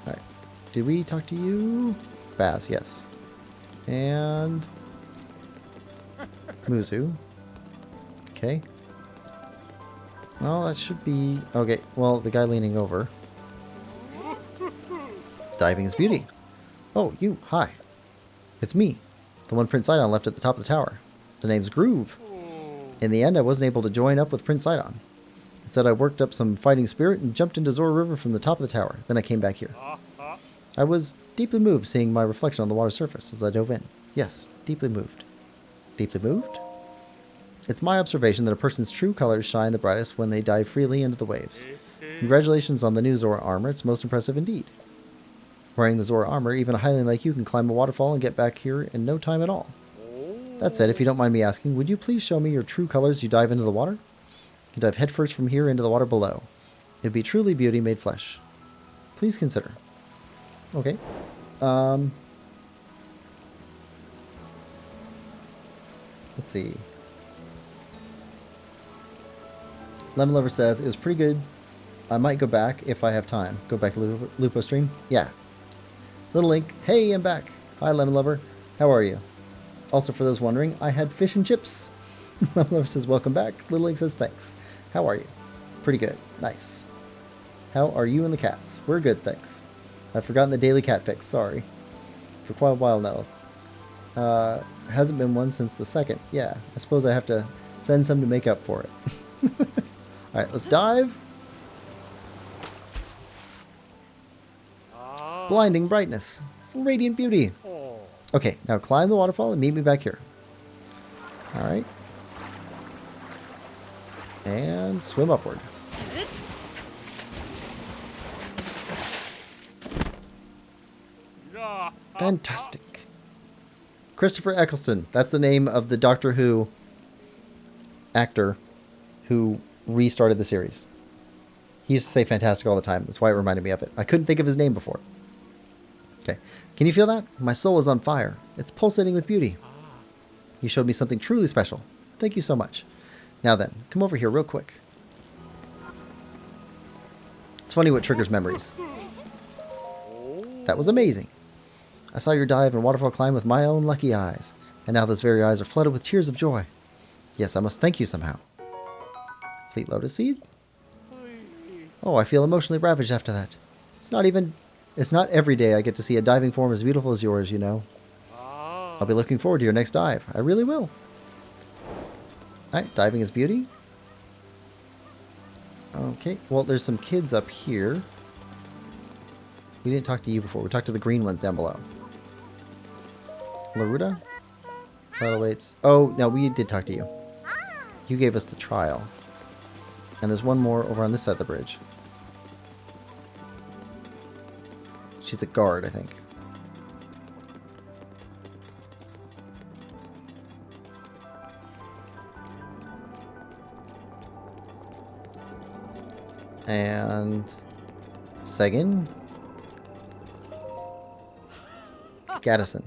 Alright. Did we talk to you? Baz, yes. And... Muzu. Okay. Well, that should be... Okay, well, the guy leaning over. Diving is beauty. Oh, you. Hi. It's me. The one Prince Sidon left at the top of the tower. The name's Groove. In the end, I wasn't able to join up with Prince Sidon. Instead, I worked up some fighting spirit and jumped into Zora River from the top of the tower. Then I came back here. I was deeply moved seeing my reflection on the water surface as I dove in. Yes, deeply moved. Deeply moved? It's my observation that a person's true colors shine the brightest when they dive freely into the waves. Congratulations on the new Zora armor. It's most impressive indeed. Wearing the Zora armor, even a Hylian like you can climb a waterfall and get back here in no time at all. That said, if you don't mind me asking, would you please show me your true colors as you dive into the water? You dive headfirst from here into the water below. It'd be truly beauty made flesh. Please consider. Okay. Let's see. Lemon Lover says, it was pretty good. I might go back if I have time. Go back to Lupo stream? Yeah. Little Link, hey, I'm back. Hi, Lemon Lover. How are you? Also, for those wondering, I had fish and chips. Lemon Lover says, welcome back. Little Link says, thanks. How are you? Pretty good. Nice. How are you and the cats? We're good, thanks. I've forgotten the daily cat pics, sorry. For quite a while now. Hasn't been one since the 2nd. Yeah, I suppose I have to send some to make up for it. Alright, let's dive. Blinding brightness. Radiant beauty. Okay, now climb the waterfall and meet me back here. Alright. And swim upward. Fantastic. Christopher Eccleston. That's the name of the Doctor Who actor who restarted the series. He used to say fantastic all the time. That's why it reminded me of it. I couldn't think of his name before. Okay. Can you feel that? My soul is on fire. It's pulsating with beauty. You showed me something truly special. Thank you so much. Now then, come over here real quick. It's funny what triggers memories. That was amazing. I saw your dive and waterfall climb with my own lucky eyes. And now those very eyes are flooded with tears of joy. Yes, I must thank you somehow. Fleet Lotus Seed? Oh, I feel emotionally ravaged after that. It's not every day I get to see a diving form as beautiful as yours, you know. I'll be looking forward to your next dive. I really will. Alright, diving is beauty. Okay, well, there's some kids up here. We didn't talk to you before. We talked to the green ones down below. Laruda? Trial awaits. Oh, no, we did talk to you. You gave us the trial. And there's one more over on this side of the bridge. She's a guard, I think. And Sagan. Gaddison.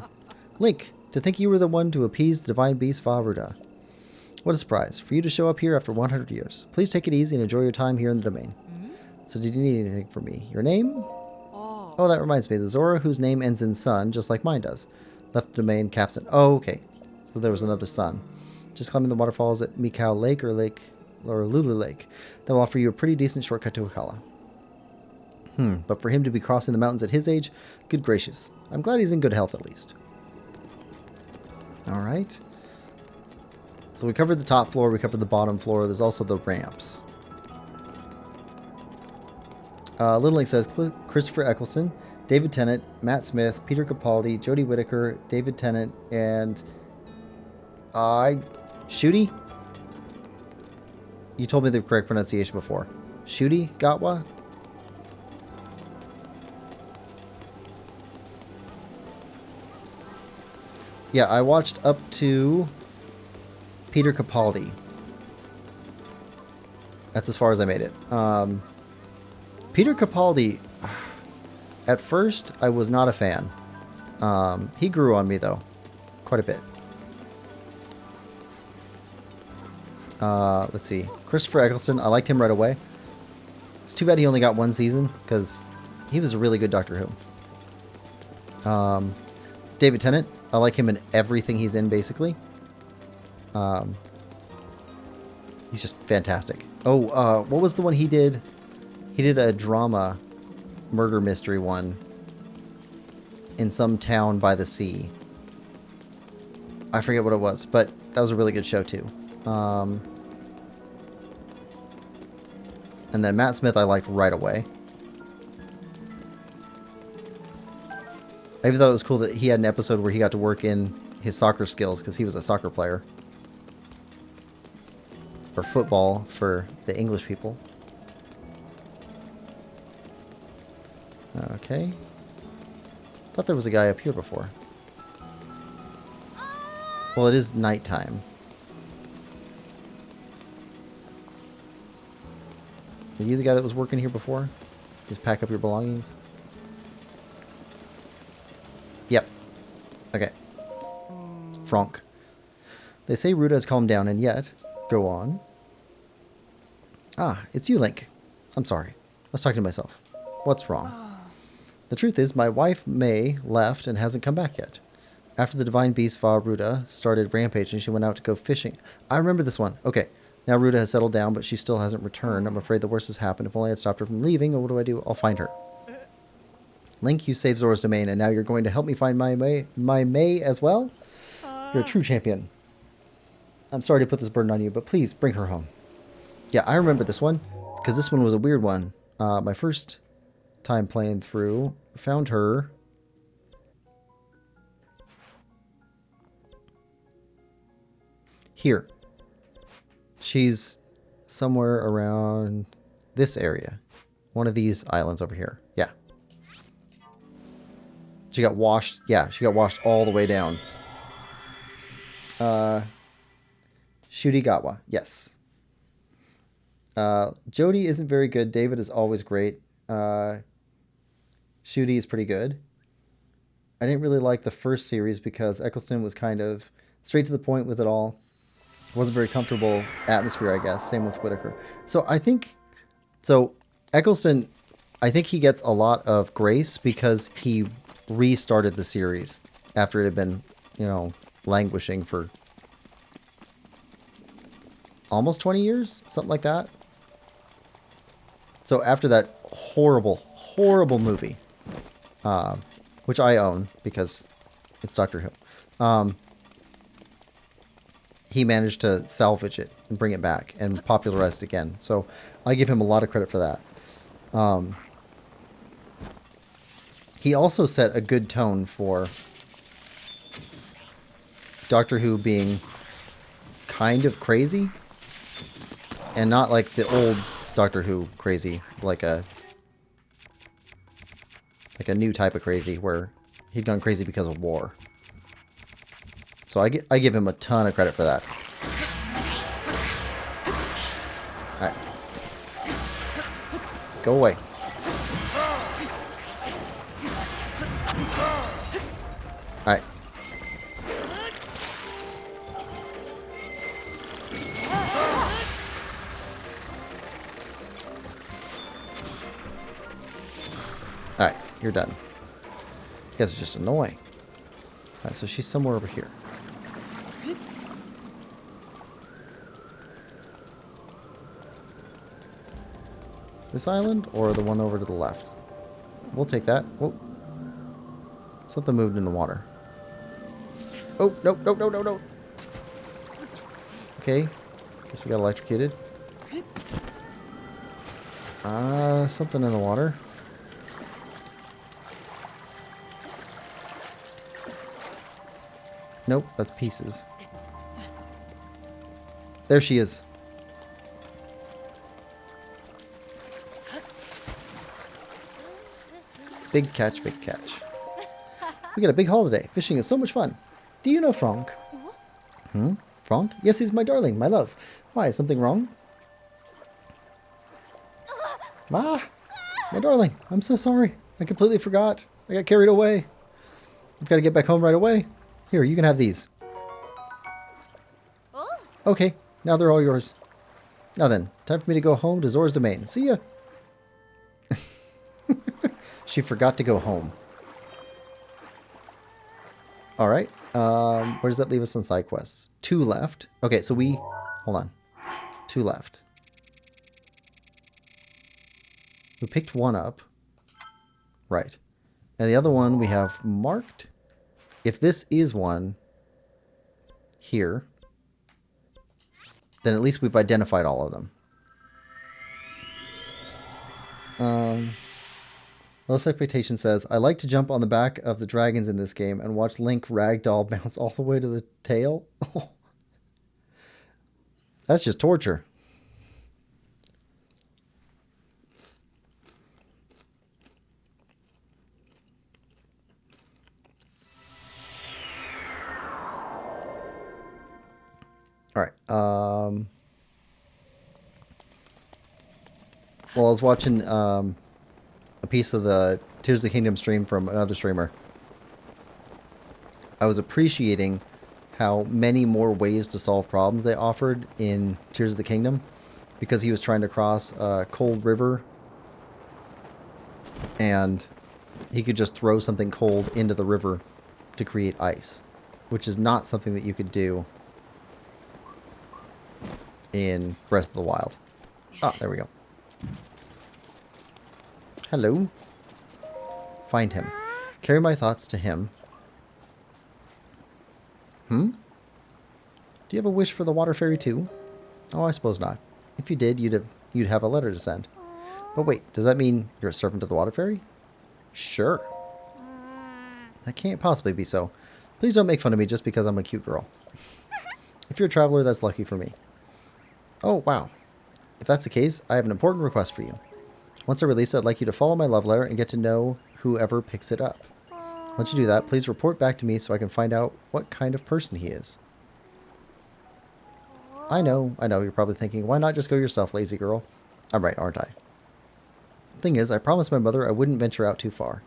Link, to think you were the one to appease the divine beast Varuda. What a surprise, for you to show up here after 100 years. Please take it easy and enjoy your time here in the domain. So did you need anything from me? Your name? Oh, that reminds me. The Zora whose name ends in sun, just like mine does. Left the domain, captain. Oh, okay. So there was another sun. Just climbing the waterfalls at Mikau Lake or Lulu Lake. That will offer you a pretty decent shortcut to Akala. But for him to be crossing the mountains at his age, good gracious. I'm glad he's in good health at least. Alright. So we covered the top floor, we covered the bottom floor. There's also the ramps. Little Link says Christopher Eccleston, David Tennant, Matt Smith, Peter Capaldi, Jodie Whittaker, David Tennant, and Shooty? You told me the correct pronunciation before. Shooty Gatwa? Yeah, I watched up to Peter Capaldi. That's as far as I made it. Peter Capaldi, at first, I was not a fan. He grew on me, though, quite a bit. Let's see. Christopher Eccleston, I liked him right away. It's too bad he only got one season, because he was a really good Doctor Who. David Tennant, I like him in everything he's in, basically. He's just fantastic. Oh, what was the one he did? He did a drama murder mystery one in some town by the sea. I forget what it was, but that was a really good show too. And then Matt Smith I liked right away. I even thought it was cool that he had an episode where he got to work in his soccer skills because he was a soccer player. Or football for the English people. Okay. Thought there was a guy up here before. Well, it is nighttime. Are you the guy that was working here before? Just pack up your belongings? Yep. Okay. Franck. They say Ruda has calmed down, and yet... Go on. Ah, it's you, Link. I'm sorry. I was talking to myself. What's wrong? The truth is, my wife, May, left and hasn't come back yet. After the divine beast Vah Ruda started rampaging, she went out to go fishing. I remember this one. Okay. Now Ruda has settled down, but she still hasn't returned. I'm afraid the worst has happened. If only I'd stopped her from leaving. What do? I'll find her. Link, you saved Zora's domain, and now you're going to help me find my May as well? You're a true champion. I'm sorry to put this burden on you, but please bring her home. Yeah, I remember this one, because this one was a weird one. My first time playing through, found her here. She's somewhere around this area. One of these islands over here. Yeah. She got washed. Yeah, she got washed all the way down. Shudigawa. Yes. Jody isn't very good. David is always great. Shudi is pretty good. I didn't really like the first series because Eccleston was kind of straight to the point with it all. Wasn't very comfortable atmosphere, I guess. Same with Whitaker. So I think, Eccleston, I think he gets a lot of grace because he restarted the series after it had been, languishing for almost 20 years, something like that. So after that horrible, horrible movie, which I own because it's Doctor Who, he managed to salvage it and bring it back and popularize it again. So I give him a lot of credit for that. He also set a good tone for Doctor Who being kind of crazy and not like the old Doctor Who crazy, like a new type of crazy where he'd gone crazy because of war. So I give him a ton of credit for that. Alright. Go away. Alright. Alright, you're done. You guys are just annoying. Alright, so she's somewhere over here. This island or the one over to the left? We'll take that. Whoa. Something moved in the water. Oh, no, no, no, no, no. Okay. Guess we got electrocuted. Something in the water. Nope, that's pieces. There she is. Big catch, big catch. We got a big holiday. Fishing is so much fun. Do you know Franck? Franck? Yes, he's my darling, my love. Why, is something wrong? Ah, my darling, I'm so sorry. I completely forgot. I got carried away. I've got to get back home right away. Here, you can have these. Okay, now they're all yours. Now then, time for me to go home to Zora's domain. See ya. She forgot to go home. Alright. Where does that leave us on side quests? 2 left. Okay, so we... Hold on. 2 left. We picked 1 up. Right. And the other one we have marked. If this is one here, then at least we've identified all of them. Low Expectation says, I like to jump on the back of the dragons in this game and watch Link ragdoll bounce all the way to the tail. Oh. That's just torture. Alright. Well, I was watching a piece of the Tears of the Kingdom stream from another streamer. I was appreciating how many more ways to solve problems they offered in Tears of the Kingdom. because he was trying to cross a cold river, and he could just throw something cold into the river to create ice, which is not something that you could do in Breath of the Wild. Ah, there we go. Hello. Find him. Carry my thoughts to him. Do you have a wish for the water fairy too? Oh, I suppose not. If you did, you'd have a letter to send. But wait, does that mean you're a servant of the water fairy? Sure. That can't possibly be so. Please don't make fun of me just because I'm a cute girl. If you're a traveler, that's lucky for me. Oh, wow. If that's the case, I have an important request for you. Once I release it, I'd like you to follow my love letter and get to know whoever picks it up. Once you do that, please report back to me so I can find out what kind of person he is. I know, you're probably thinking, why not just go yourself, lazy girl? I'm right, aren't I? Thing is, I promised my mother I wouldn't venture out too far.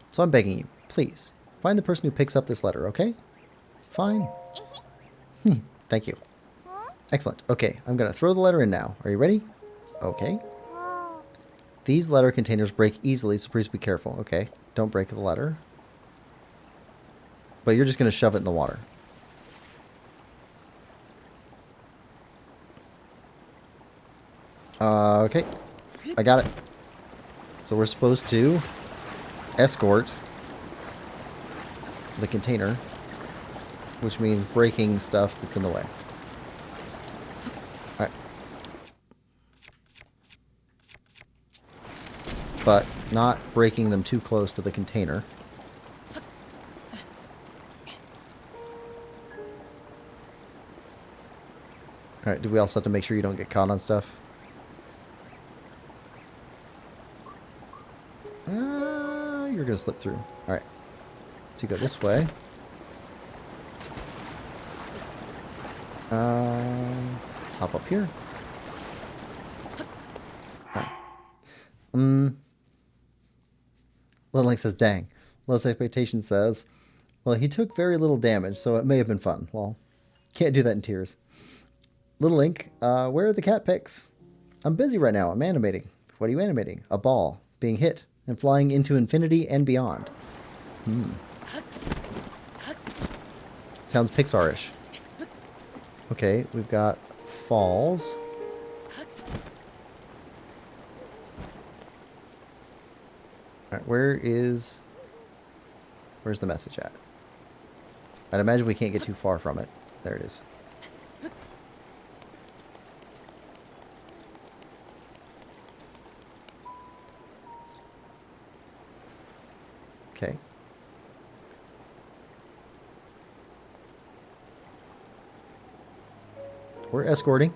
So I'm begging you, please, find the person who picks up this letter, okay? Fine. Thank you. Excellent. Okay, I'm going to throw the letter in now. Are you ready? Okay. These letter containers break easily, so please be careful. Okay, don't break the letter. But you're just going to shove it in the water. Okay, I got it. So we're supposed to escort the container, which means breaking stuff that's in the way. Alright. But not breaking them too close to the container. Alright, do we also have to make sure you don't get caught on stuff? You're going to slip through. Alright. So you go this way. Hop up here. Alright. Little Link says, dang. Less Expectation says, well, he took very little damage, so it may have been fun. Well, can't do that in tears. Little Link, where are the cat pics? I'm busy right now. I'm animating. What are you animating? A ball being hit and flying into infinity and beyond. Sounds Pixar-ish. Okay, we've got falls. Alright, where's the message at? I'd imagine we can't get too far from it. There it is. Okay. We're escorting.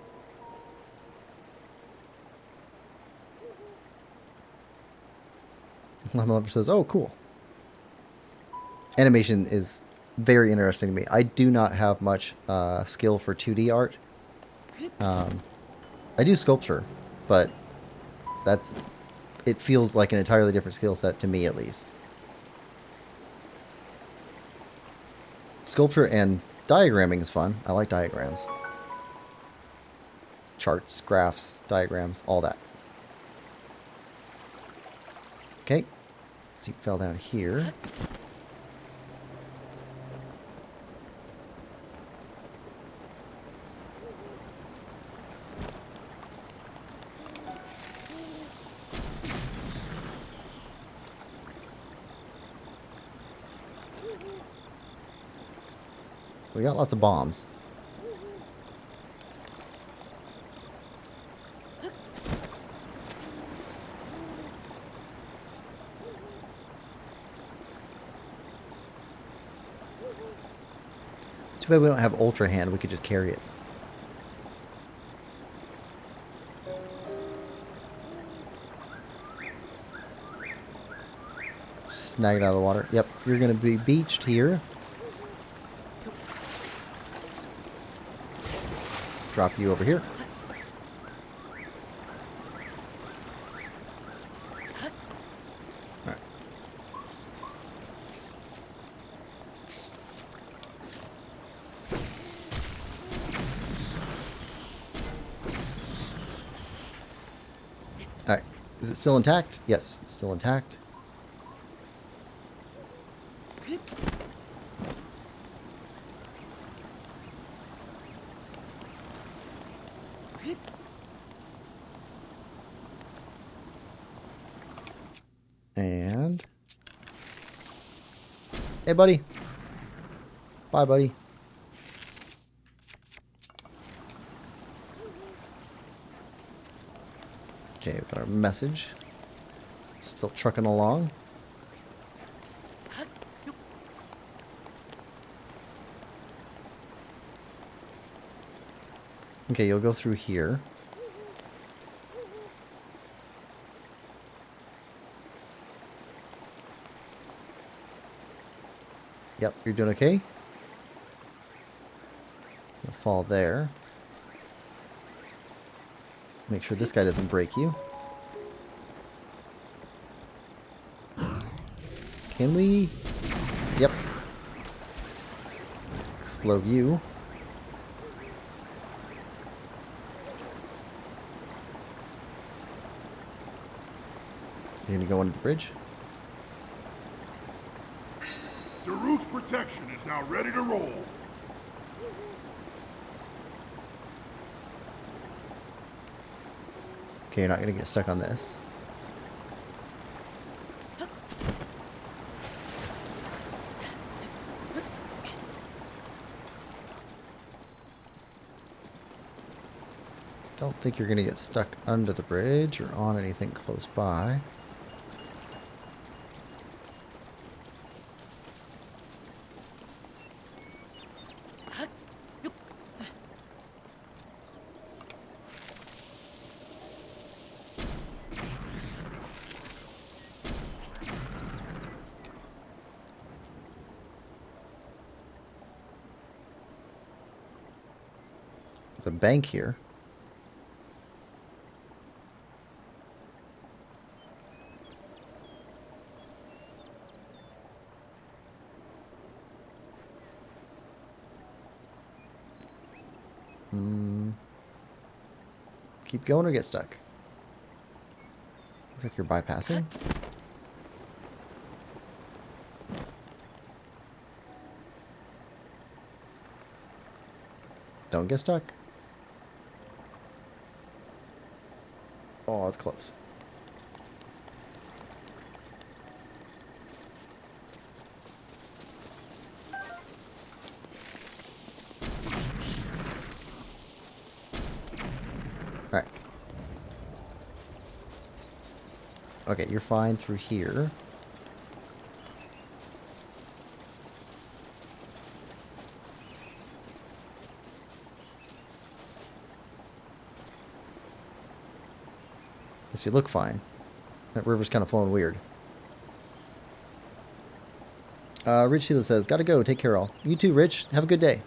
Llama Lover says, oh, cool. Animation is very interesting to me. I do not have much skill for 2D art. I do sculpture, but it feels like an entirely different skill set to me, at least. Sculpture and diagramming is fun. I like diagrams. Charts, graphs, diagrams, all that. Okay. So you fell down here. We got lots of bombs. Too bad we don't have Ultra Hand. We could just carry it. Snag it out of the water. Yep, you're going to be beached here. Drop you over here. Alright. Is it still intact? Yes, it's still intact. And... Hey, buddy. Bye, buddy. Okay, we've got our message. Still trucking along. Okay, you'll go through here. Yep, you're doing okay. You'll fall there. Make sure this guy doesn't break you. Can we? Yep. Explode you. You're gonna go under the bridge? Daruk's protection is now ready to roll. Okay, you're not gonna get stuck on this. Don't think you're gonna get stuck under the bridge or on anything close by. There's a bank here. Keep going or get stuck? Looks like you're bypassing. Don't get stuck. Oh, that's close. Alright. Okay, you're fine through here. Does you look fine? That river's kind of flowing weird. Rich Sheila says, gotta go, take care all. You too, Rich. Have a good day.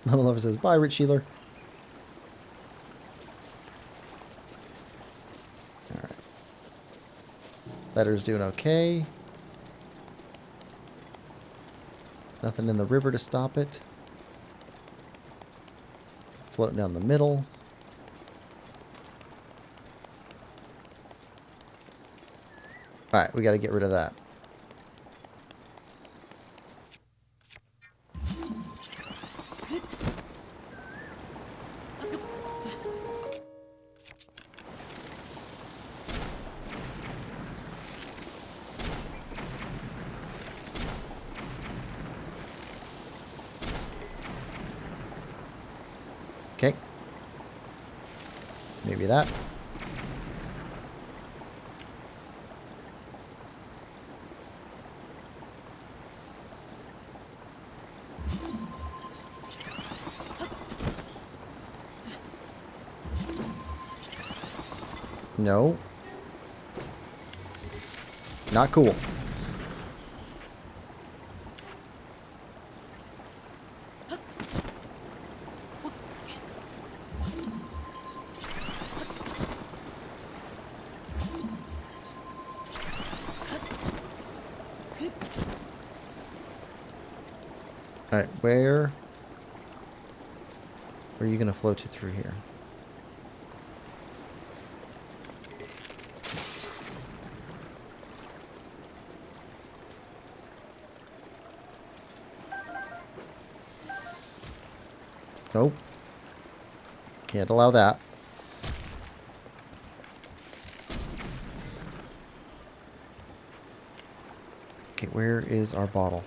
Level Lover says, bye, Rich Sheila. Alright. Letter's doing okay. Nothing in the river to stop it. Floating down the middle. Alright, we gotta get rid of that. Okay. Maybe that. No. Not cool. Alright, where? Or are you going to float it through here? Nope. Can't allow that. Okay, where is our bottle?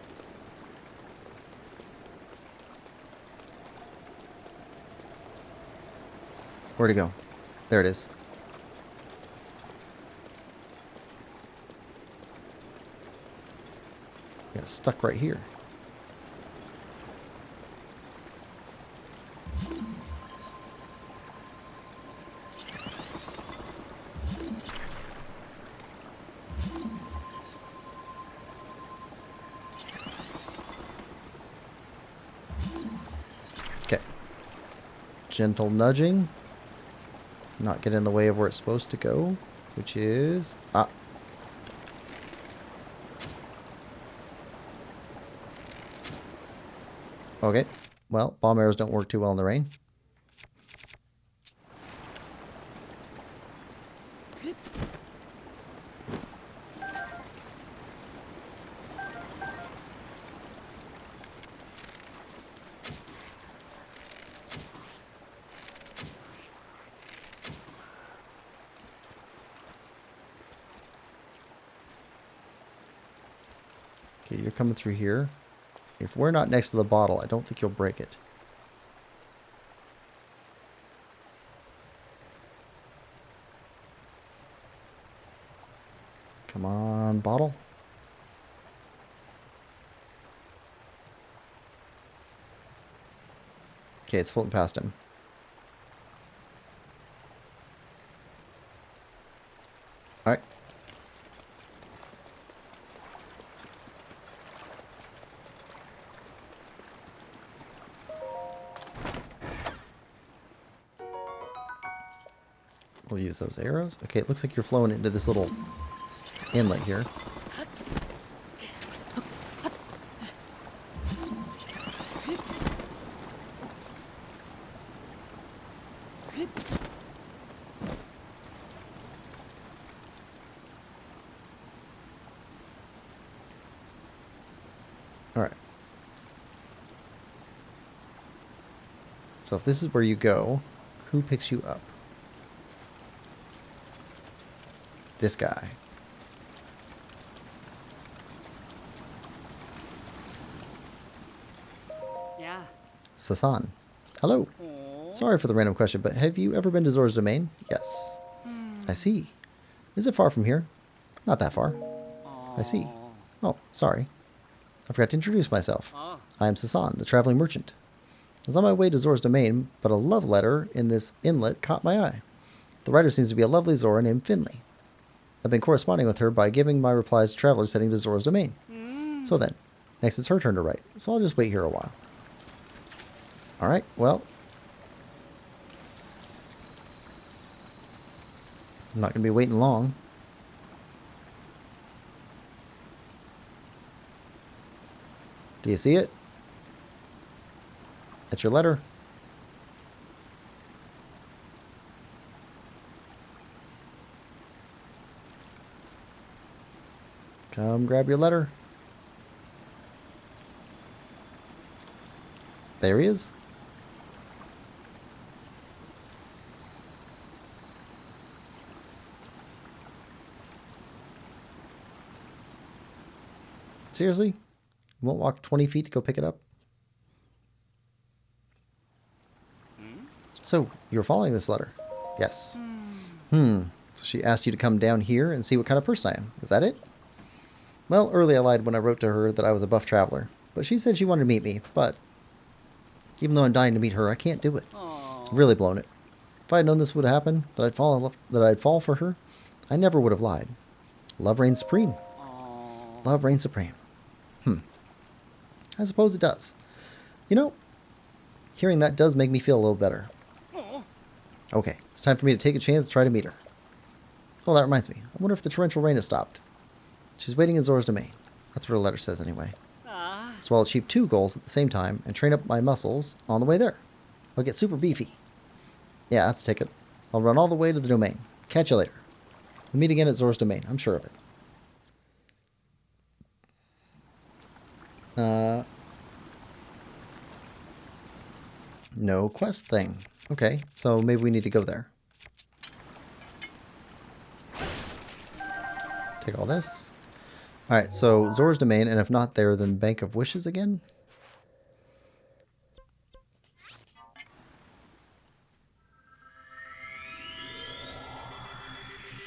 Where'd it go? There it is. Yeah, it's stuck right here. Okay. Gentle nudging. Not get in the way of where it's supposed to go, which is... Ah. Okay. Well, bomb arrows don't work too well in the rain. Okay, you're coming through here. If we're not next to the bottle, I don't think you'll break it. Come on, bottle. Okay, it's floating past him. All right. We'll use those arrows. Okay, it looks like you're flowing into this little inlet here. All right. So if this is where you go, who picks you up? This guy. Yeah. Sasan. Hello. Sorry for the random question, but have you ever been to Zora's Domain? Yes. I see. Is it far from here? Not that far. I see. Oh, sorry. I forgot to introduce myself. I am Sasan, the traveling merchant. I was on my way to Zora's Domain, but a love letter in this inlet caught my eye. The writer seems to be a lovely Zora named Finley. I've been corresponding with her by giving my replies to travelers heading to Zora's Domain. So then, next it's her turn to write, so I'll just wait here a while. Alright, well. I'm not going to be waiting long. Do you see it? That's your letter. Come grab your letter. There he is. Seriously? You won't walk 20 feet to go pick it up? So, you're following this letter? Yes. So she asked you to come down here and see what kind of person I am. Is that it? Well, early I lied when I wrote to her that I was a buff traveler. But she said she wanted to meet me, but even though I'm dying to meet her, I can't do it. I've really blown it. If I had known this would happen, that I'd fall for her, I never would have lied. Love reigns supreme. Love reigns supreme. I suppose it does. You know, hearing that does make me feel a little better. Okay, it's time for me to take a chance to try to meet her. Oh, that reminds me. I wonder if the torrential rain has stopped. She's waiting in Zora's Domain. That's what her letter says anyway. So I'll achieve 2 goals at the same time and train up my muscles on the way there. I'll get super beefy. Yeah, that's a ticket. I'll run all the way to the domain. Catch you later. We'll meet again at Zora's domain. I'm sure of it. No quest thing. Okay, so maybe we need to go there. Take all this. Alright, so Zora's domain, and if not there, then Bank of Wishes again?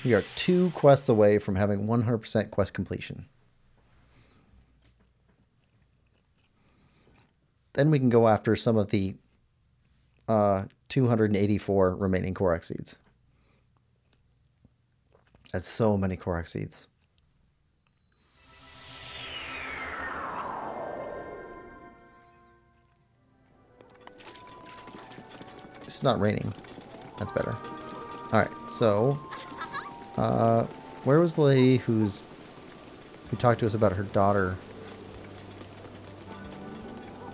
We are 2 quests away from having 100% quest completion. Then we can go after some of the 284 remaining Korok seeds. That's so many Korok seeds. It's not raining. That's better. Alright, so where was the lady who talked to us about her daughter?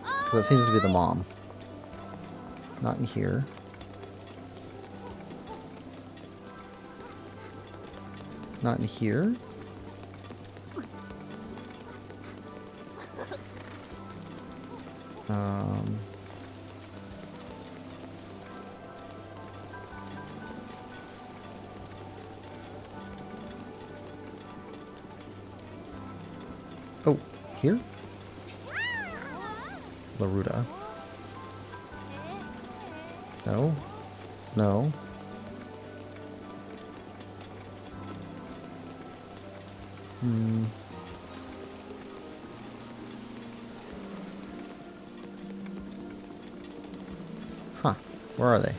Because that seems to be the mom. Not in here. Not in here. Oh, here? Laruda. No. No. Huh. Where are they?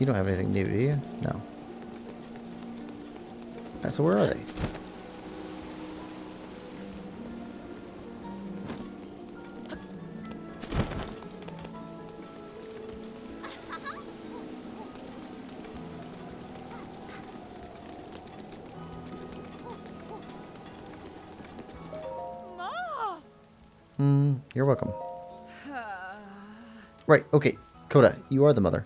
You don't have anything new, do you? No. Alright, so where are they? You're welcome. Right, okay. Coda, you are the mother.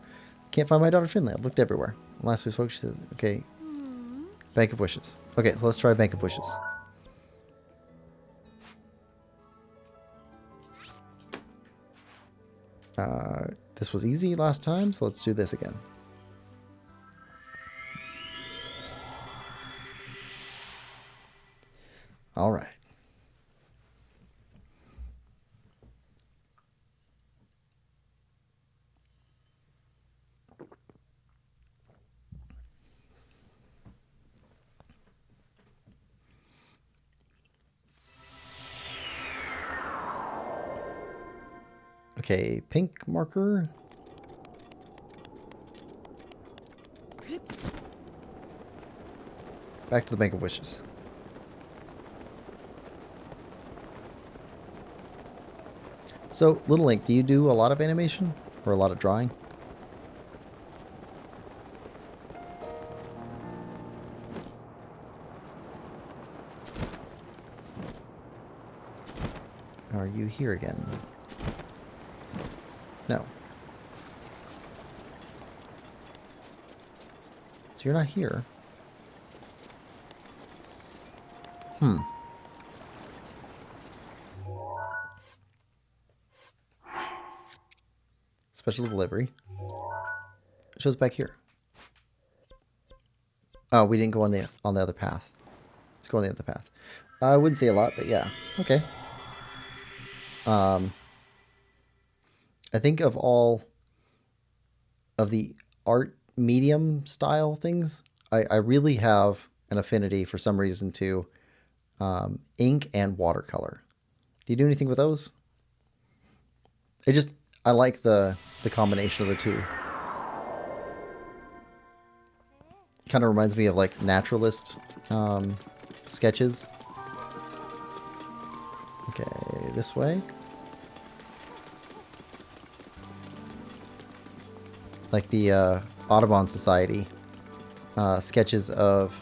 Can't find my daughter Finley. I've looked everywhere. Last we spoke, she said, okay. Bank of Wishes. Okay, so let's try Bank of Wishes. This was easy last time, so let's do this again. All right. Okay, pink marker. Back to the Bank of Wishes. So, Little Link, do you do a lot of animation? Or a lot of drawing? Are you here again? No. So you're not here. Special delivery. It shows back here. Oh, we didn't go on the other path. Let's go on the other path. I wouldn't say a lot, but yeah. Okay. I think of all of the art medium style things, I really have an affinity for some reason to ink and watercolor. Do you do anything with those? I like the combination of the two. Kind of reminds me of like naturalist sketches. Okay, this way. Like the Audubon Society sketches of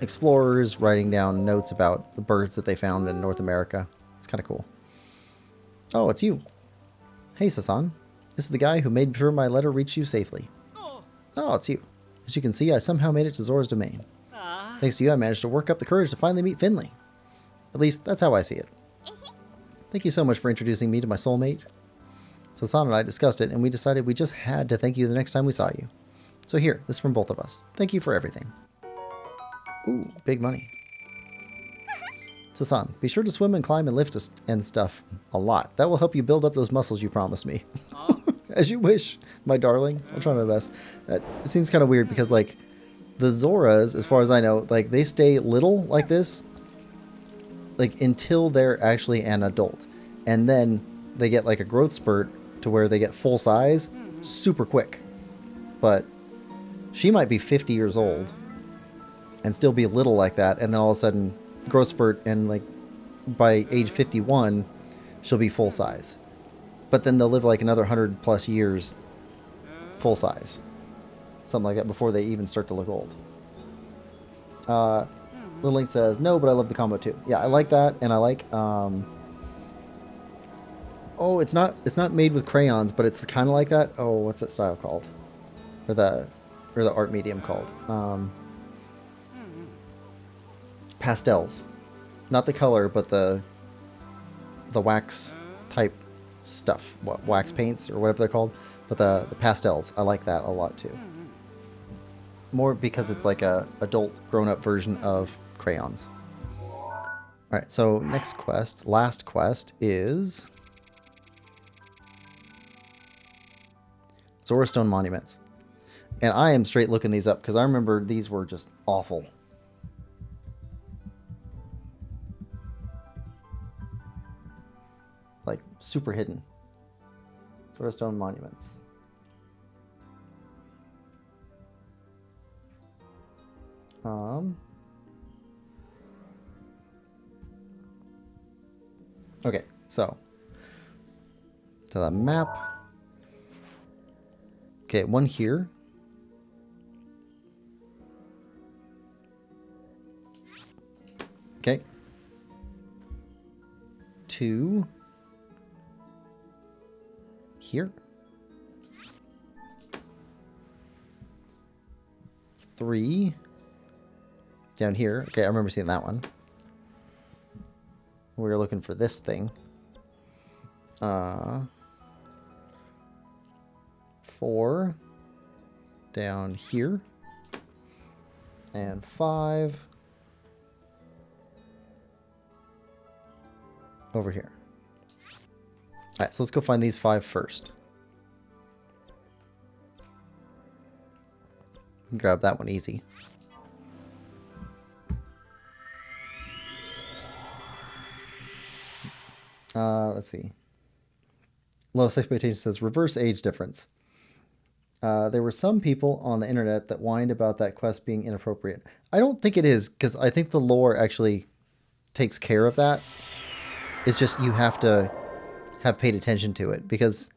explorers writing down notes about the birds that they found in North America. It's kind of cool. Oh, it's you. Hey, Sasan. This is the guy who made sure my letter reached you safely. Oh, it's you. As you can see, I somehow made it to Zora's domain. Thanks to you, I managed to work up the courage to finally meet Finley. At least, that's how I see it. Thank you so much for introducing me to my soulmate. Sasan and I discussed it, and we decided we just had to thank you the next time we saw you. So here, this is from both of us. Thank you for everything. Ooh, big money. Sasan, be sure to swim and climb and lift and stuff a lot. That will help you build up those muscles you promised me. As you wish, my darling. I'll try my best. That seems kind of weird because, like, the Zoras, as far as I know, like, they stay little like this, like, until they're actually an adult. And then they get, like, a growth spurt to where they get full size super quick. But she might be 50 years old and still be little like that, and then all of a sudden growth spurt, and like by age 51 she'll be full size. But then they'll live like another 100 plus years full size, something like that, before they even start to look old. Little Link says no, but I love the combo too. Yeah, I like that, and I like oh, it's not made with crayons, but it's kind of like that. Oh, what's that style called, or the art medium called? Pastels. Not the color, but the wax type stuff. What, wax paints or whatever they're called. But the pastels. I like that a lot too. More because it's like a adult grown-up version of crayons. Alright, so next quest, last quest is Zora Stone Monuments. And I am straight looking these up because I remember these were just awful. Like, super hidden. Zora Stone Monuments. Okay, so to the map. Okay, one here. Okay. 2 here. 3 down here. Okay, I remember seeing that one. We were looking for this thing. 4 down here. And 5 over here. Alright, so let's go find these 5 first. Grab that one easy. Let's see. Lowest Expectation says reverse age difference. There were some people on the internet that whined about that quest being inappropriate. I don't think it is, because I think the lore actually takes care of that. It's just you have to have paid attention to it, because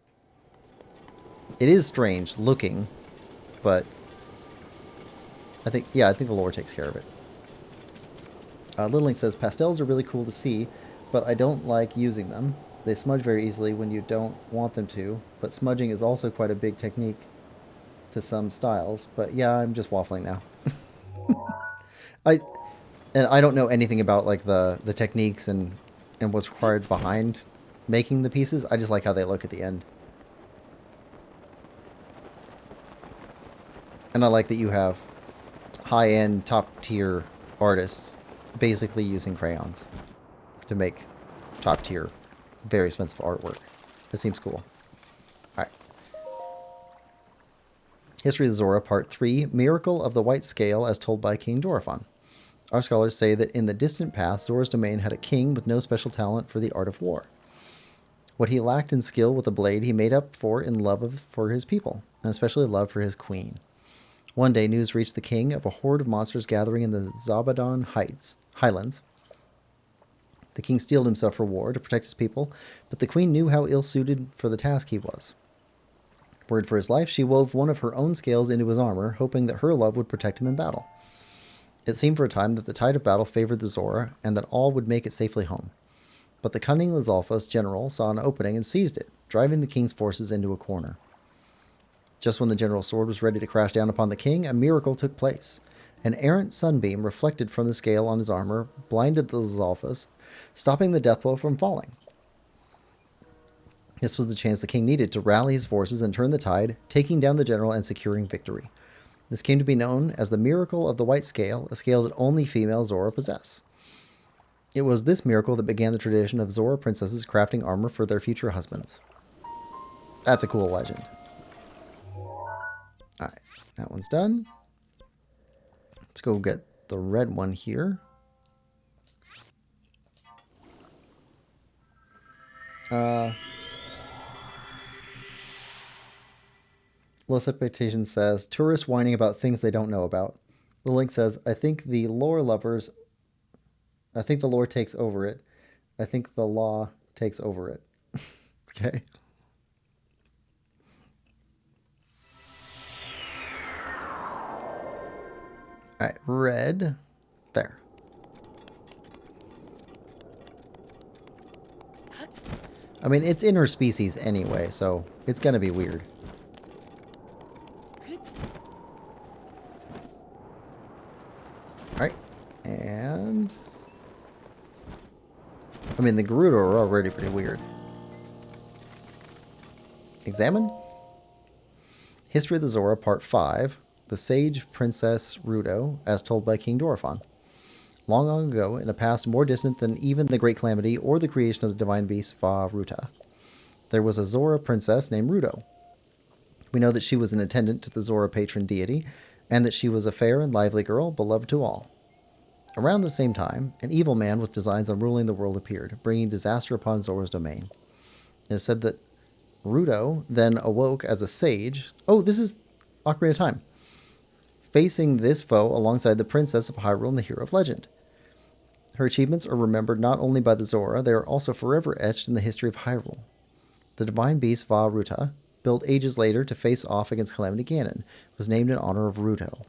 it is strange looking, but I think the lore takes care of it. Little Link says pastels are really cool to see, but I don't like using them. They smudge very easily when you don't want them to, but smudging is also quite a big technique to some styles. But yeah, I'm just waffling now. I don't know anything about like the techniques and what's required behind making the pieces. I just like how they look at the end. And I like that you have high-end, top-tier artists basically using crayons to make top-tier, very expensive artwork. It seems cool. Alright. History of Zora, Part 3, Miracle of the White Scale as told by King Dorephan. Our scholars say that in the distant past, Zora's domain had a king with no special talent for the art of war. What he lacked in skill with the blade, he made up for in love for his people, and especially love for his queen. One day, news reached the king of a horde of monsters gathering in the Zabadon Highlands. The king steeled himself for war to protect his people, but the queen knew how ill-suited for the task he was. Worried for his life, she wove one of her own scales into his armor, hoping that her love would protect him in battle. It seemed for a time that the tide of battle favored the Zora, and that all would make it safely home. But the cunning Lizalfos general saw an opening and seized it, driving the king's forces into a corner. Just when the general's sword was ready to crash down upon the king, a miracle took place. An errant sunbeam reflected from the scale on his armor blinded the Lizalfos, stopping the death blow from falling. This was the chance the king needed to rally his forces and turn the tide, taking down the general and securing victory. This came to be known as the Miracle of the White Scale, a scale that only female Zora possess. It was this miracle that began the tradition of Zora princesses crafting armor for their future husbands. That's a cool legend. Alright, that one's done. Let's go get the red one here. Low Expectations says, tourists whining about things they don't know about. The link says, I think the lore takes over it. I think the law takes over it. Okay. Alright, red. There. I mean, it's interspecies anyway, so it's gonna be weird. Alright, and... I mean, the Gerudo are already pretty weird. Examine. History of the Zora, Part 5. The Sage Princess Rudo, as told by King Dorephan. Long, long ago, in a past more distant than even the Great Calamity or the creation of the divine beast Vah Ruta, there was a Zora princess named Rudo. We know that she was an attendant to the Zora patron deity, and that she was a fair and lively girl, beloved to all. Around the same time, an evil man with designs on ruling the world appeared, bringing disaster upon Zora's domain. It is said that Rudo then awoke as a sage. Oh, this is Ocarina of Time. Facing this foe alongside the princess of Hyrule and the hero of legend. Her achievements are remembered not only by the Zora, they are also forever etched in the history of Hyrule. The divine beast Vah Ruta, built ages later to face off against Calamity Ganon, was named in honor of Ruto.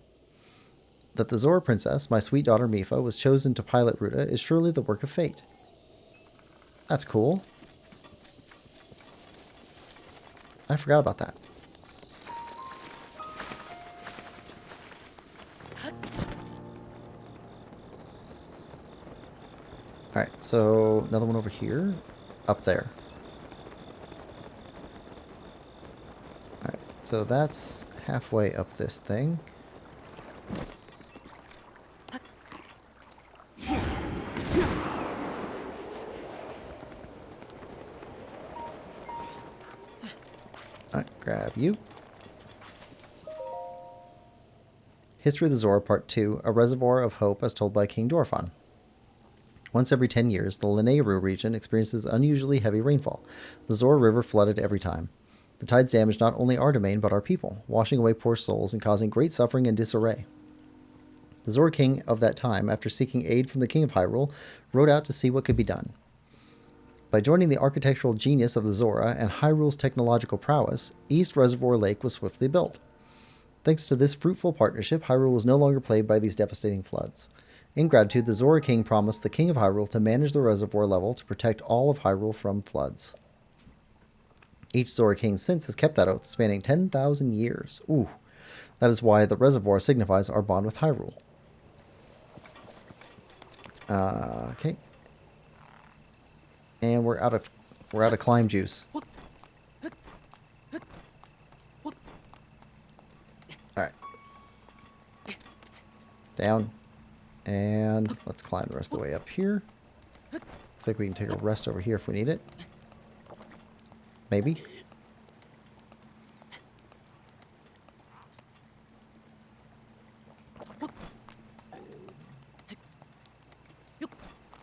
That the Zora princess, my sweet daughter Mipha, was chosen to pilot Ruta is surely the work of fate. That's cool. I forgot about that. Alright, so another one over here. Up there. Alright, so that's halfway up this thing. Alright, grab you. History of the Zora, Part 2, A Reservoir of Hope as told by King Dorephan. Once every 10 years, the Lanayru region experiences unusually heavy rainfall. The Zora River flooded every time. The tides damaged not only our domain, but our people, washing away poor souls and causing great suffering and disarray. The Zora king of that time, after seeking aid from the king of Hyrule, rode out to see what could be done. By joining the architectural genius of the Zora and Hyrule's technological prowess, East Reservoir Lake was swiftly built. Thanks to this fruitful partnership, Hyrule was no longer plagued by these devastating floods. In gratitude, the Zora king promised the king of Hyrule to manage the reservoir level to protect all of Hyrule from floods. Each Zora king since has kept that oath, spanning 10,000 years. Ooh, that is why the reservoir signifies our bond with Hyrule. Okay. And we're out of climb juice. Alright. Down. And let's climb the rest of the way up here. Looks like we can take a rest over here if we need it. Maybe.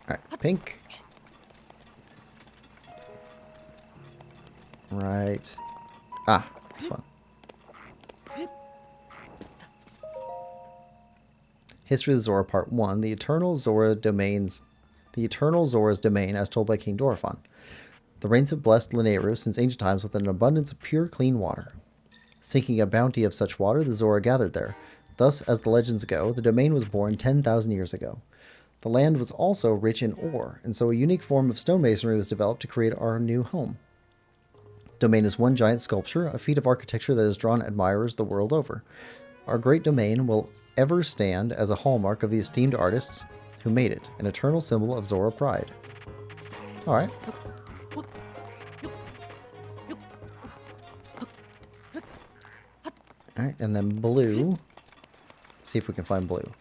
Alright, pink. Right. Ah, this one. History of the Zora, Part 1, The Eternal Zora's Domain as told by King Dorephan. The rains have blessed Lanayru since ancient times with an abundance of pure, clean water. Seeking a bounty of such water, the Zora gathered there. Thus, as the legends go, the domain was born 10,000 years ago. The land was also rich in ore, and so a unique form of stonemasonry was developed to create our new home. Domain is one giant sculpture, a feat of architecture that has drawn admirers the world over. Our great domain will ever stand as a hallmark of the esteemed artists who made it, an eternal symbol of Zora pride. Alright. Alright, and then blue. Let's see if we can find blue.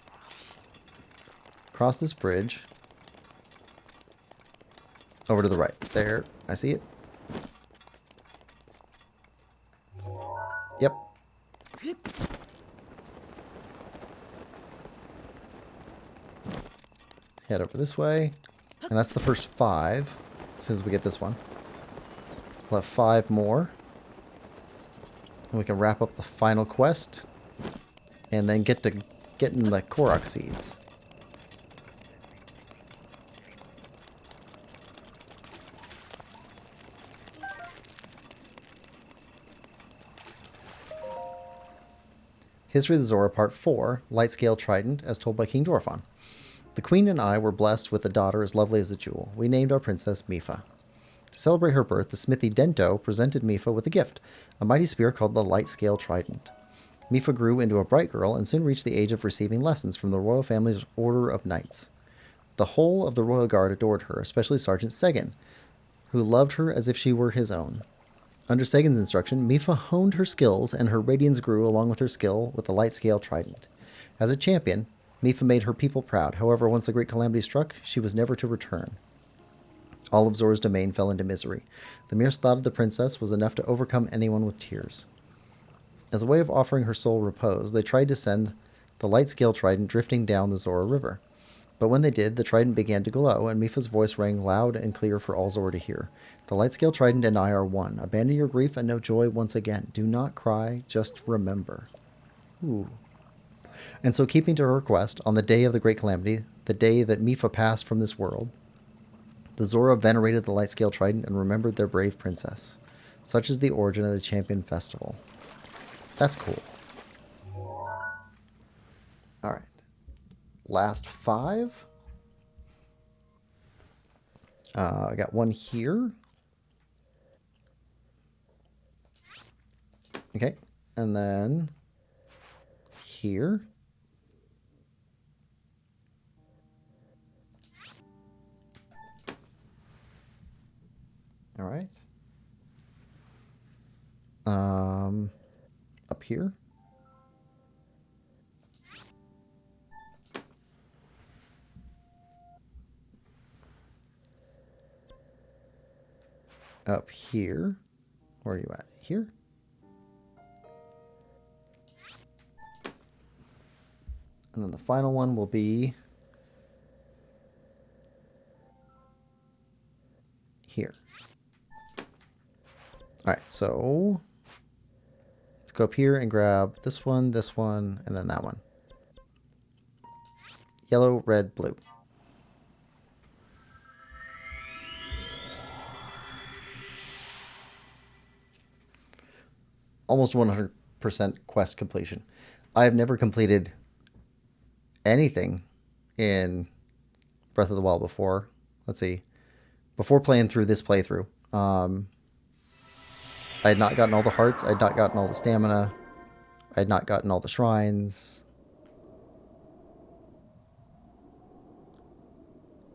Cross this bridge. Over to the right. There. I see it. Yep. Head over this way. And that's the first 5. As soon as we get this one. We'll have 5 more. And we can wrap up the final quest. And then get to getting the Korok seeds. History of the Zora Part 4, Light-Scale Trident, as told by King Dorephan. The Queen and I were blessed with a daughter as lovely as a jewel. We named our princess Mifa. To celebrate her birth, the smithy Dento presented Mifa with a gift, a mighty spear called the Light-Scale Trident. Mifa grew into a bright girl and soon reached the age of receiving lessons from the royal family's Order of Knights. The whole of the royal guard adored her, especially Sergeant Segan, who loved her as if she were his own. Under Sagan's instruction, Mifa honed her skills, and her radiance grew along with her skill with the light-scale trident. As a champion, Mifa made her people proud. However, once the great calamity struck, she was never to return. All of Zora's domain fell into misery. The merest thought of the princess was enough to overcome anyone with tears. As a way of offering her soul repose, they tried to send the light-scale trident drifting down the Zora River. But when they did, the trident began to glow, and Mifa's voice rang loud and clear for all Zora to hear. The light-scale trident and I are one. Abandon your grief and know joy once again. Do not cry, just remember. Ooh. And so, keeping to her request, on the day of the great calamity, the day that Mifa passed from this world, the Zora venerated the light-scale trident and remembered their brave princess. Such is the origin of the Champion Festival. That's cool. Alright. Last 5. I got one here. Okay. And then here. All right. Up here. Up here. Where are you at? Here? And then the final one will be here. All right, so let's go up here and grab this one, and then that one. Yellow, red, blue. Almost 100% quest completion. I have never completed anything in Breath of the Wild before. Let's see. Before playing through this playthrough. I had not gotten all the hearts. I had not gotten all the stamina. I had not gotten all the shrines.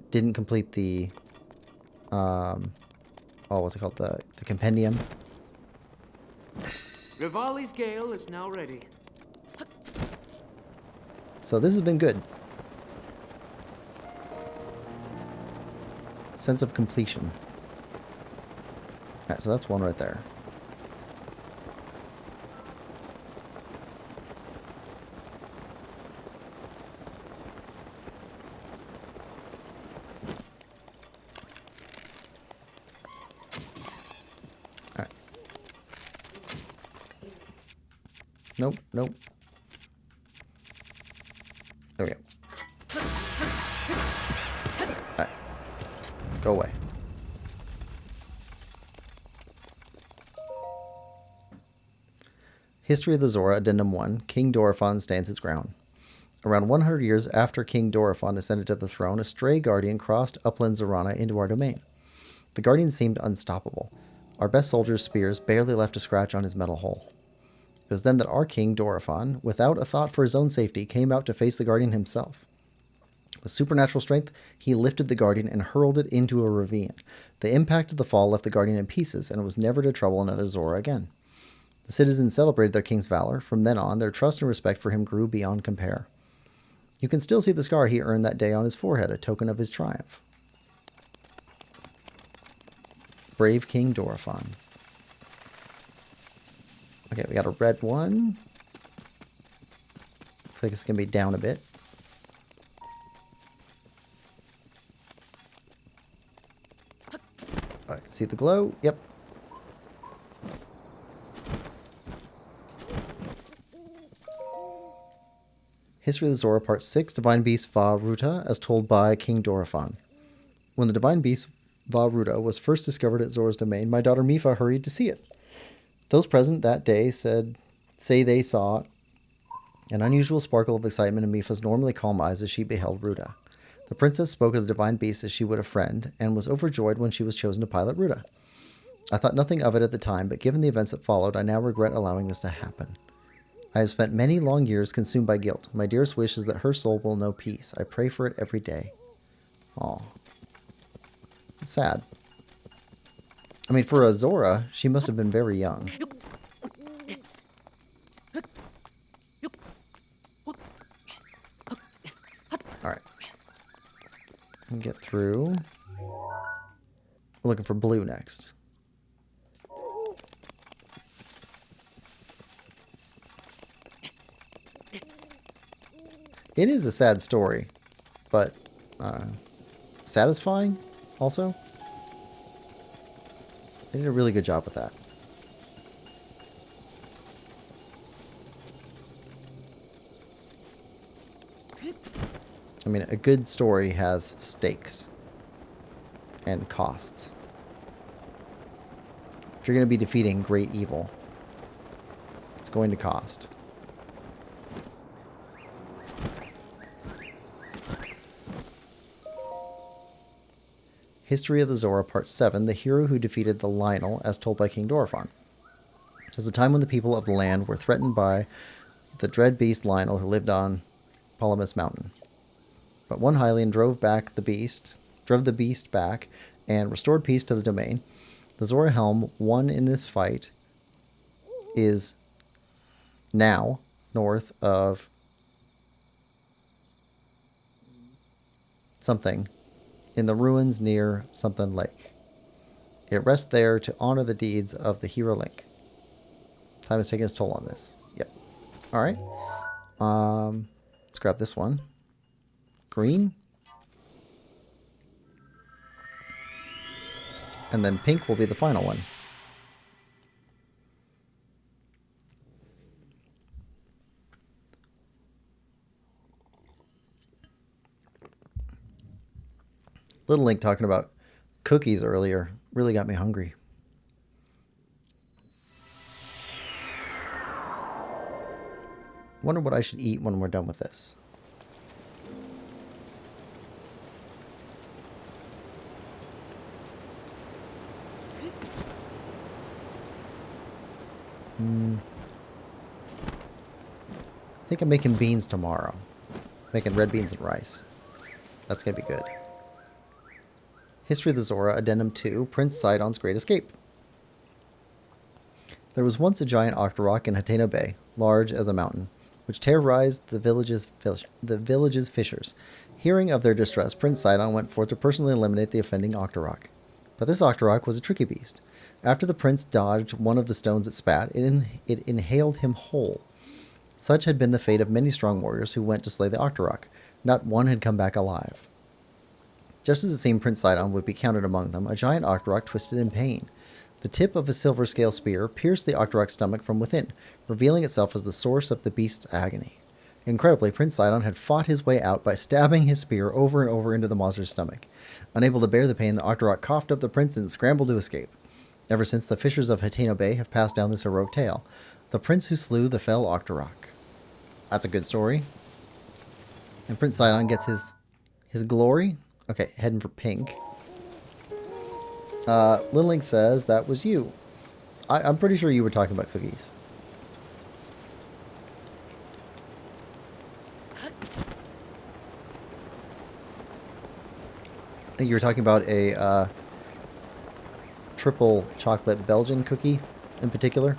Didn't complete the... what's it called? The compendium. Rivali's Gale is now ready. So this has been good. Sense of completion. Alright, so that's one right there. Alright. Nope, nope. There we go. Alright. Go away. History of the Zora, Addendum 1. King Dorephan stands his ground. Around 100 years after King Dorephan ascended to the throne, a stray guardian crossed upland Zorana into our domain. The guardian seemed unstoppable. Our best soldier's spears barely left a scratch on his metal hull. It was then that our king, Dorephan, without a thought for his own safety, came out to face the guardian himself. With supernatural strength, he lifted the guardian and hurled it into a ravine. The impact of the fall left the guardian in pieces, and it was never to trouble another Zora again. The citizens celebrated their king's valor. From then on, their trust and respect for him grew beyond compare. You can still see the scar he earned that day on his forehead, a token of his triumph. Brave King Dorephan. Okay, we got a red one. Looks like it's going to be down a bit. Alright, see the glow? Yep. History of the Zora, Part 6, Divine Beast Va Ruta, as told by King Dorephan. When the Divine Beast Va Ruta was first discovered at Zora's domain, my daughter Mifa hurried to see it. Those present that day say they saw an unusual sparkle of excitement in Mifa's normally calm eyes as she beheld Ruta. The princess spoke of the divine beast as she would a friend, and was overjoyed when she was chosen to pilot Ruta. I thought nothing of it at the time, but given the events that followed, I now regret allowing this to happen. I have spent many long years consumed by guilt. My dearest wish is that her soul will know peace. I pray for it every day. Aw. It's sad. I mean, for a Zora, she must have been very young. Alright. Get through. We're looking for blue next. It is a sad story, but satisfying also. They did a really good job with that. I mean, a good story has stakes and costs. If you're going to be defeating great evil, it's going to cost. History of the Zora, Part 7, The Hero Who Defeated the Lionel, as told by King Dorephan. It was a time when the people of the land were threatened by the dread beast Lionel who lived on Palamus Mountain. But one Hylian drove the beast back, and restored peace to the domain. The Zora helm won in this fight is now north of something, in the ruins near something lake. It rests there to honor the deeds of the hero Link. Time is taking its toll on this. Yep. Alright. Let's grab this one. Green. And then pink will be the final one. Little Link talking about cookies earlier really got me hungry. Wonder what I should eat when we're done with this. I think I'm making beans tomorrow. Making red beans and rice. That's going to be good. History of the Zora, Addendum 2, Prince Sidon's Great Escape. There was once a giant octorok in Hateno Bay, large as a mountain, which terrorized the village's fishers. Hearing of their distress, Prince Sidon went forth to personally eliminate the offending octorok. But this octorok was a tricky beast. After the prince dodged one of the stones it spat, it inhaled him whole. Such had been the fate of many strong warriors who went to slay the octorok. Not one had come back alive. Just as it seemed Prince Sidon would be counted among them, a giant octorok twisted in pain. The tip of a silver scale spear pierced the octorok's stomach from within, revealing itself as the source of the beast's agony. Incredibly, Prince Sidon had fought his way out by stabbing his spear over and over into the monster's stomach. Unable to bear the pain, the octorok coughed up the prince and scrambled to escape. Ever since, the fishers of Hateno Bay have passed down this heroic tale. The prince who slew the fell octorok. That's a good story. And Prince Sidon gets his glory. Okay, heading for pink. Linlink says that was you. I'm pretty sure you were talking about cookies. I think you were talking about a triple chocolate Belgian cookie in particular.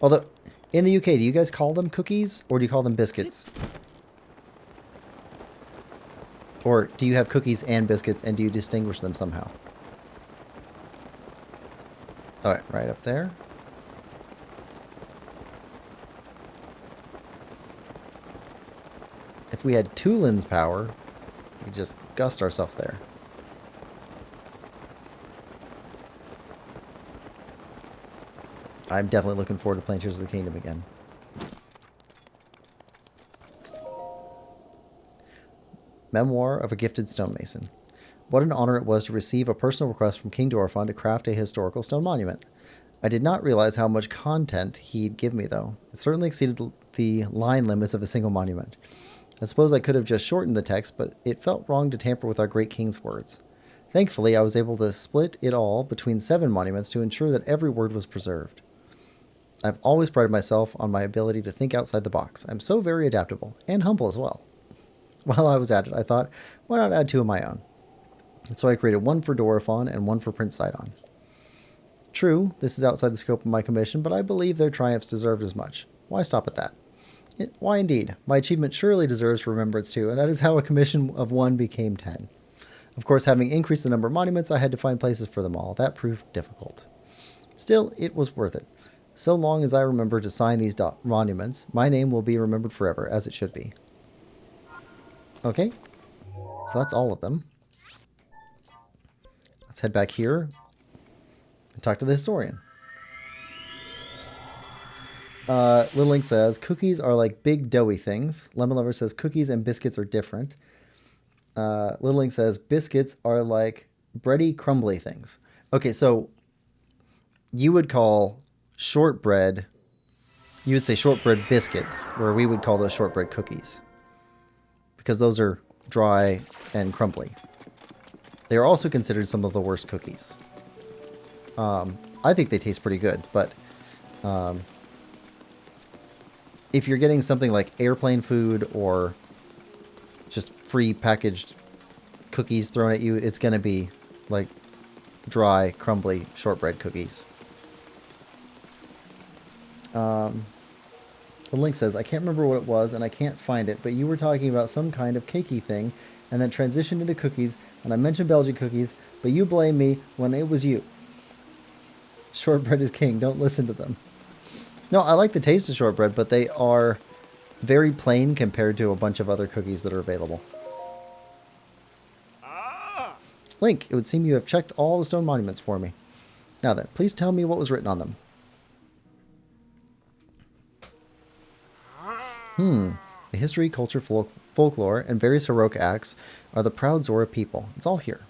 Although, in the UK, do you guys call them cookies or do you call them biscuits? Or do you have cookies and biscuits and do you distinguish them somehow? Alright, right up there. If we had Tulin's power, we could just gust ourselves there. I'm definitely looking forward to playing Tears of the Kingdom again. Memoir of a Gifted Stonemason. What an honor it was to receive a personal request from King Dorephan to craft a historical stone monument. I did not realize how much content he'd give me, though. It certainly exceeded the line limits of a single monument. I suppose I could have just shortened the text, but it felt wrong to tamper with our great king's words. Thankfully, I was able to split it all between 7 monuments to ensure that every word was preserved. I've always prided myself on my ability to think outside the box. I'm so very adaptable, and humble as well. While I was at it, I thought, why not add 2 of my own? And so I created one for Dorephan and one for Prince Sidon. True, this is outside the scope of my commission, but I believe their triumphs deserved as much. Why stop at that? Why indeed? My achievement surely deserves remembrance too, and that is how a commission of 1 became 10. Of course, having increased the number of monuments, I had to find places for them all. That proved difficult. Still, it was worth it. So long as I remember to sign these monuments, my name will be remembered forever, as it should be. Okay, so that's all of them. Let's head back here and talk to the historian. Little Link says, cookies are like big doughy things. Lemon Lover says, cookies and biscuits are different. Little Link says, biscuits are like bready, crumbly things. Okay, so you would call shortbread, you would say shortbread biscuits, where we would call those shortbread cookies. Because those are dry and crumbly. They are also considered some of the worst cookies. I think they taste pretty good, but if you're getting something like airplane food or just free packaged cookies thrown at you, it's going to be like dry, crumbly shortbread cookies. The link says, I can't remember what it was and I can't find it, but you were talking about some kind of cakey thing and then transitioned into cookies, and I mentioned Belgian cookies, but you blame me when it was you. Shortbread is king. Don't listen to them. No, I like the taste of shortbread, but they are very plain compared to a bunch of other cookies that are available. Link, it would seem you have checked all the stone monuments for me. Now then, please tell me what was written on them. The history, culture, folklore, and various heroic acts are the proud Zora people. It's all here.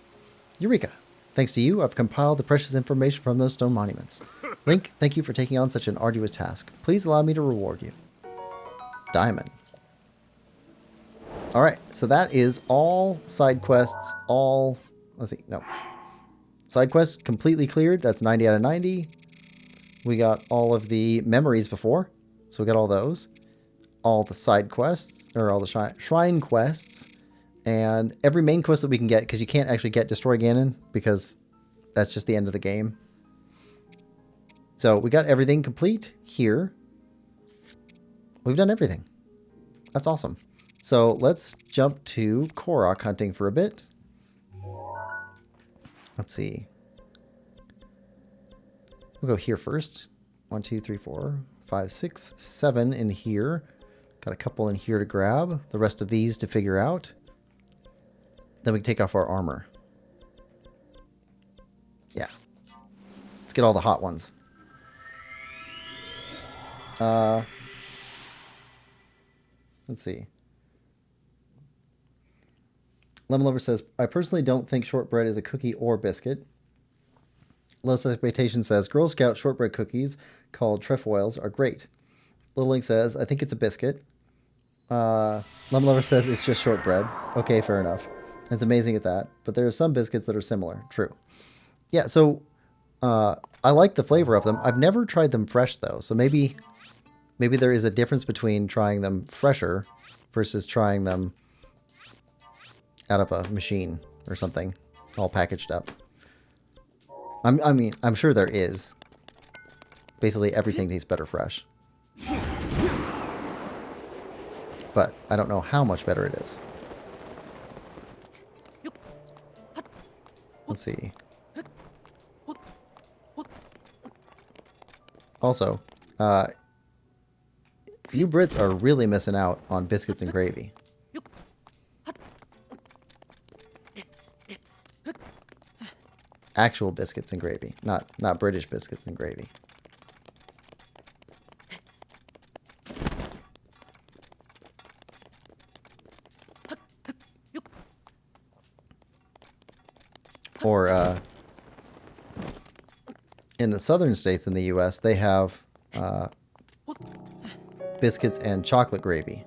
Eureka! Thanks to you, I've compiled the precious information from those stone monuments. Link, thank you for taking on such an arduous task. Please allow me to reward you. Diamond. Alright, so that is all side quests, all... Let's see, no. Side quests completely cleared. That's 90 out of 90. We got all of the memories before, so we got all those. All the side quests, or all the shrine quests, and every main quest that we can get, because you can't actually get Destroy Ganon, because that's just the end of the game. So we got everything complete here. We've done everything. That's awesome. So let's jump to Korok hunting for a bit. Let's see. We'll go here first. 1, 2, 3, 4, 5, 6, 7 in here. Got a couple in here to grab. The rest of these to figure out. Then we can take off our armor. Yeah. Let's get all the hot ones. Let's see. Lemon Lover says, I personally don't think shortbread is a cookie or biscuit. Low Expectation says, Girl Scout shortbread cookies called trefoils are great. Little Link says, I think it's a biscuit. Lemon Lover says, it's just shortbread. Okay, fair enough. It's amazing at that. But there are some biscuits that are similar. True. Yeah, so I like the flavor of them. I've never tried them fresh, though. So maybe there is a difference between trying them fresher versus trying them out of a machine or something, all packaged up. I'm sure there is. Basically, everything tastes better fresh. But I don't know how much better it is. Let's see. Also, you Brits are really missing out on biscuits and gravy. Actual biscuits and gravy, not British biscuits and gravy. Or in the southern states in the U.S., they have biscuits and chocolate gravy,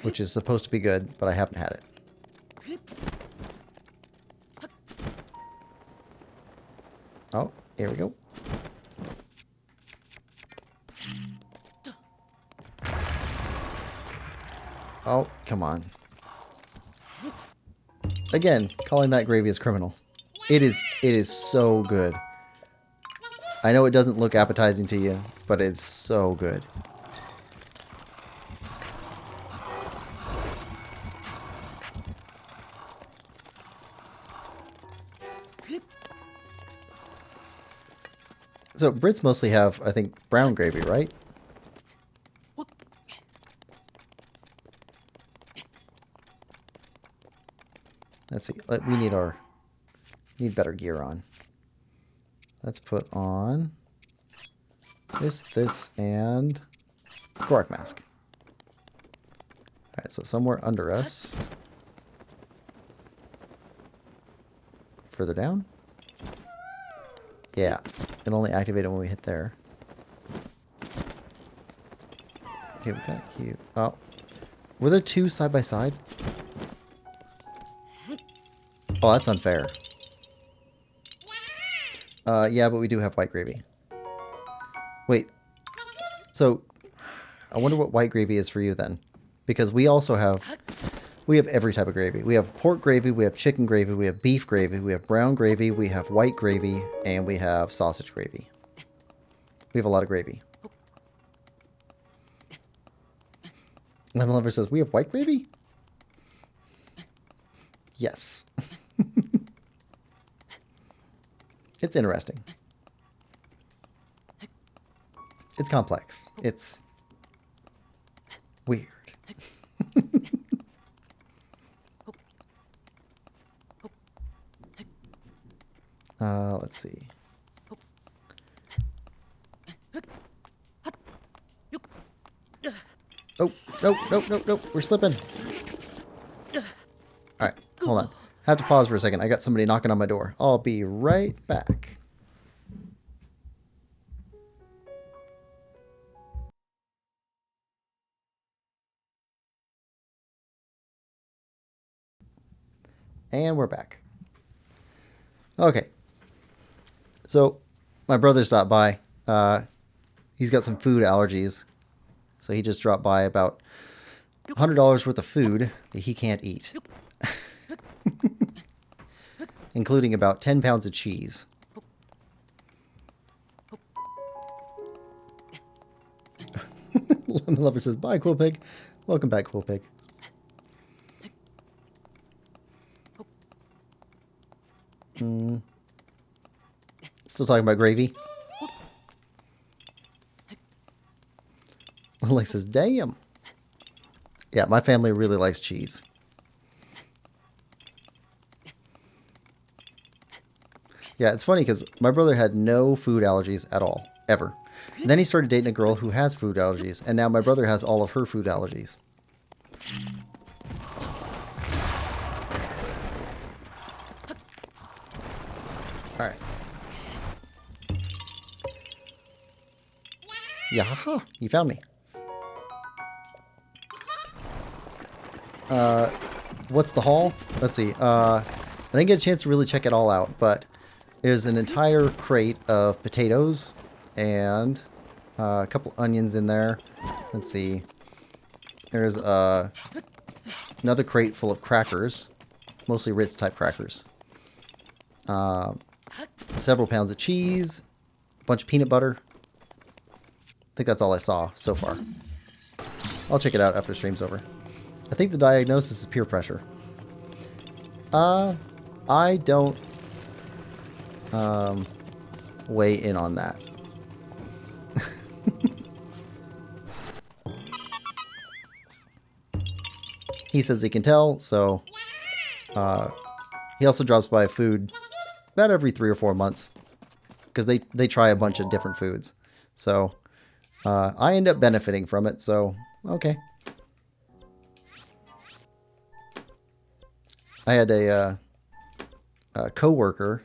which is supposed to be good, but I haven't had it. Oh, here we go. Oh, come on. Again, calling that gravy is criminal. It is so good. I know it doesn't look appetizing to you, but it's so good. So Brits mostly have, I think, brown gravy, right? Let's see. We need better gear on. Let's put on this, and Gorak mask. Alright, so somewhere under us. Further down? Yeah, it only activated when we hit there. Okay, we got you. Oh. Were there two side by side? Oh, that's unfair. Yeah, but we do have white gravy. Wait. So, I wonder what white gravy is for you then. Because we also have... We have every type of gravy. We have pork gravy, we have chicken gravy, we have beef gravy, we have brown gravy, we have white gravy, and we have sausage gravy. We have a lot of gravy. Lemon Lover says, we have white gravy? Yes. It's interesting. It's complex. It's weird. Let's see. Oh, no. We're slipping. Alright, hold on. I have to pause for a second. I got somebody knocking on my door. I'll be right back. And we're back. Okay. So, my brother stopped by. He's got some food allergies. So he just dropped by about $100 worth of food that he can't eat. Including about 10 pounds of cheese. Lemon Lover says, bye, Quillpig. Welcome back, Quillpig. Still talking about gravy? Alex says, damn. Yeah, my family really likes cheese. Yeah, it's funny because my brother had no food allergies at all, ever. And then he started dating a girl who has food allergies, and now my brother has all of her food allergies. Alright. Yeah, haha, you found me. What's the haul? Let's see. I didn't get a chance to really check it all out, but there's an entire crate of potatoes and a couple onions in there. Let's see. There's another crate full of crackers, mostly Ritz type crackers. Several pounds of cheese, a bunch of peanut butter. I think that's all I saw so far. I'll check it out after the stream's over. I think the diagnosis is peer pressure. I don't weigh in on that. He says he can tell, so he also drops by food about every 3 or 4 months because they try a bunch of different foods. So I end up benefiting from it, so okay. I had a co-worker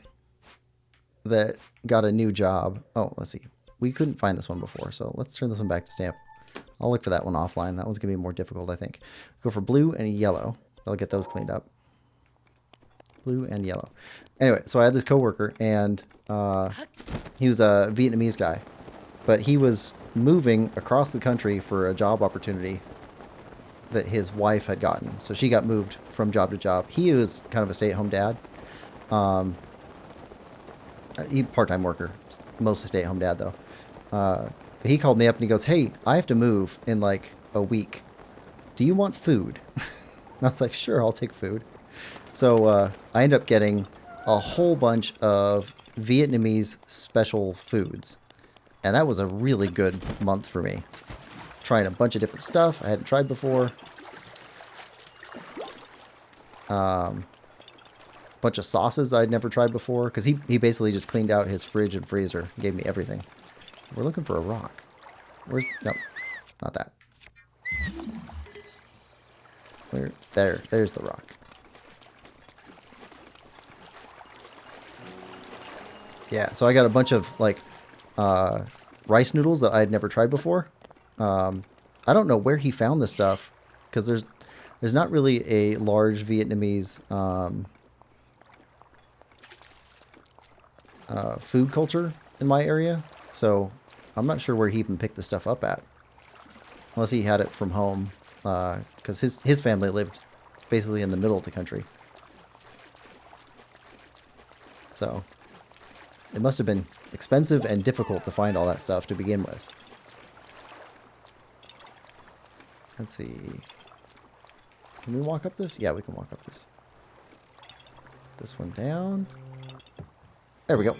that got a new job. Oh, let's see. We couldn't find this one before, so let's turn this one back to stamp. I'll look for that one offline. That one's going to be more difficult, I think. Go for blue and yellow. I'll get those cleaned up. Blue and yellow. Anyway, so I had this coworker, and he was a Vietnamese guy. But he was moving across the country for a job opportunity that his wife had gotten. So she got moved from job to job. He was kind of a stay-at-home dad. He part-time worker. Mostly stay-at-home dad, though. But he called me up and he goes, "Hey, I have to move in like a week. Do you want food?" And I was like, "Sure, I'll take food." So I ended up getting a whole bunch of Vietnamese special foods. And that was a really good month for me. Trying a bunch of different stuff I hadn't tried before. Bunch of sauces that I'd never tried before. Because he basically just cleaned out his fridge and freezer. Gave me everything. We're looking for a rock. Where's... No, not that. There's the rock. Yeah, so I got a bunch of, like, rice noodles that I had never tried before. I don't know where he found this stuff, because there's not really a large Vietnamese food culture in my area, so I'm not sure where he even picked this stuff up at, unless he had it from home, because his family lived basically in the middle of the country. So it must have been expensive and difficult to find all that stuff to begin with. Let's see. Can we walk up this? Yeah, we can walk up this. This one down. There we go.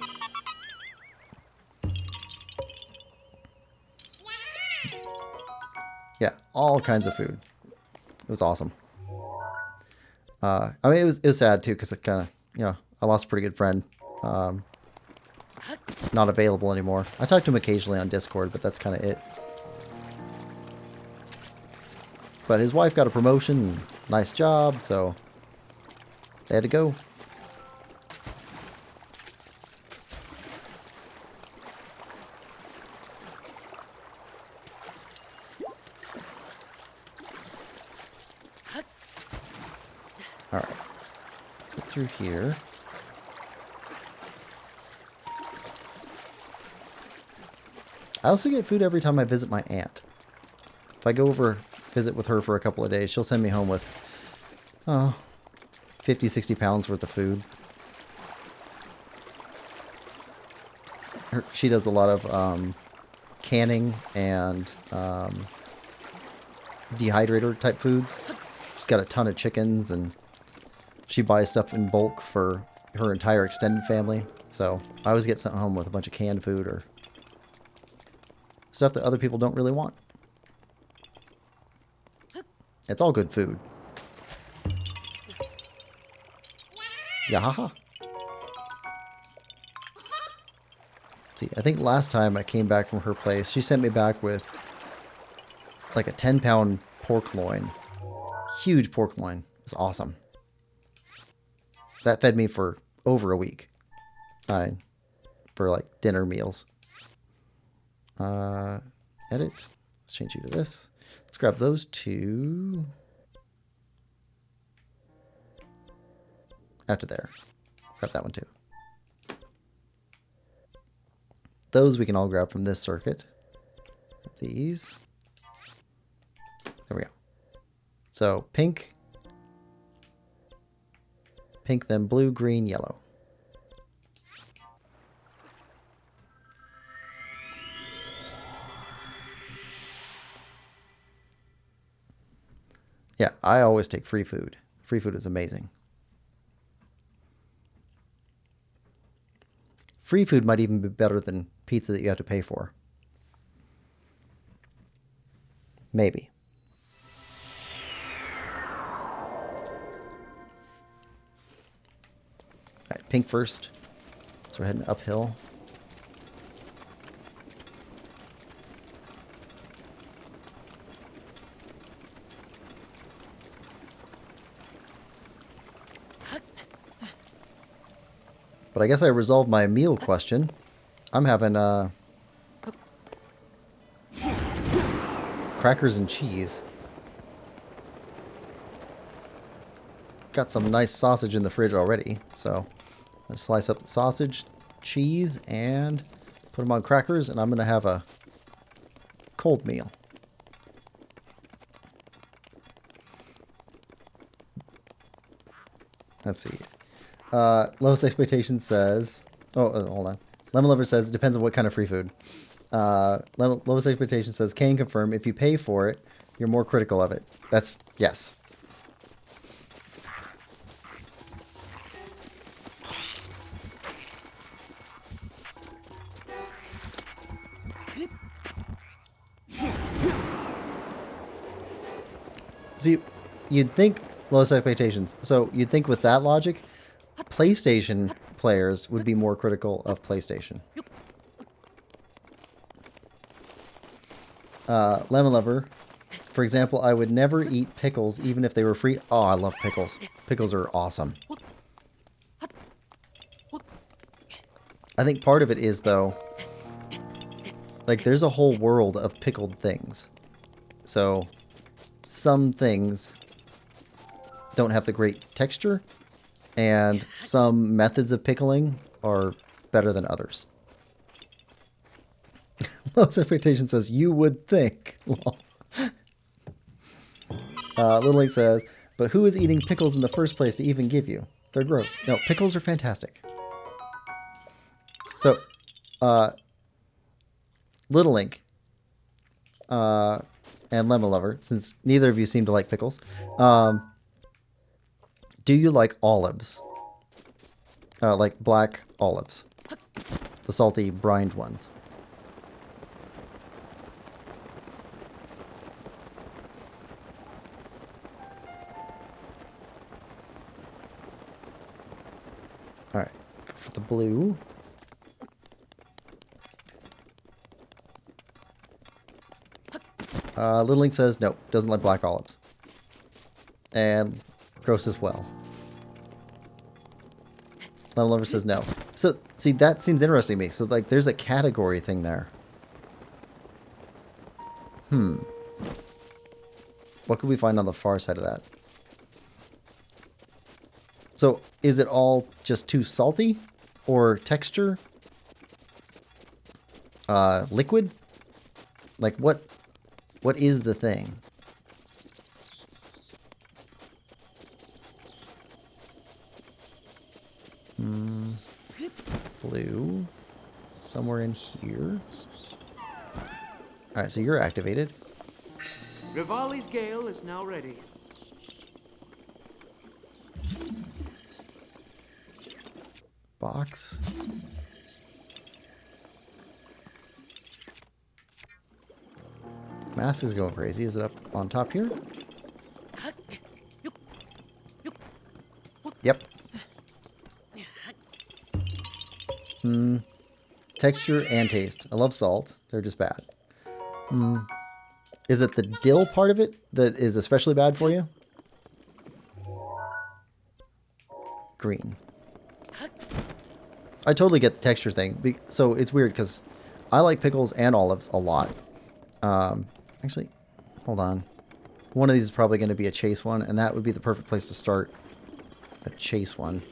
Yeah, all kinds of food. It was awesome. I mean, it was sad too, because it kind of, you know, I lost a pretty good friend. Not available anymore. I talk to him occasionally on Discord, but that's kind of it. But his wife got a promotion, nice job, so they had to go. Alright. Get through here. I also get food every time I visit my aunt. If I go over, visit with her for a couple of days, she'll send me home with 50, 60 pounds worth of food. She does a lot of canning and dehydrator type foods. She's got a ton of chickens, and she buys stuff in bulk for her entire extended family. So I always get sent home with a bunch of canned food or stuff that other people don't really want. It's all good food. Yeah, haha. See, I think last time I came back from her place, she sent me back with like a 10-pound pork loin. Huge pork loin. It was awesome. That fed me for over a week. For like dinner meals. Edit. Let's change you to this. Let's grab those two. After there. Grab that one too. Those we can all grab from this circuit. These. There we go. So pink. Pink, then blue, green, yellow. Yeah, I always take free food. Free food is amazing. Free food might even be better than pizza that you have to pay for. Maybe. All right, pink first. So we're heading uphill. But I guess I resolved my meal question. I'm having crackers and cheese. Got some nice sausage in the fridge already, so I slice up the sausage, cheese, and put them on crackers, and I'm going to have a cold meal. Let's see. Lowest Expectation says... Oh, hold on. Lemon Lover says, it depends on what kind of free food. Lowest Expectation says, can confirm, if you pay for it, you're more critical of it. That's... Yes. See, you'd think lowest expectations. So you'd think with that logic, PlayStation players would be more critical of PlayStation. Lemon Lover, for example, I would never eat pickles even if they were free. Oh, I love pickles. Pickles are awesome. I think part of it is, though, like there's a whole world of pickled things. So some things don't have the great texture, and some methods of pickling are better than others. Lowest Expectation says, you would think. Little Link says, but who is eating pickles in the first place to even give you? They're gross. No, pickles are fantastic. So, Little Link and Lemon Lover, since neither of you seem to like pickles, do you like olives? Like black olives. The salty, brined ones. Alright, go for the blue. Little Link says no, doesn't like black olives. And gross as well. Lemon Lover says no. So, see, that seems interesting to me. So, like, there's a category thing there. What could we find on the far side of that? So, is it all just too salty? Or texture? Liquid? Like, what is the thing? Blue. Somewhere in here. Alright, so you're activated. Rivali's Gale is now ready. Box. Mask is going crazy. Is it up on top here? Yep. Texture and taste. I love salt. They're just bad. Is it the dill part of it that is especially bad for you? Green. I totally get the texture thing. So it's weird because I like pickles and olives a lot. Actually, hold on. One of these is probably going to be a chase one, and that would be the perfect place to start a chase one.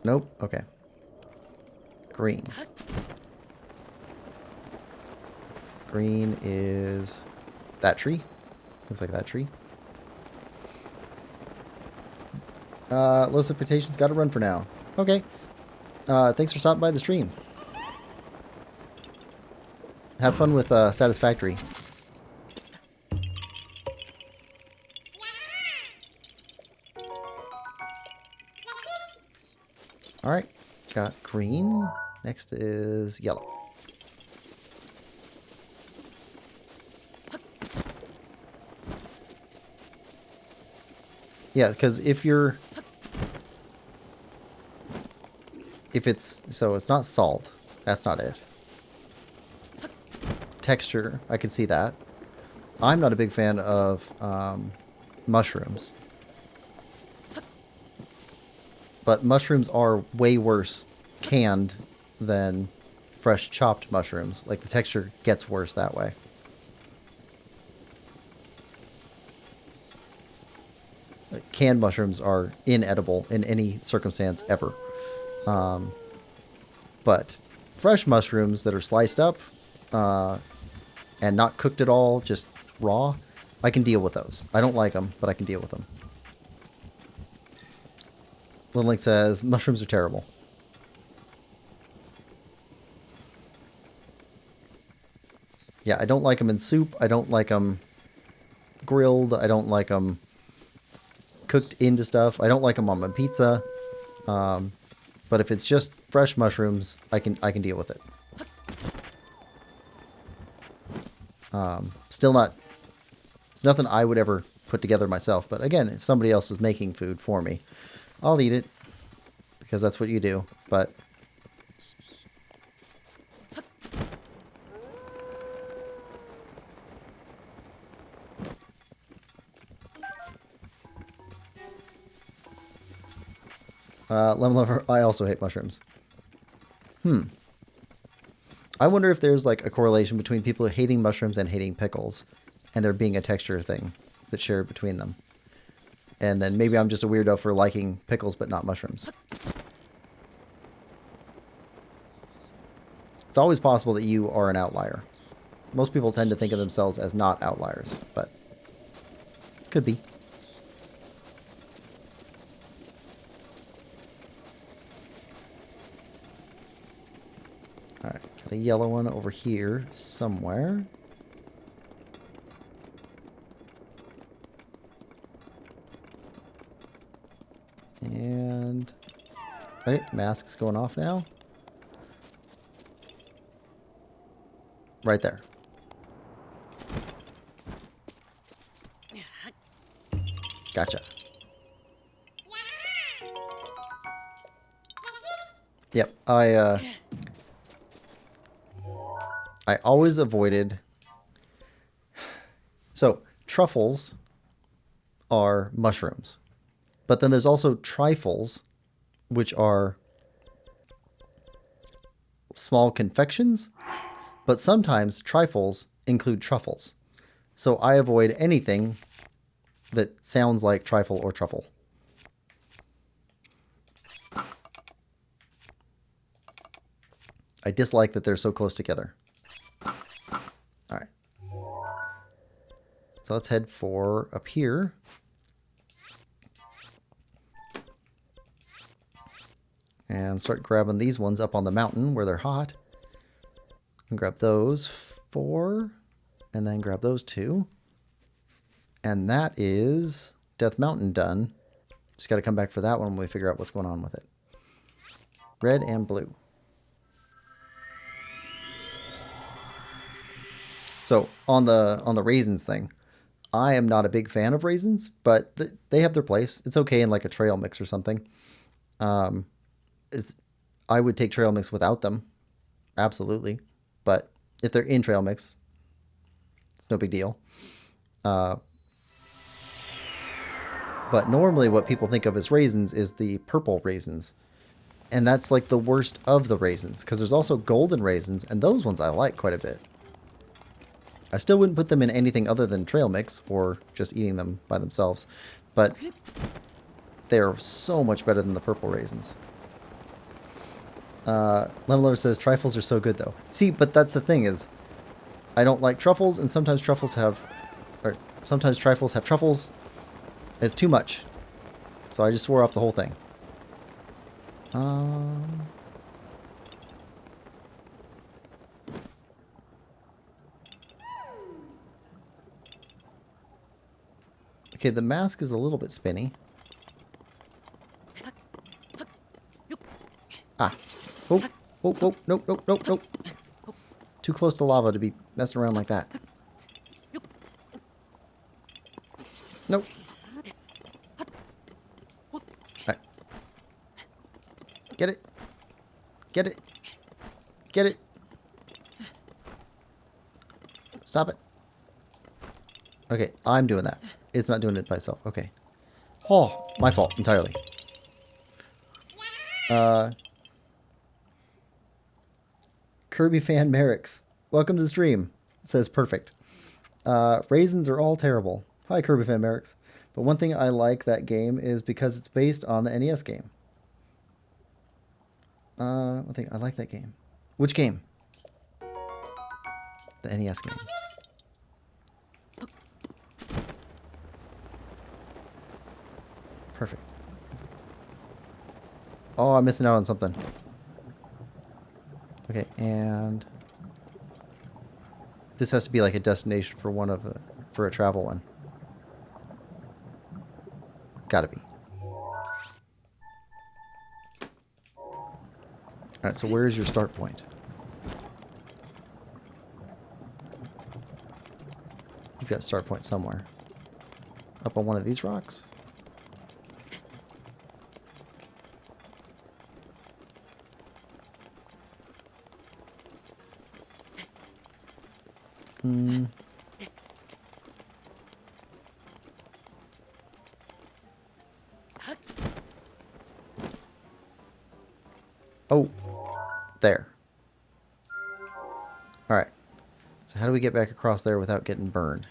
Nope. Okay. Green. Green is that tree. Looks like that tree. Low expectations. Got to run for now. Okay. Thanks for stopping by the stream. Have fun with Satisfactory. Alright. Got green. Next is yellow. Yeah, because if it's, so it's not salt. That's not it. Texture, I can see that. I'm not a big fan of mushrooms. But mushrooms are way worse canned than fresh chopped mushrooms. Like, the texture gets worse that way. Like, canned mushrooms are inedible in any circumstance ever. But fresh mushrooms that are sliced up and not cooked at all, just raw, I can deal with those. I don't like them, but I can deal with them. Little Link says, mushrooms are terrible. Yeah, I don't like them in soup. I don't like them grilled. I don't like them cooked into stuff. I don't like them on my pizza. But if it's just fresh mushrooms, I can deal with it. Still not... It's nothing I would ever put together myself. But again, if somebody else is making food for me, I'll eat it. Because that's what you do. But... Lemon Lover, I also hate mushrooms. I wonder if there's like a correlation between people hating mushrooms and hating pickles, and there being a texture thing that's shared between them. And then maybe I'm just a weirdo for liking pickles but not mushrooms. It's always possible that you are an outlier. Most people tend to think of themselves as not outliers, but could be. Alright, got a yellow one over here somewhere. And... okay, mask's going off now. Right there. Gotcha. Yep, I always avoided... So, truffles are mushrooms. But then there's also trifles, which are small confections. But sometimes trifles include truffles. So I avoid anything that sounds like trifle or truffle. I dislike that they're so close together. Alright. So let's head for up here. And start grabbing these ones up on the mountain where they're hot. And grab those 4. And then grab those 2. And that is Death Mountain done. Just got to come back for that one when we figure out what's going on with it. Red and blue. So on the raisins thing, I am not a big fan of raisins, but they have their place. It's okay in like a trail mix or something. I would take trail mix without them, absolutely. But if they're in trail mix, it's no big deal. But normally what people think of as raisins is the purple raisins. And that's like the worst of the raisins, because there's also golden raisins, and those ones I like quite a bit. I still wouldn't put them in anything other than trail mix, or just eating them by themselves. But they're so much better than the purple raisins. Leveler says, trifles are so good though. See, but that's the thing is, I don't like truffles, and sometimes truffles have, or sometimes trifles have truffles. It's too much. So I just swore off the whole thing. Okay, the mask is a little bit spinny. Ah. Oh, oh, oh, nope, nope, nope, nope. Too close to lava to be messing around like that. Nope. Right. Get it. Get it. Get it. Stop it. Okay, I'm doing that. It's not doing it by itself. Okay. Oh, my fault entirely. Kirby fan Merrick's. Welcome to the stream. It says perfect. Raisins are all terrible. Hi, Kirby fan Merrick's. But one thing I like that game is because it's based on the NES game. One thing I like that game. Which game? The NES game. Perfect. Oh, I'm missing out on something. Okay, and this has to be like a destination for one of the, for a travel one. Gotta be. Alright, so where's your start point? You've got a start point somewhere. Up on one of these rocks? Hmm. Oh, there. Alright. So how do we get back across there without getting burned?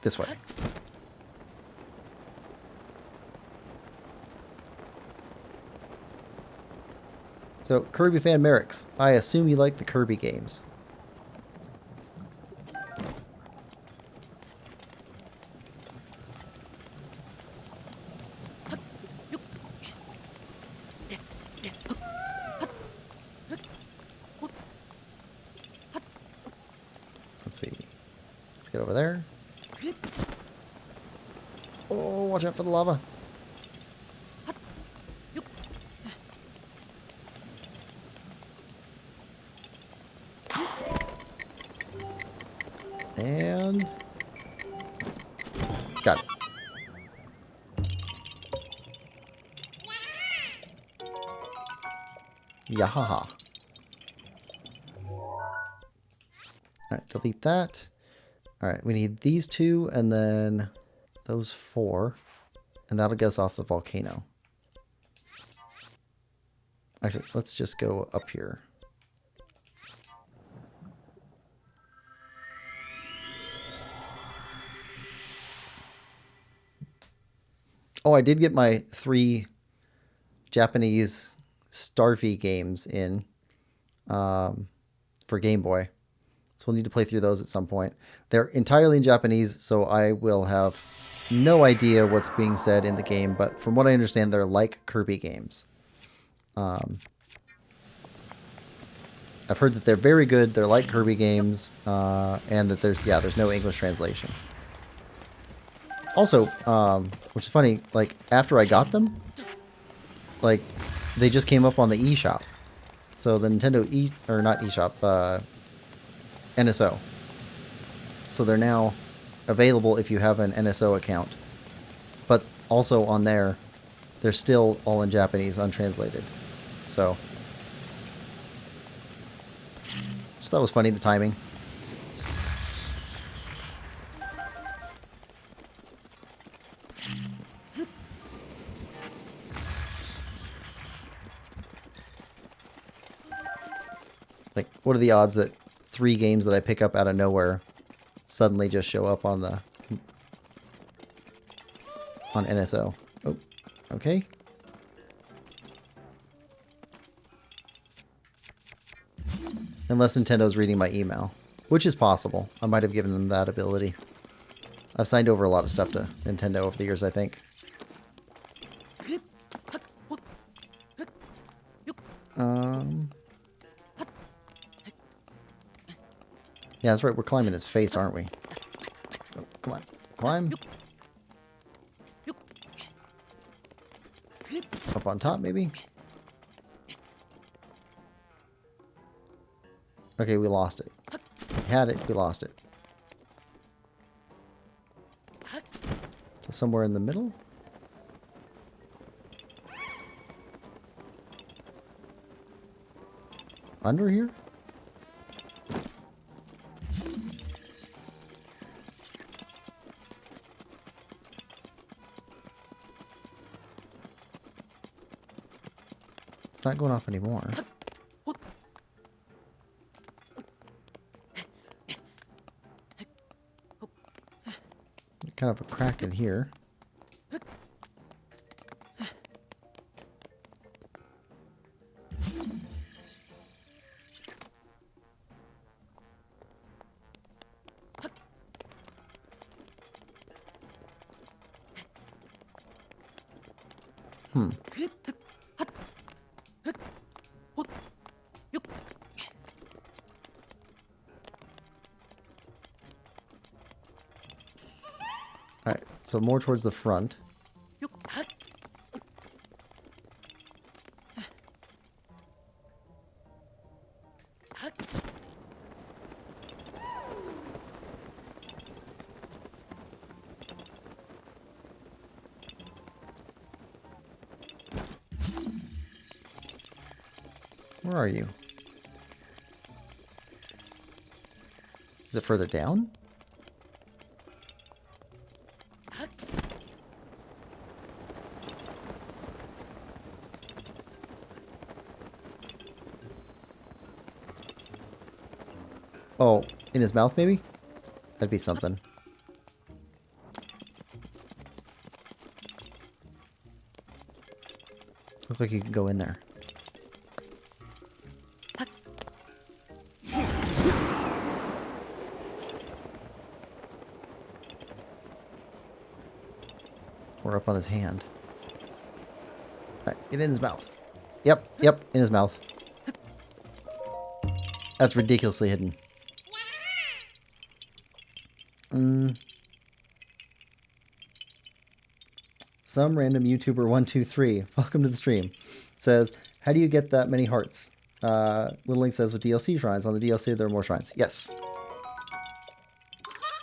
This way. So, Kirby fan Merrick's. I assume you like the Kirby games. Let's see. Let's get over there. Oh, watch out for the lava. And got it. Yahaha. Alright, delete that. Alright, we need these two and then those four. And that'll get us off the volcano. Actually, let's just go up here. Oh, I did get my 3 Japanese Starfy games in for Game Boy. So we'll need to play through those at some point. They're entirely in Japanese, so I will have no idea what's being said in the game, but from what I understand, they're like Kirby games. I've heard that they're very good, they're like Kirby games, and that there's no English translation. Also, which is funny, like, after I got them, like, they just came up on the eShop. So the Nintendo not eShop, NSO. So they're now available if you have an NSO account. But also on there, they're still all in Japanese, untranslated. So, just thought it was funny, the timing. what are the odds that 3 games that I pick up out of nowhere suddenly just show up on the on NSO? Oh, okay. Unless Nintendo's reading my email, which is possible. I might have given them that ability. I've signed over a lot of stuff to Nintendo over the years, I think. Yeah, that's right. We're climbing his face, aren't we? Oh, come on. Climb. Up on top, maybe? Okay, we lost it. We had it, we lost it. So somewhere in the middle? Under here? It's not going off anymore. Kind of a crack in here. Alright, so more towards the front. Where are you? Is it further down? Oh, in his mouth maybe? That'd be something. Looks like you can go in there. Or up on his hand. Alright, get in his mouth. Yep, in his mouth. That's ridiculously hidden. Some random YouTuber 123, welcome to the stream, says, how do you get that many hearts? Little Link says, with DLC shrines. On the DLC, there are more shrines. Yes.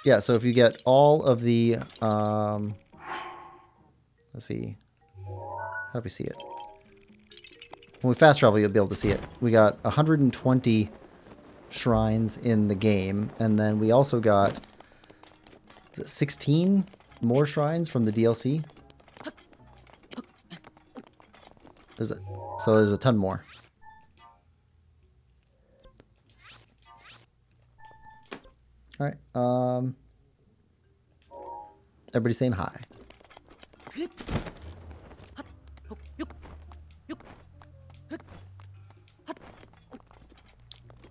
Yeah, so if you get all of the, let's see. How do we see it? When we fast travel, you'll be able to see it. We got 120 shrines in the game, and then we also got 16 more shrines from the DLC. So there's a ton more. All right. Everybody saying hi.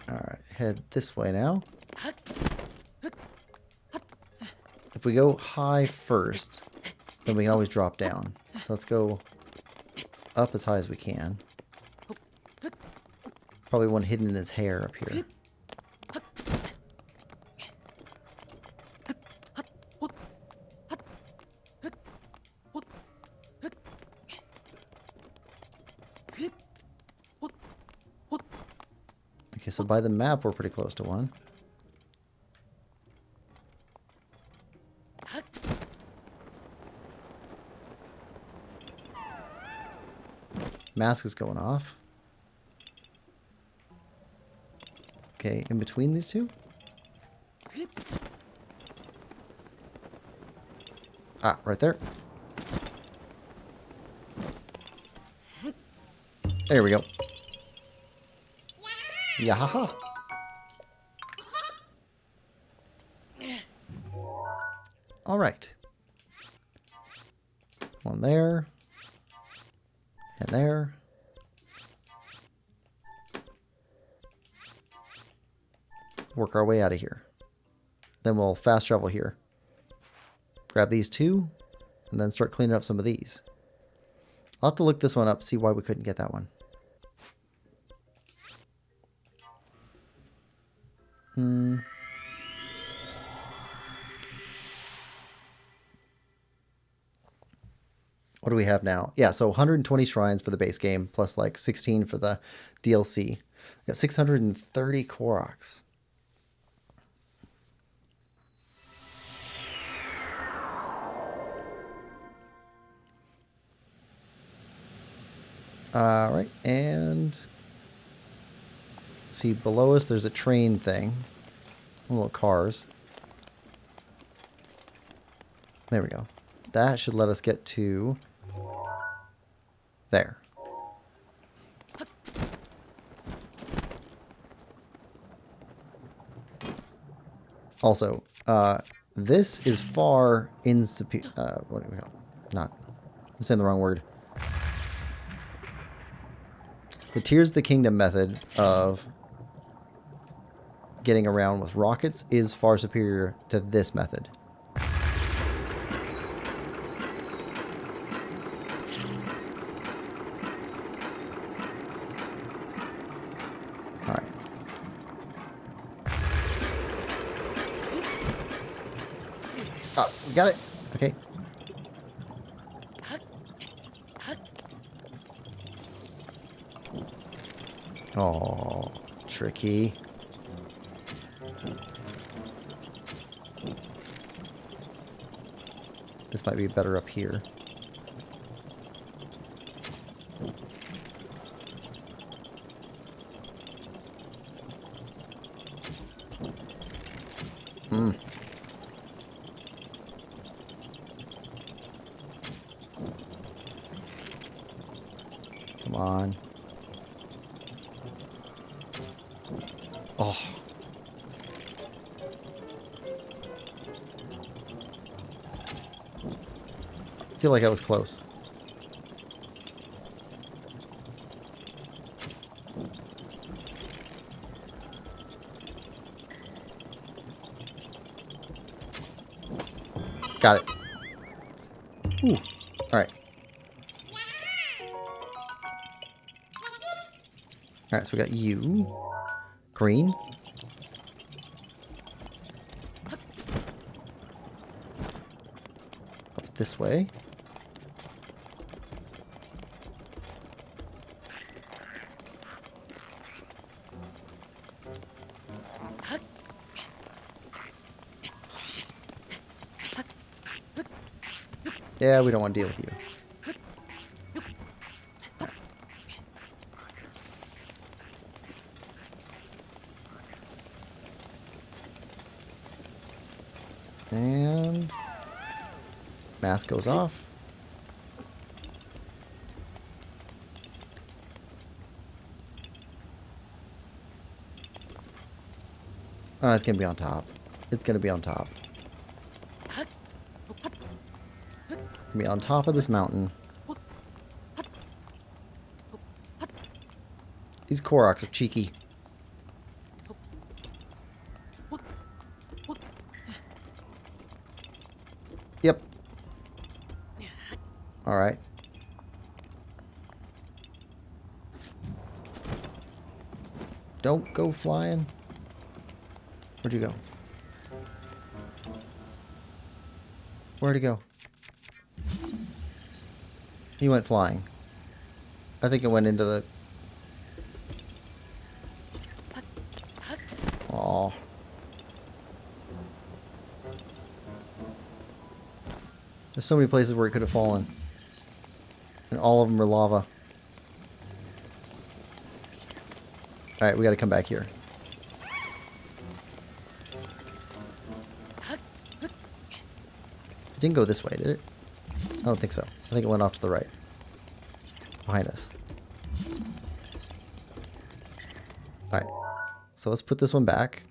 All right, head this way now. If we go high first, then we can always drop down. So let's go up as high as we can. Probably one hidden in his hair up here. Okay, so by the map, we're pretty close to one. Mask is going off. Okay, in between these two? Ah, right there. There we go. Yeah, haha. All right. One there. And there. Work our way out of here. Then we'll fast travel here. Grab these two, and then start cleaning up some of these. I'll have to look this one up, see why we couldn't get that one. What do we have now? Yeah, so 120 shrines for the base game, plus like 16 for the DLC. We got 630 Koroks. All right, and see below us there's a train thing. Little cars. There we go. That should let us get to there. Also, this is far insuperior. What do we call? Not. I'm saying the wrong word. The Tears of the Kingdom method of getting around with rockets is far superior to this method. All right. Oh, we got it. Okay. Oh, tricky. This might be better up here. Come on. Oh. I feel like I was close. Got it. Ooh. All right. All right, so we got you. Green. Up this way. Yeah, we don't want to deal with you. And mask goes off. Oh, it's gonna be on top. It's gonna be on top. Gonna be on top of this mountain. These Koroks are cheeky. Yep. All right. Don't go flying. Where'd you go? Where'd he go? He went flying. I think it went into the... Aw. There's so many places where it could have fallen. And all of them are lava. Alright, we gotta come back here. It didn't go this way, did it? I don't think so. I think it went off to the right. Behind us. Alright. So let's put this one back.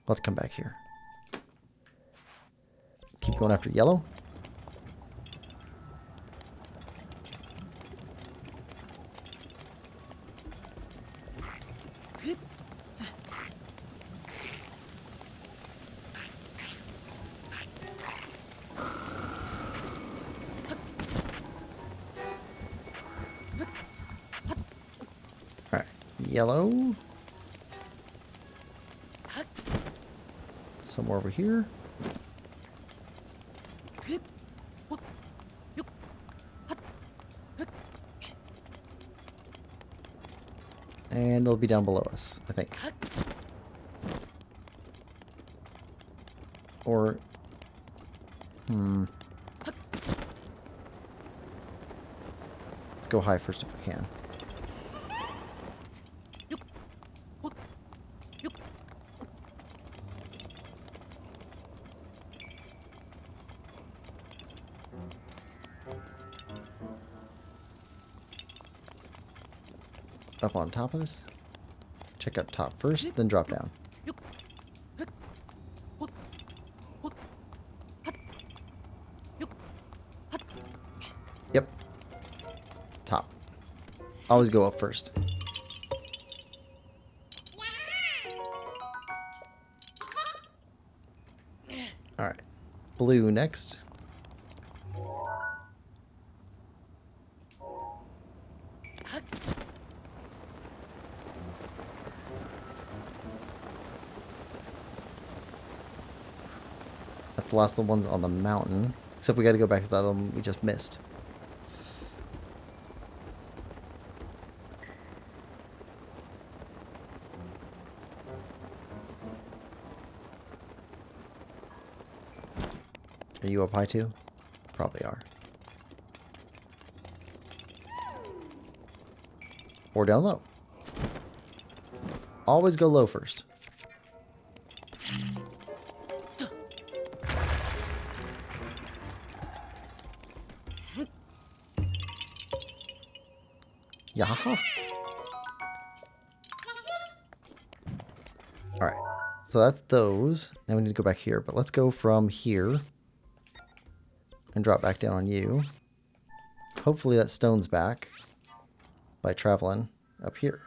Let's come back here. Keep going after yellow. All right, yellow. Somewhere over here. And it'll be down below us, I think. Or... Let's go high first if we can. Up on top of this. Check out top first, then drop down. Yep. Top. Always go up first. Alright. Blue next. That's the last of the ones on the mountain. Except we gotta go back to the other one we just missed. Are you up high too? Probably are. Or down low. Always go low first. Yaha. Alright. So that's those. Now we need to go back here. But let's go from here. And drop back down on you. Hopefully that stone's back. By traveling up here.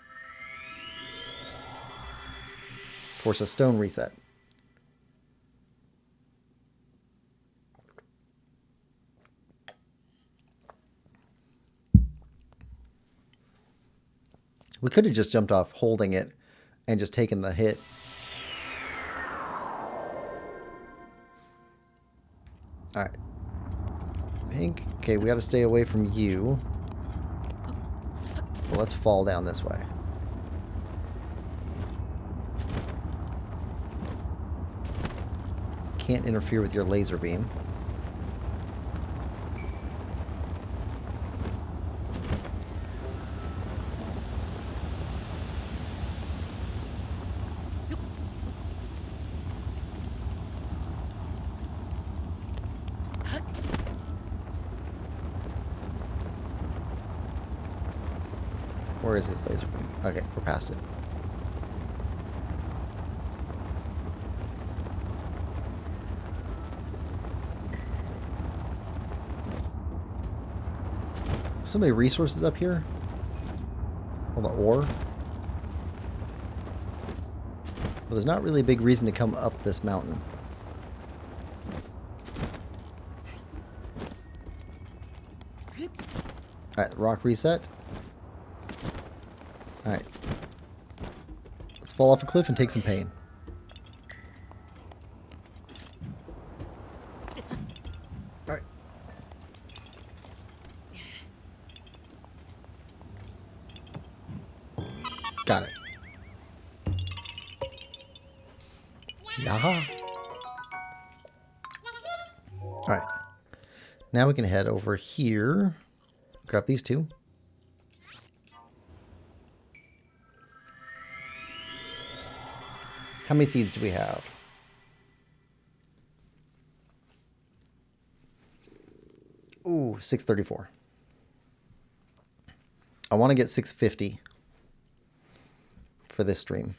Force a stone reset. We could have just jumped off holding it and just taken the hit. Alright. Pink. Okay, we got to stay away from you. Well, let's fall down this way. Can't interfere with your laser beam. Where is his laser beam? Okay, we're past it. So many resources up here. All the ore. Well, there's not really a big reason to come up this mountain. Alright, rock reset. Alright. Let's fall off a cliff and take some pain. Alright. Got it. Yaha. Alright. Now we can head over here. Grab these two. How many seeds do we have? Ooh, 634. I want to get 650 for this stream.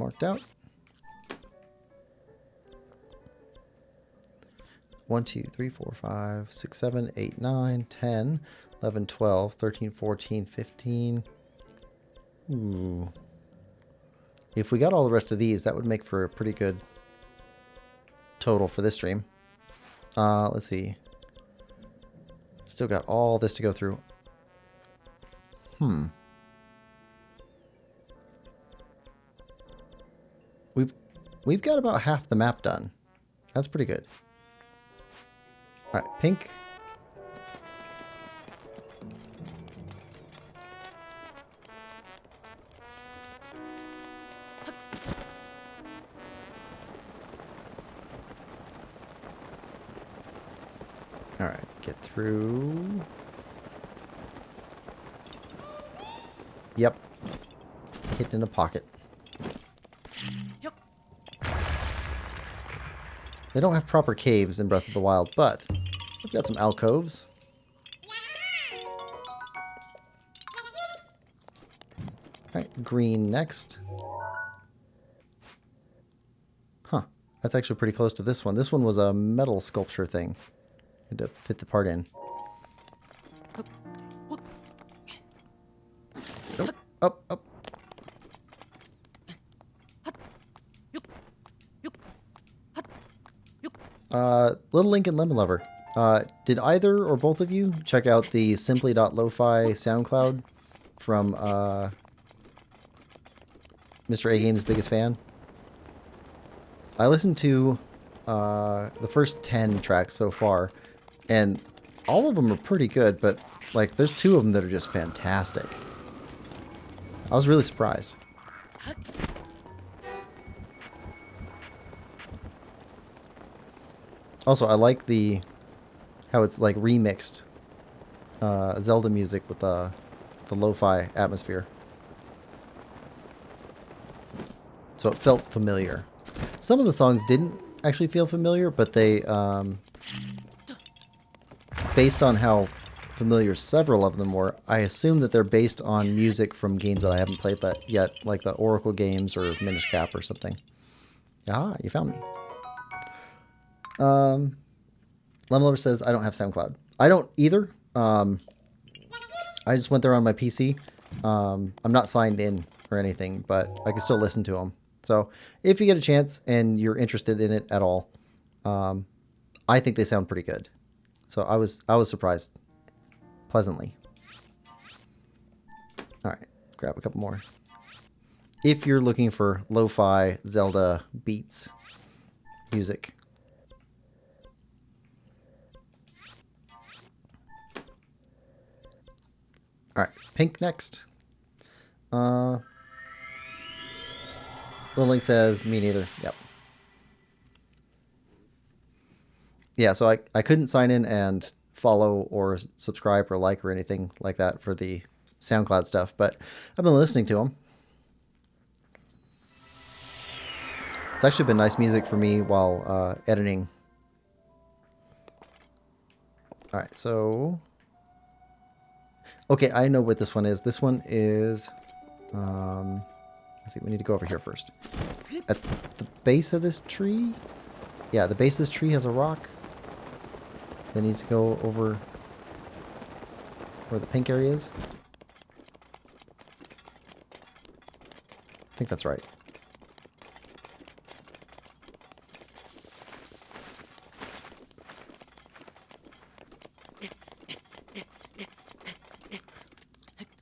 marked out. 1, 2, 3, 4, 5, 6, 7, 8, 9, 10, 11, 12, 13, 14, 15. Ooh. If we got all the rest of these, that would make for a pretty good total for this stream. Let's see. Still got all this to go through. We've got about half the map done. That's pretty good. All right, pink. All right, get through. Yep. Hidden in a pocket. They don't have proper caves in Breath of the Wild, but we've got some alcoves. Alright, green next. Huh. That's actually pretty close to this one. This one was a metal sculpture thing. Had to fit the part in. Nope. Up, up. Little Link and Lemon Lover. Did either or both of you check out the simply.lo-fi SoundCloud from Mr. A Game's biggest fan? I listened to the first 10 tracks so far, and all of them are pretty good, but like there's 2 of them that are just fantastic. I was really surprised. Also, I like how it's like remixed Zelda music with the lo-fi atmosphere. So it felt familiar. Some of the songs didn't actually feel familiar, but they, based on how familiar several of them were, I assume that they're based on music from games that I haven't played that yet, like the Oracle games or Minish Cap or something. Ah, you found me. Lemon Lover says, I don't have SoundCloud. I don't either. I just went there on my PC. I'm not signed in or anything, but I can still listen to them. So if you get a chance and you're interested in it at all, I think they sound pretty good. So I was surprised pleasantly. All right, grab a couple more. If you're looking for lo-fi Zelda beats music. All right, pink next. Little Link says, me neither. Yep. Yeah, so I couldn't sign in and follow or subscribe or like or anything like that for the SoundCloud stuff, but I've been listening to them. It's actually been nice music for me while editing. All right, so... Okay, I know what this one is. This one is... let's see, we need to go over here first. At the base of this tree? Yeah, the base of this tree has a rock. That needs to go over where the pink area is. I think that's right.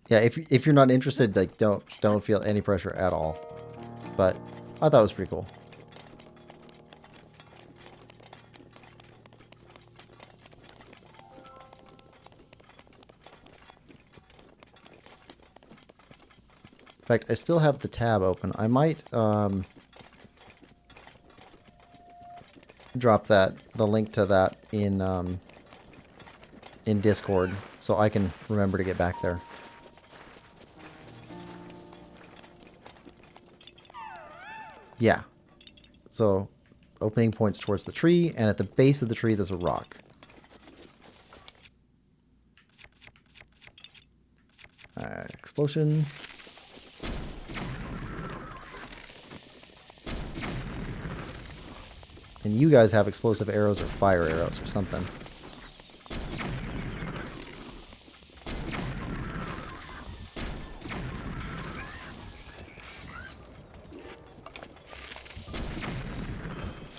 Yeah, if you're not interested, like don't feel any pressure at all. But I thought it was pretty cool. In fact, I still have the tab open. I might drop the link to that in Discord so I can remember to get back there. Yeah. So, opening points towards the tree, and at the base of the tree there's a rock. Explosion. And you guys have explosive arrows or fire arrows or something.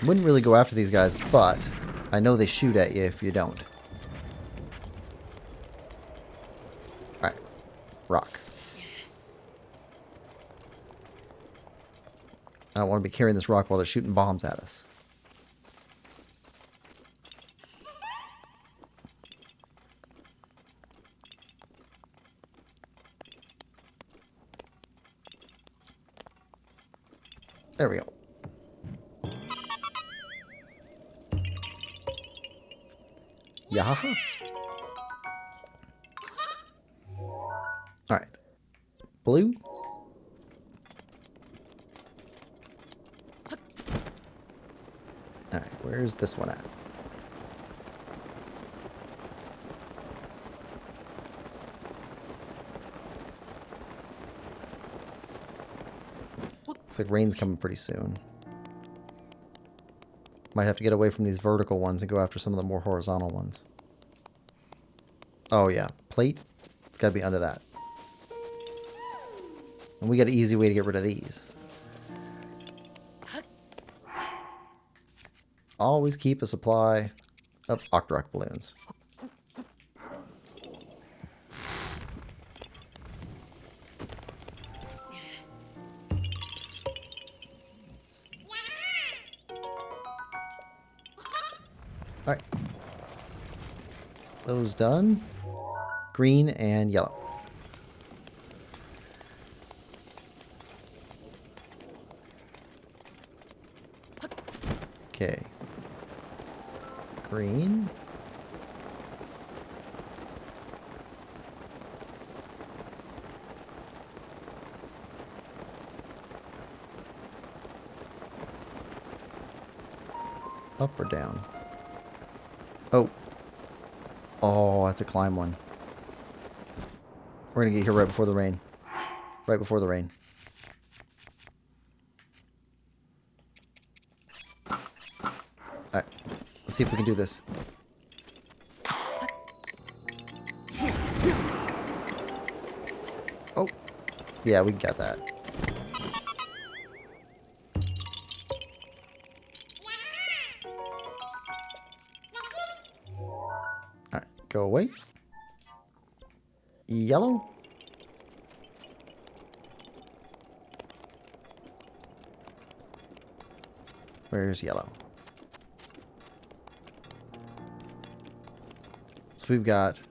Wouldn't really go after these guys, but I know they shoot at you if you don't. Alright. Rock. I don't want to be carrying this rock while they're shooting bombs at us. There we go. Yaha. Alright. Blue. Alright, where's this one at? Looks like rain's coming pretty soon. Might have to get away from these vertical ones and go after some of the more horizontal ones. Oh yeah, plate. It's got to be under that. And we got an easy way to get rid of these. Always keep a supply of Octorok balloons. Alright. Those done. Green and yellow. Okay. Green. Up or down? Oh. Oh, that's a climb one. We're gonna get here right before the rain. Right before the rain. Alright. Let's see if we can do this. Oh. Yeah, we got that. Alright, go away. Yellow. Where's yellow? So we've got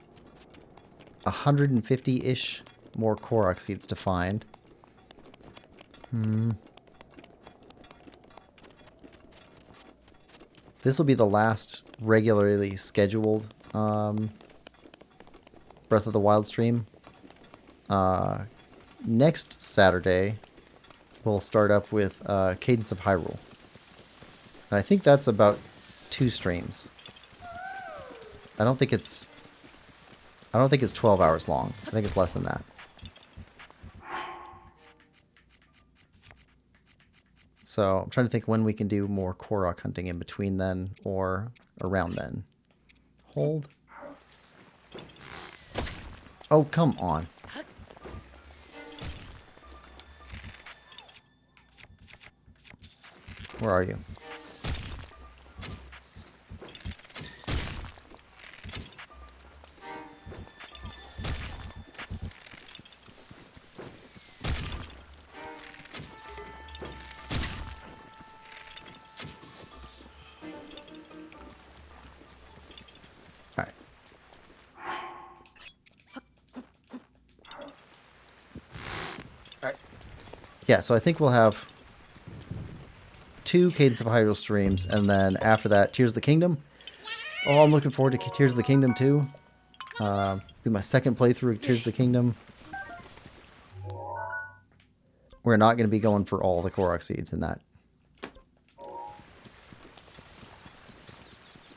150-ish more Korok seeds to find. This will be the last regularly scheduled Breath of the Wild stream. Next Saturday, we'll start up with Cadence of Hyrule. And I think that's about 2 streams. I don't think it's 12 hours long. I think it's less than that. So I'm trying to think when we can do more Korok hunting in between then or around then. Hold. Oh, come on. Where are you? Alright. Alright. Yeah, so I think we'll have 2 Cadence of Hyrule streams, and then after that, Tears of the Kingdom. Oh, I'm looking forward to Tears of the Kingdom too. Be my second playthrough of Tears of the Kingdom. We're not going to be going for all the Korok seeds in that.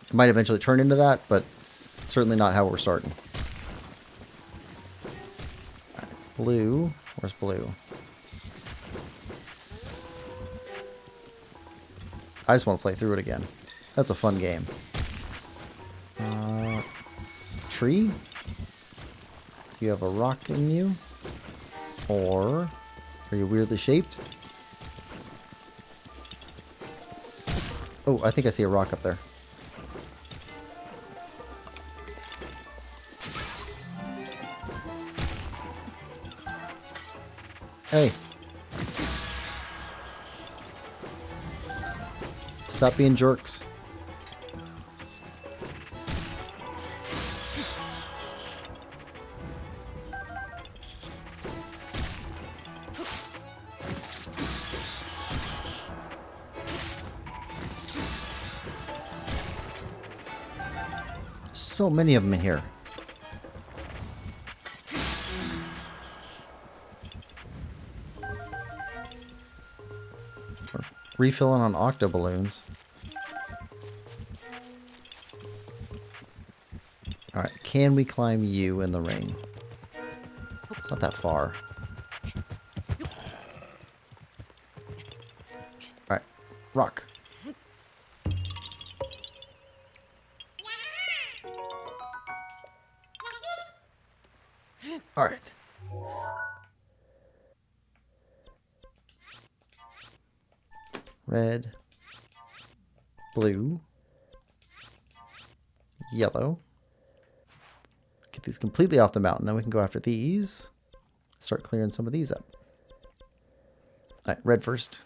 It might eventually turn into that, but certainly not how we're starting. Right, blue. Where's blue? I just want to play through it again. That's a fun game. Tree? Do you have a rock in you? Or are you weirdly shaped? Oh, I think I see a rock up there. Hey. Stop being jerks. So many of them in here. We're refilling on octo balloons. Alright, can we climb you in the ring? It's not that far. Alright, rock. Alright. Red. Blue. Yellow. Get these completely off the mountain. Then we can go after these. Start clearing some of these up. Alright, red first.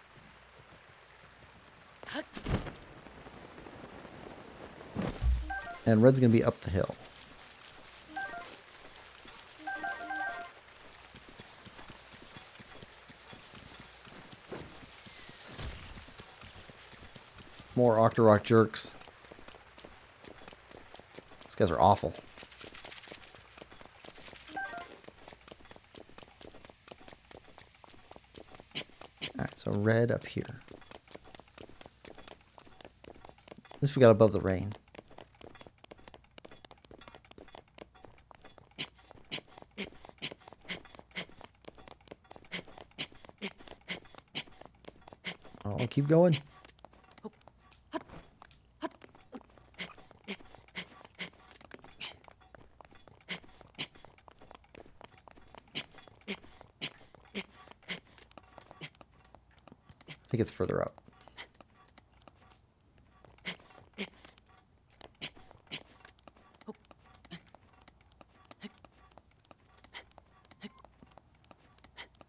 And red's going to be up the hill. More Octorok jerks. These guys are awful. Alright, so red up here. At least we got above the rain. Oh, keep going. I think it's further up.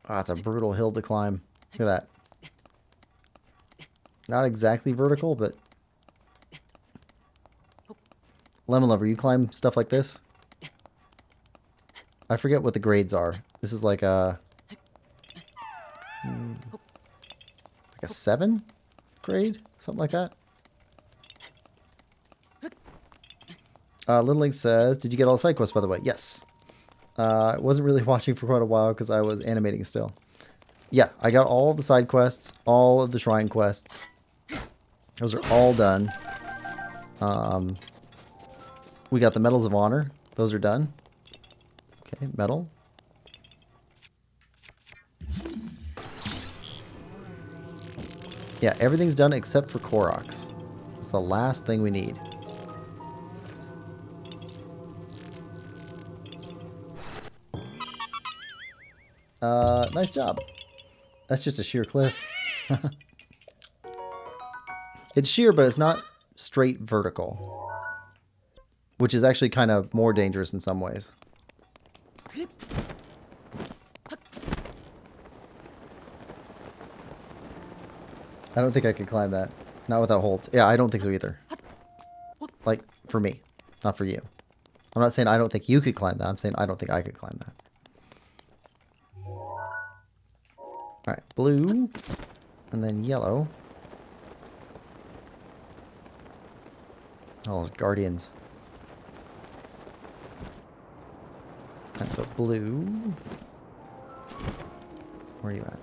Ah, it's a brutal hill to climb. Look at that. Not exactly vertical, but... Lemon Lover, you climb stuff like this? I forget what the grades are. This is like a... like a 7 grade? Something like that? Little Link says, did you get all the side quests, by the way? Yes. I wasn't really watching for quite a while because I was animating still. Yeah, I got all of the side quests, all of the shrine quests. Those are all done. We got the Medals of Honor. Those are done. Okay, medal. Yeah, everything's done except for Koroks. It's the last thing we need. Nice job. That's just a sheer cliff. It's sheer, but it's not straight vertical. Which is actually kind of more dangerous in some ways. I don't think I could climb that. Not without holds. Yeah, I don't think so either. Like, for me. Not for you. I'm not saying I don't think you could climb that. I'm saying I don't think I could climb that. Alright, blue. And then yellow. Oh, those guardians. And so blue. Where are you at?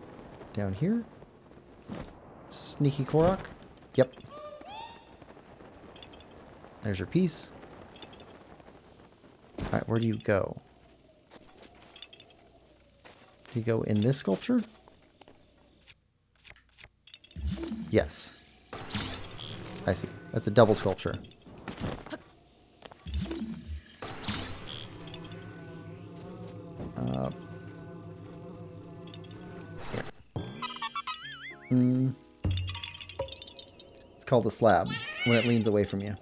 Down here? Sneaky Korok? Yep. There's your piece. Alright, where do you go? Do you go in this sculpture? Yes. I see. That's a double sculpture. Here. It's called a slab when it leans away from you.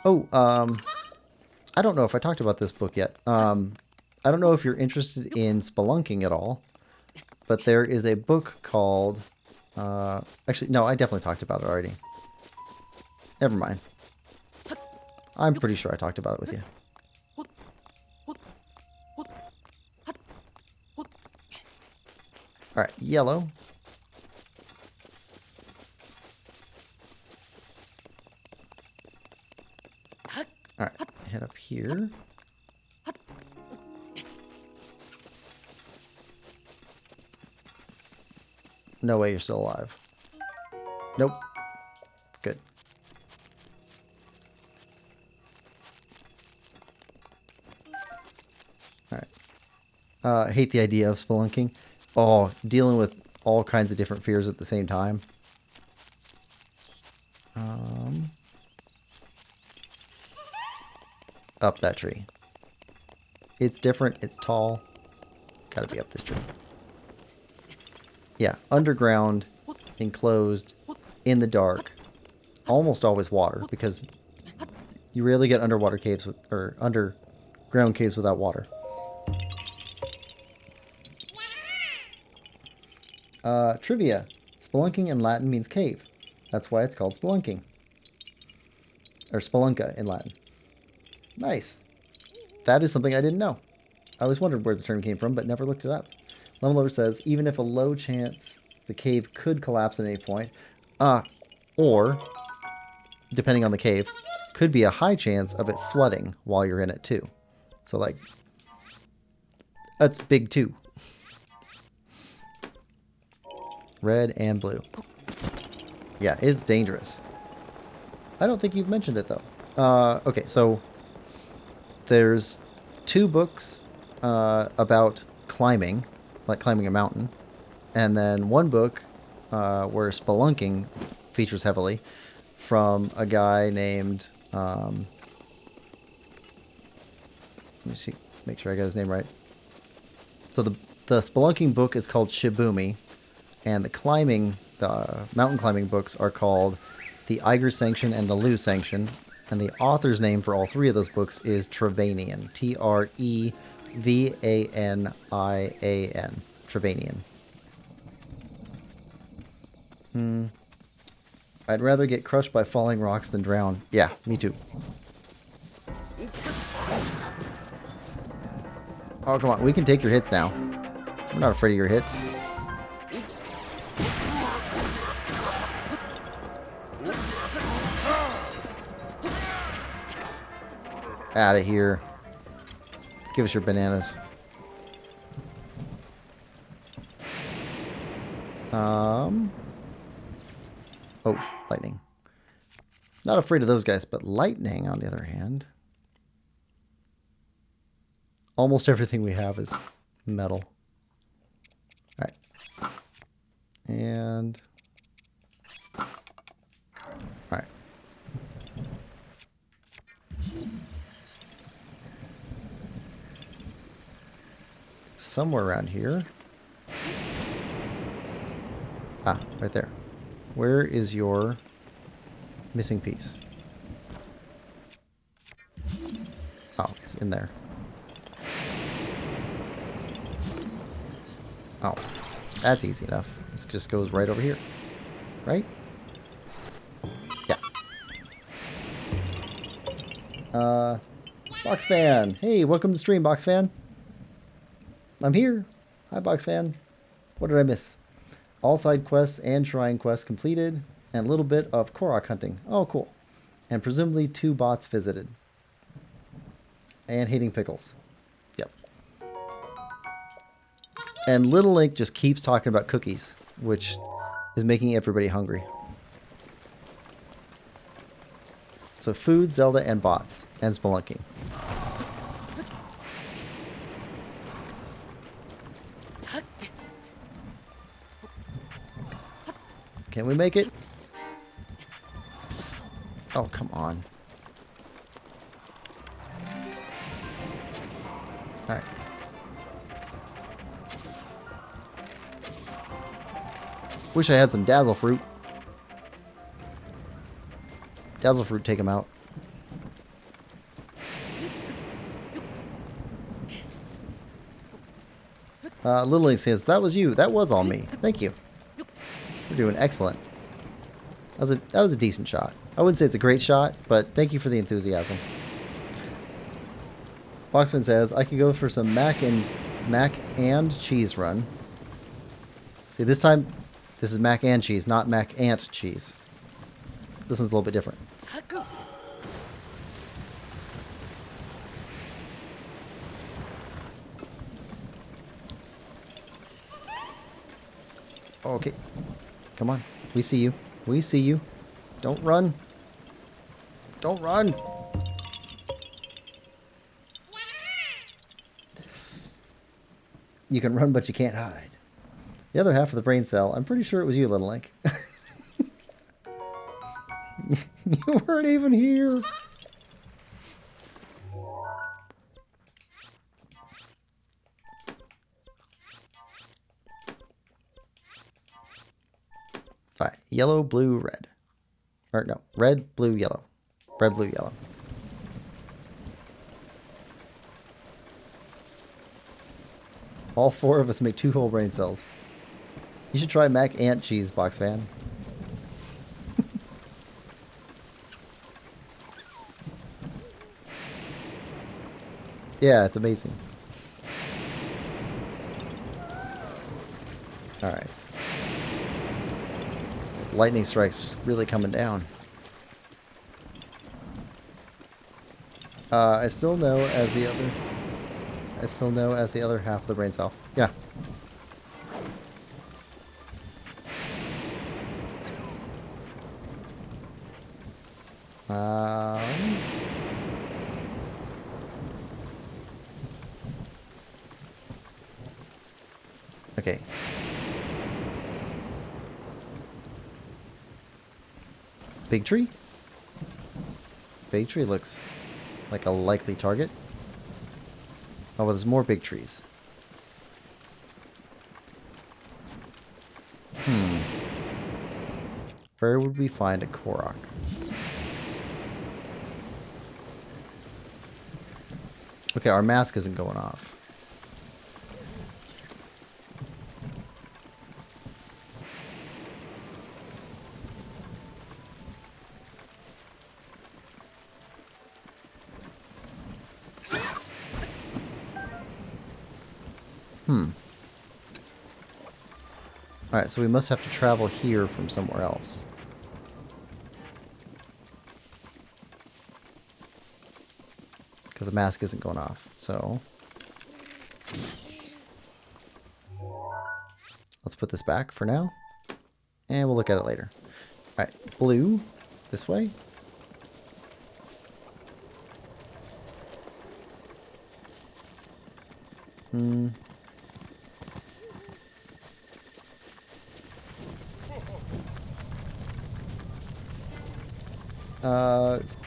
Oh, I don't know if I talked about this book yet. I don't know if you're interested in spelunking at all, but there is a book called... actually, no, I definitely talked about it already. Never mind. I'm pretty sure I talked about it with you. Alright, yellow. Alright, head up here. No way you're still alive. Nope. Good. Alright. I hate the idea of spelunking. Oh, dealing with all kinds of different fears at the same time. Up that tree. It's different. It's tall. Gotta be up this tree. Yeah, underground, enclosed, in the dark. Almost always water, because you rarely get underwater caves with, or underground caves without water. Trivia. Spelunking in Latin means cave. That's why it's called spelunking. Or spelunca in Latin. Nice. That is something I didn't know. I always wondered where the term came from, but never looked it up. Levelover says, even if a low chance the cave could collapse at any point, or, depending on the cave, could be a high chance of it flooding while you're in it too. So like, that's big too. Red and blue. Yeah, it's dangerous. I don't think you've mentioned it though. Okay, so there's 2 books about climbing, like climbing a mountain, and then 1 book where spelunking features heavily from a guy named let me see, make sure I got his name right. So the spelunking book is called Shibumi, and the mountain climbing books are called the Eiger Sanction and the Lu Sanction, and the author's name for all 3 of those books is Trevanian. Trevanian. Trevanian. I'd rather get crushed by falling rocks than drown. Yeah, me too. Oh, come on. We can take your hits now. We're not afraid of your hits. Out of here. Give us your bananas. Oh, lightning. Not afraid of those guys, but lightning, on the other hand. Almost everything we have is metal. Alright. And... Alright. Somewhere around here. Ah, right there. Where is your missing piece? Oh, it's in there. Oh, that's easy enough. This just goes right over here. Right? Yeah. Box Fan. Hey, welcome to the stream, Box Fan. I'm here. Hi, Box Fan. What did I miss? All side quests and shrine quests completed, and a little bit of Korok hunting. Oh, cool. And presumably 2 bots visited. And hating pickles. Yep. And Little Link just keeps talking about cookies, which is making everybody hungry. So food, Zelda, and bots, and spelunking. Can we make it? Oh, come on. Alright. Wish I had some dazzle fruit. Dazzle fruit, take him out. Little Link says, that was you. That was all me. Thank you. You're doing excellent. That was a decent shot. I wouldn't say it's a great shot, but thank you for the enthusiasm. Boxman says, I could go for some mac and cheese run. See, this time, this is mac and cheese, not mac and cheese. This one's a little bit different. Okay. Come on. We see you. We see you. Don't run. Don't run. You can run, but you can't hide. The other half of the brain cell, I'm pretty sure it was you, Little Link. You weren't even here. Fine. Yellow, blue, red. Or no, red, blue, yellow. Red, blue, yellow. All four of us make 2 whole brain cells. You should try mac and cheese, box fan. Yeah, it's amazing. Alright. Lightning strikes just really coming down. I still know as the other half of the brain cell. Yeah. Okay. Big tree? Big tree looks like a likely target. Oh, well, there's more big trees. Where would we find a Korok? Okay, our mask isn't going off. Alright, so we must have to travel here from somewhere else. Because the mask isn't going off, so... let's put this back for now. And we'll look at it later. Alright, blue. This way.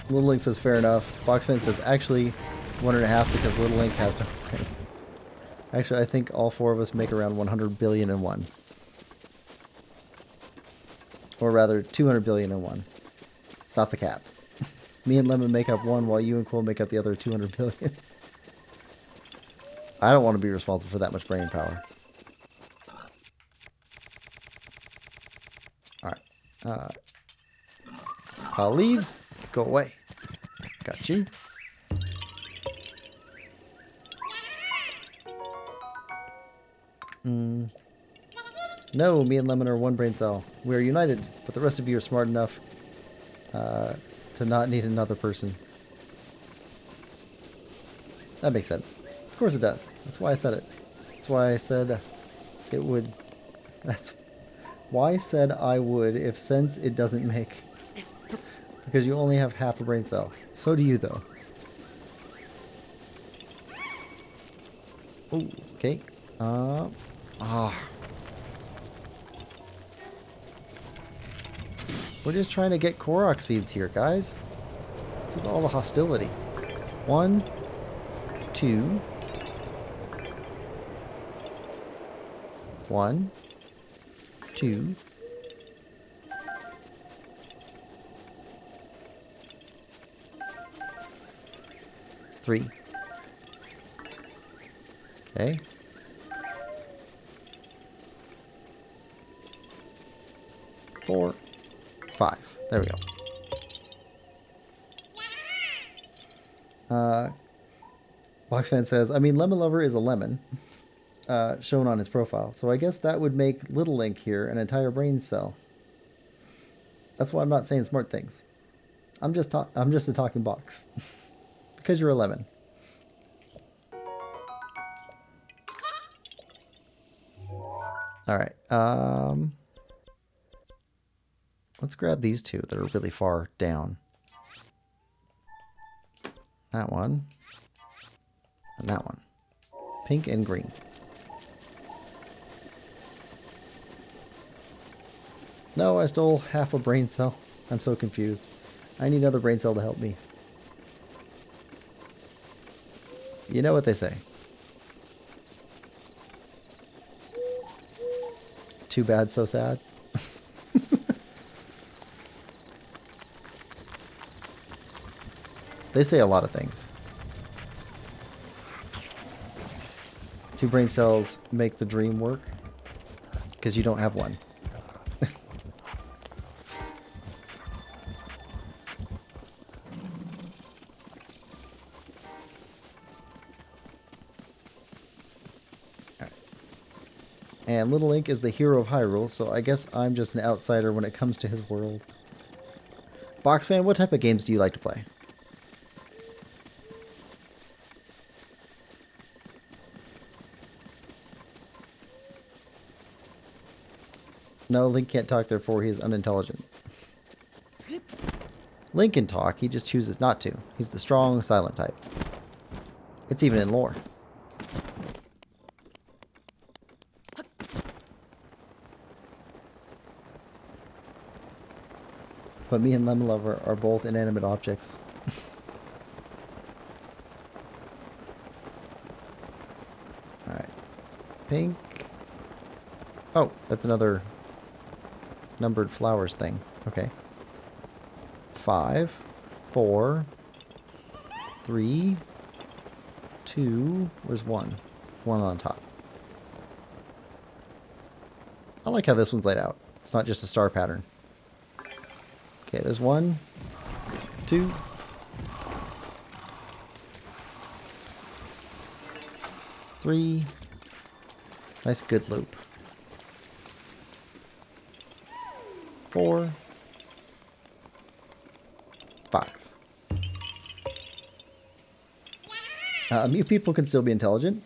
Little Link says fair enough. Boxman says actually 1.5 because Little Link has to. Actually, I think all 4 of us make around 100 billion and 1. Or rather, 200 billion and 1. It's not the cap. Me and Lemon make up 1 while you and Quill make up the other 200 billion. I don't want to be responsible for that much brain power. Alright. Leaves, go away. Got you. No, me and Lemon are 1 brain cell. We are united, but the rest of you are smart enough to not need another person. That makes sense. Of course it does. That's why I said it. That's why I said it would. That's why I said I would if sense it doesn't make. Because you only have half a brain cell. So do you, though. Oh, okay. We're just trying to get Korok seeds here, guys. What's with all the hostility? 1, 2. 1, 2. 3. Okay. 4, 5. There we go. Boxfan says, I mean, Lemon Lover is a lemon, shown on his profile. So I guess that would make Little Link here an entire brain cell. That's why I'm not saying smart things. I'm just a talking box. Because you're a lemon. Alright, let's grab these two that are really far down. That one. And that one. Pink and green. No, I stole half a brain cell. I'm so confused. I need another brain cell to help me. You know what they say. Too bad, so sad. They say a lot of things. 2 brain cells make the dream work. Because you don't have one. And Little Link is the hero of Hyrule, so I guess I'm just an outsider when it comes to his world. Boxfan, what type of games do you like to play? No, Link can't talk, therefore he is unintelligent. Link can talk, he just chooses not to. He's the strong, silent type. It's even in lore. But me and Lemon Lover are both inanimate objects. Alright. Pink. Oh, that's another numbered flowers thing. Okay. 5, 4, 3, 2. Where's 1? 1 on top. I like how this one's laid out. It's not just a star pattern. Okay, there's 1, 2. 3. Nice good loop. 4, 5. Mute people can still be intelligent.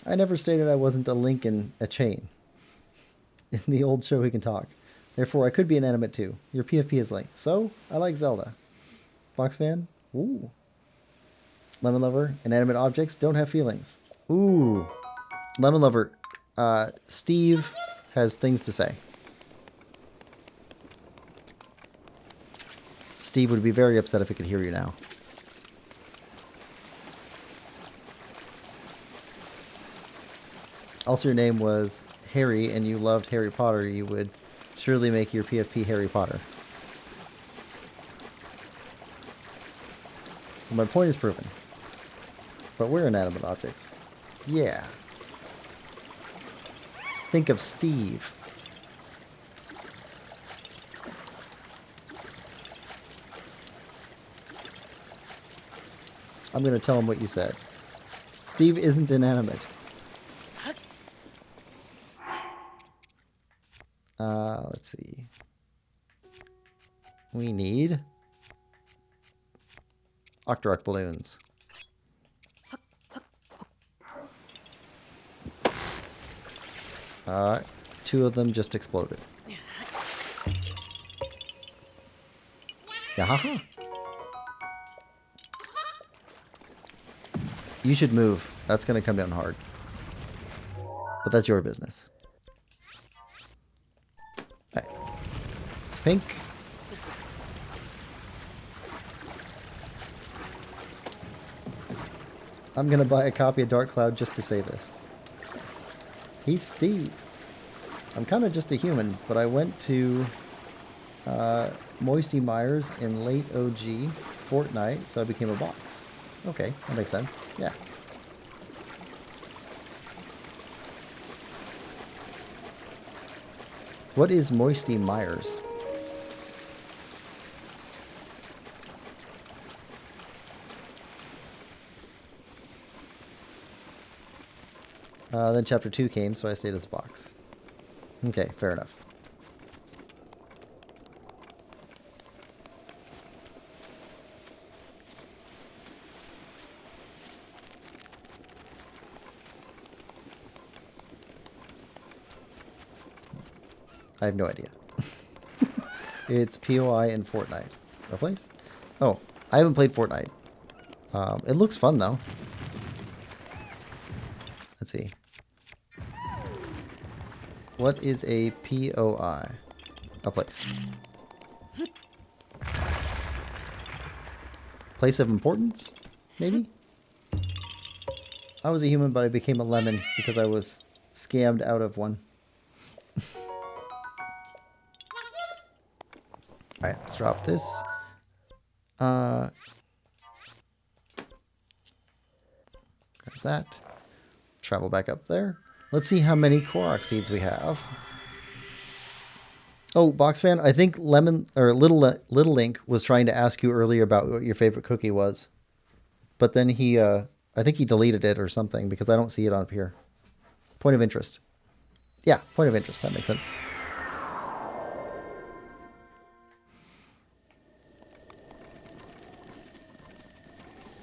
I never stated I wasn't a link in a chain. In the old show, he can talk. Therefore, I could be inanimate too. Your PFP is Link. So, I like Zelda. Boxfan? Ooh. Lemon Lover, inanimate objects don't have feelings. Ooh. Lemon Lover, Steve has things to say. Steve would be very upset if he could hear you now. Also, your name was Harry and you loved Harry Potter, you would surely make your PFP Harry Potter. So my point is proven. But we're inanimate objects. Yeah. Think of Steve. I'm going to tell him what you said. Steve isn't inanimate. Let's see. We need Octorok balloons. Two of them just exploded. Yahaha. You should move. That's going to come down hard. But that's your business. Right. Pink. I'm gonna buy a copy of Dark Cloud just to say this. He's Steve. I'm kind of just a human, but I went to Moisty Myers in late OG Fortnite, so I became a box. Okay, that makes sense. Yeah. What is Moisty Myers? Then chapter 2 came, so I stayed as a box. Okay, fair enough. I have no idea. It's POI in Fortnite. No place? Oh, I haven't played Fortnite. It looks fun, though. Let's see. What is a POI? A place. Place of importance? Maybe? I was a human, but I became a lemon because I was scammed out of one. Alright, let's drop this. Grab that. Travel back up there. Let's see how many Korok seeds we have. Oh, Box Fan, I think Little Link was trying to ask you earlier about what your favorite cookie was. But then he, I think he deleted it or something because I don't see it on up here. Point of interest. Yeah, point of interest. That makes sense.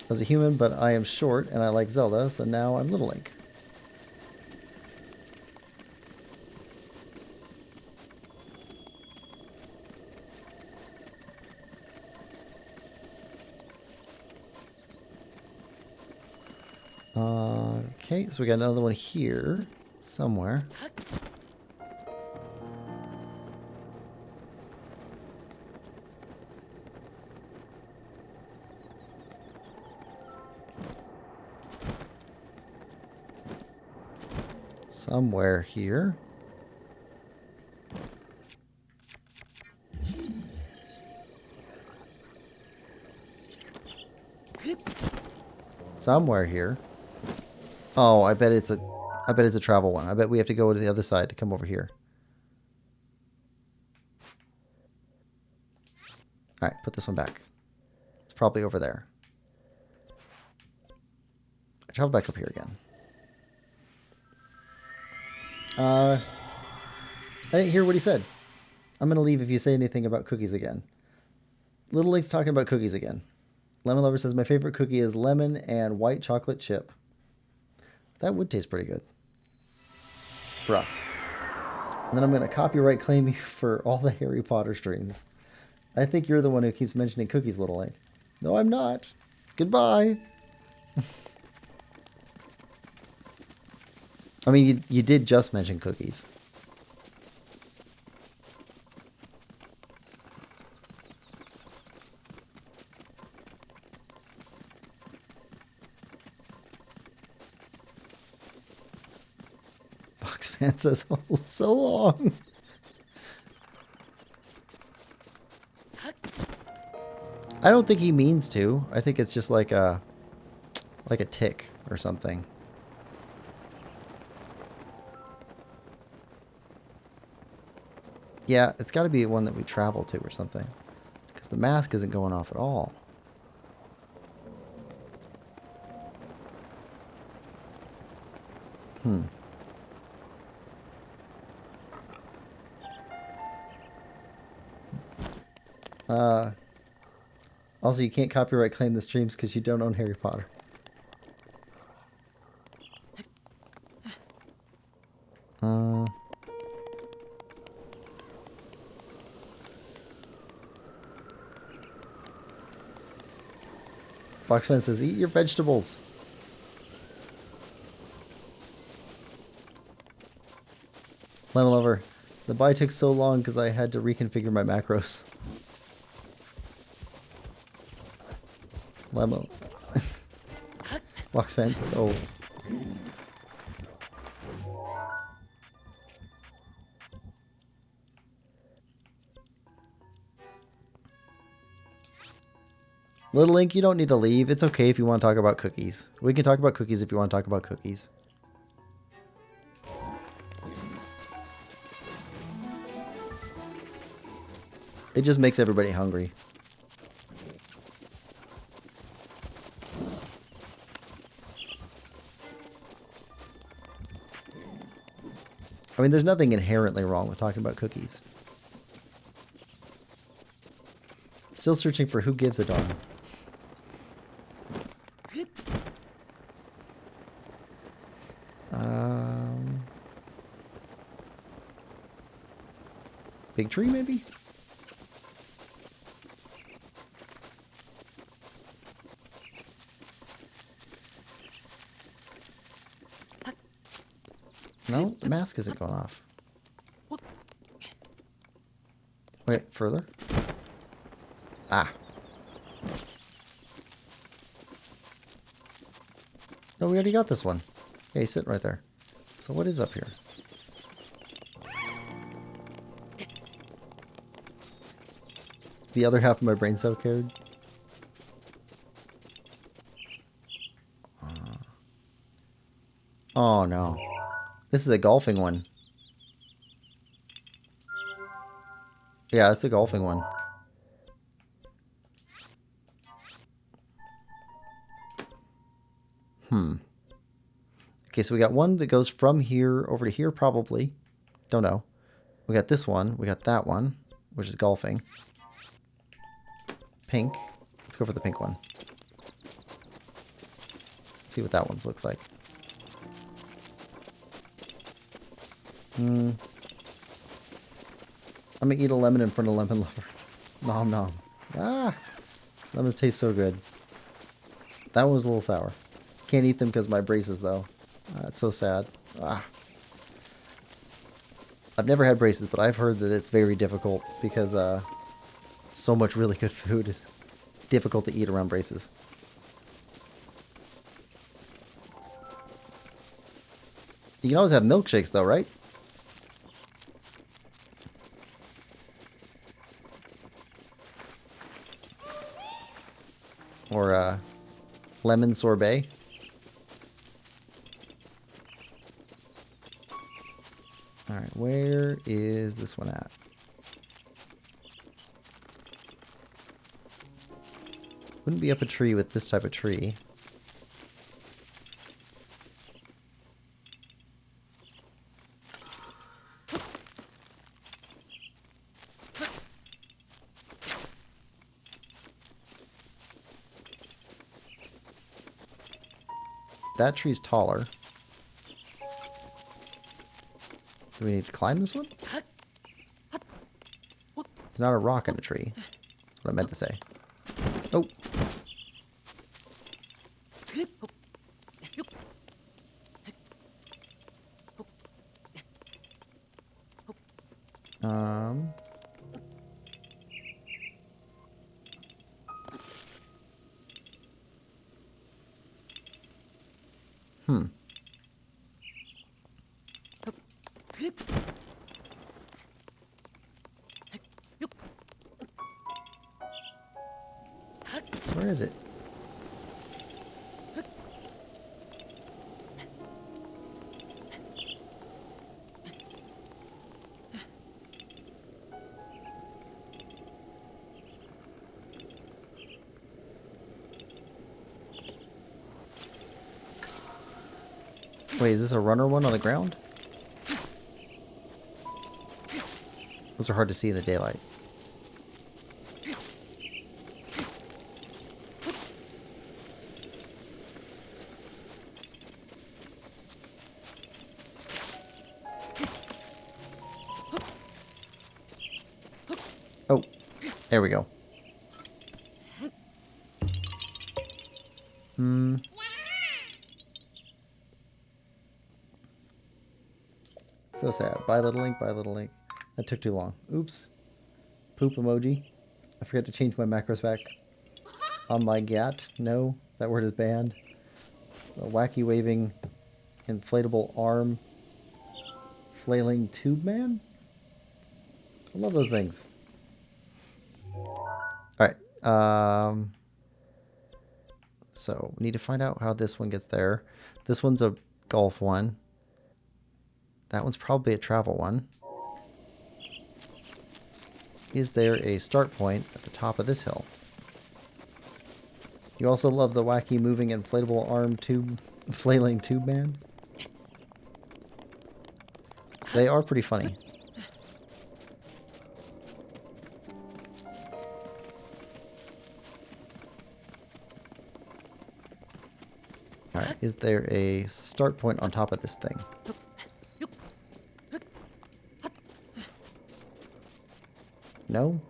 I was a human, but I am short and I like Zelda, so now I'm Little Link. Okay, so we got another one here somewhere. Somewhere here. Somewhere here. Oh, I bet it's a travel one. I bet we have to go to the other side to come over here. All right, put this one back. It's probably over there. I travel back up here again. I didn't hear what he said. I'm going to leave if you say anything about cookies again. Little Link's talking about cookies again. Lemon Lover says, my favorite cookie is lemon and white chocolate chip. That would taste pretty good. Bruh. And then I'm going to copyright claim you for all the Harry Potter streams. I think you're the one who keeps mentioning cookies, Little Link. No, I'm not. Goodbye. I mean, you did just mention cookies. Box fan says, oh, so long. I don't think he means to. I think it's just like a tick or something. Yeah, it's got to be one that we travel to or something. Because the mask isn't going off at all. Also, you can't copyright claim the streams because you don't own Harry Potter. Boxman says, eat your vegetables. Lemon Lover, the buy took so long because I had to reconfigure my macros. Lemon. Box fence is old. Little Link, you don't need to leave. It's okay if you want to talk about cookies. We can talk about cookies if you want to talk about cookies. It just makes everybody hungry. I mean, there's nothing inherently wrong with talking about cookies. Still searching for who gives a darn. Big tree, maybe? No, the mask isn't going off. Wait, further? Ah. No, we already got this one. Yeah, he's sitting right there. So what is up here? The other half of my brain cell cared. Oh no. This is a golfing one. Yeah, it's a golfing one. Okay, so we got one that goes from here over to here, probably. Don't know. We got this one. We got that one, which is golfing. Pink. Let's go for the pink one. See what that one looks like. I'm gonna eat a lemon in front of Lemon Lover. Nom nom. Ah! Lemons taste so good. That one was a little sour. Can't eat them because of my braces, though. It's so sad. Ah. I've never had braces, but I've heard that it's very difficult because so much really good food is difficult to eat around braces. You can always have milkshakes, though, right? Or lemon sorbet. Alright, where is this one at? Wouldn't be up a tree with this type of tree. That tree's taller. Do we need to climb this one? It's not a rock in a tree. That's what I meant to say. Oh. Where is it? Wait, is this a runner one on the ground? Those are hard to see in the daylight. Oh, there we go. So sad. Bye, Little Link. Bye, Little Link. That took too long. Oops. Poop emoji. I forgot to change my macros back on my GAT. No, that word is banned. A wacky waving inflatable arm flailing tube man. I love those things. Alright. So we need to find out how this one gets there. This one's a golf one. That one's probably a travel one. Is there a start point at the top of this hill? You also love the wacky moving inflatable arm tube flailing tube man? They are pretty funny. Alright, is there a start point on top of this thing? No?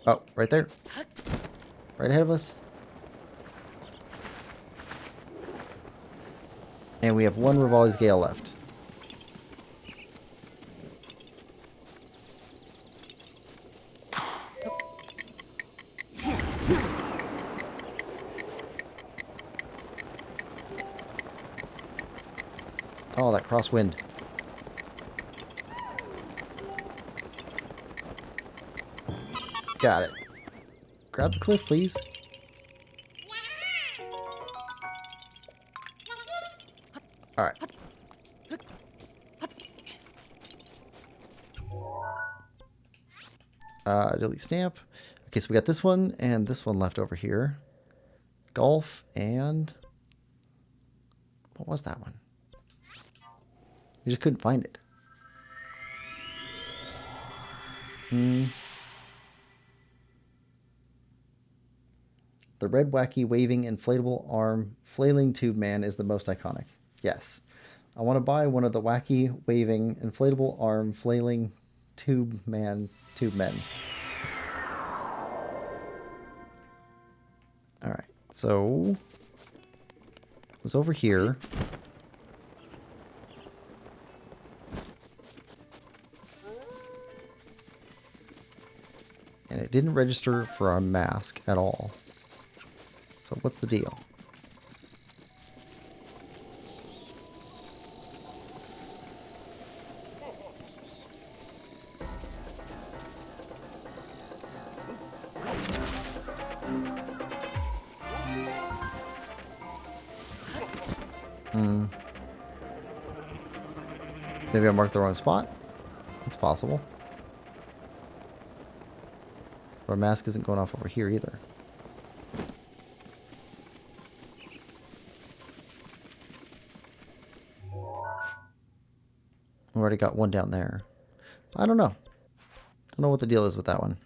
Oh, right there. Right ahead of us. And we have one Rivali's Gale left. Oh, that crosswind. Got it. Grab the cliff, please. Alright. Delete stamp. Okay, so we got this one and this one left over here. Golf and... what was that one? We just couldn't find it. The red wacky waving inflatable arm flailing tube man is the most iconic. Yes. I want to buy one of the wacky waving inflatable arm flailing tube men. Alright, so it was over here. And it didn't register for our mask at all. So what's the deal? Maybe I marked the wrong spot? It's possible. Our mask isn't going off over here either. We already got one down there. I don't know. Don't know what the deal is with that one.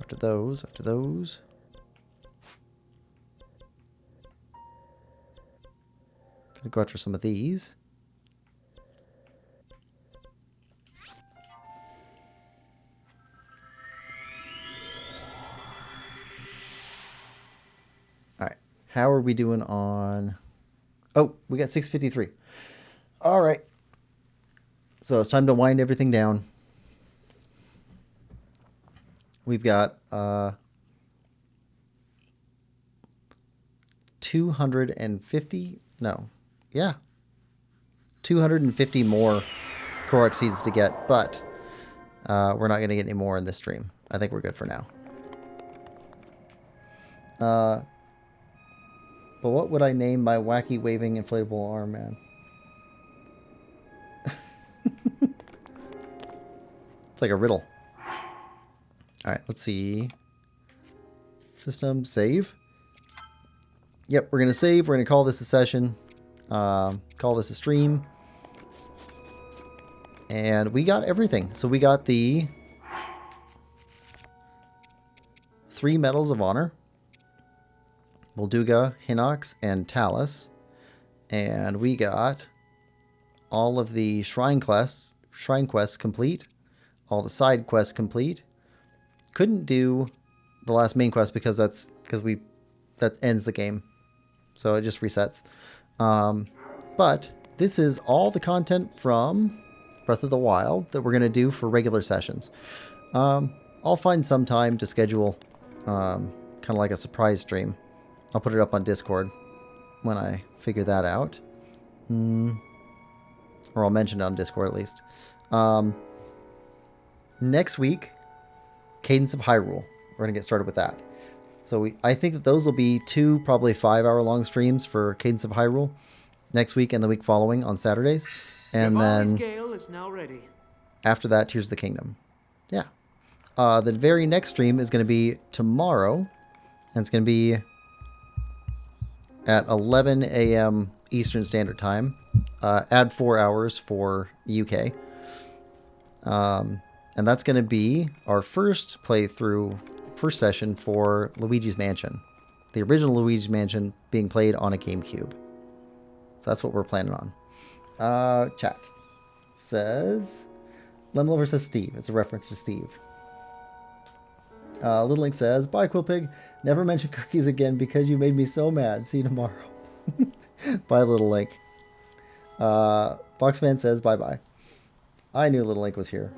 After those. Gonna go after some of these. Alright. How are we doing on... oh, we got 653. Alright. So it's time to wind everything down. We've got 250... no. Yeah. 250 more Korok seeds to get, but we're not going to get any more in this stream. I think we're good for now. But what would I name my wacky waving inflatable arm man? It's like a riddle. Alright, let's see. System, save. Yep, we're going to save. We're going to call this a session. Call this a stream. And we got everything. So we got the 3 Medals of Honor. Molduga, Hinox, and Talus. And we got all of the shrine quests complete. All the side quests complete. Couldn't do the last main quest because that ends the game. So it just resets. But this is all the content from Breath of the Wild that we're going to do for regular sessions. I'll I'll find some time to schedule kind of like a surprise stream. I'll put it up on Discord when I figure that out. Or I'll mention it on Discord at least. Next week, Cadence of Hyrule. We're going to get started with that. So I think that those will be 2 probably 5-hour long streams for Cadence of Hyrule next week and the week following on Saturdays. And Rivali's then Gale is now ready. after that, Tears of the Kingdom. Yeah. The very next stream is going to be tomorrow. And it's going to be at 11 a.m. Eastern Standard Time. Add 4 hours for the UK. And that's going to be our first playthrough, first session for Luigi's Mansion. The original Luigi's Mansion being played on a GameCube. So that's what we're planning on. Chat says... Lemon Lover says Steve. It's a reference to Steve. Little Link says, bye, Quillpig. Never mention cookies again because you made me so mad. See you tomorrow. Bye, Little Link. Boxman says, bye-bye. I knew Little Link was here.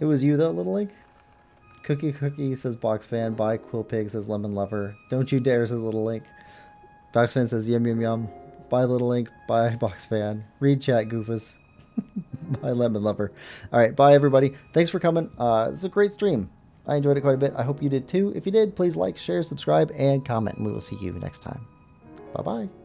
It was you, though, Little Link? Cookie says Boxfan. Bye, Quillpig says Lemon Lover. Don't you dare, says Little Link. Boxfan says yum yum yum. Bye, Little Link. Bye, Boxfan. Read chat, Goofus. Bye, Lemon Lover. Alright, bye, everybody. Thanks for coming. It's a great stream. I enjoyed it quite a bit. I hope you did too. If you did, please like, share, subscribe, and comment, and we will see you next time. Bye-bye.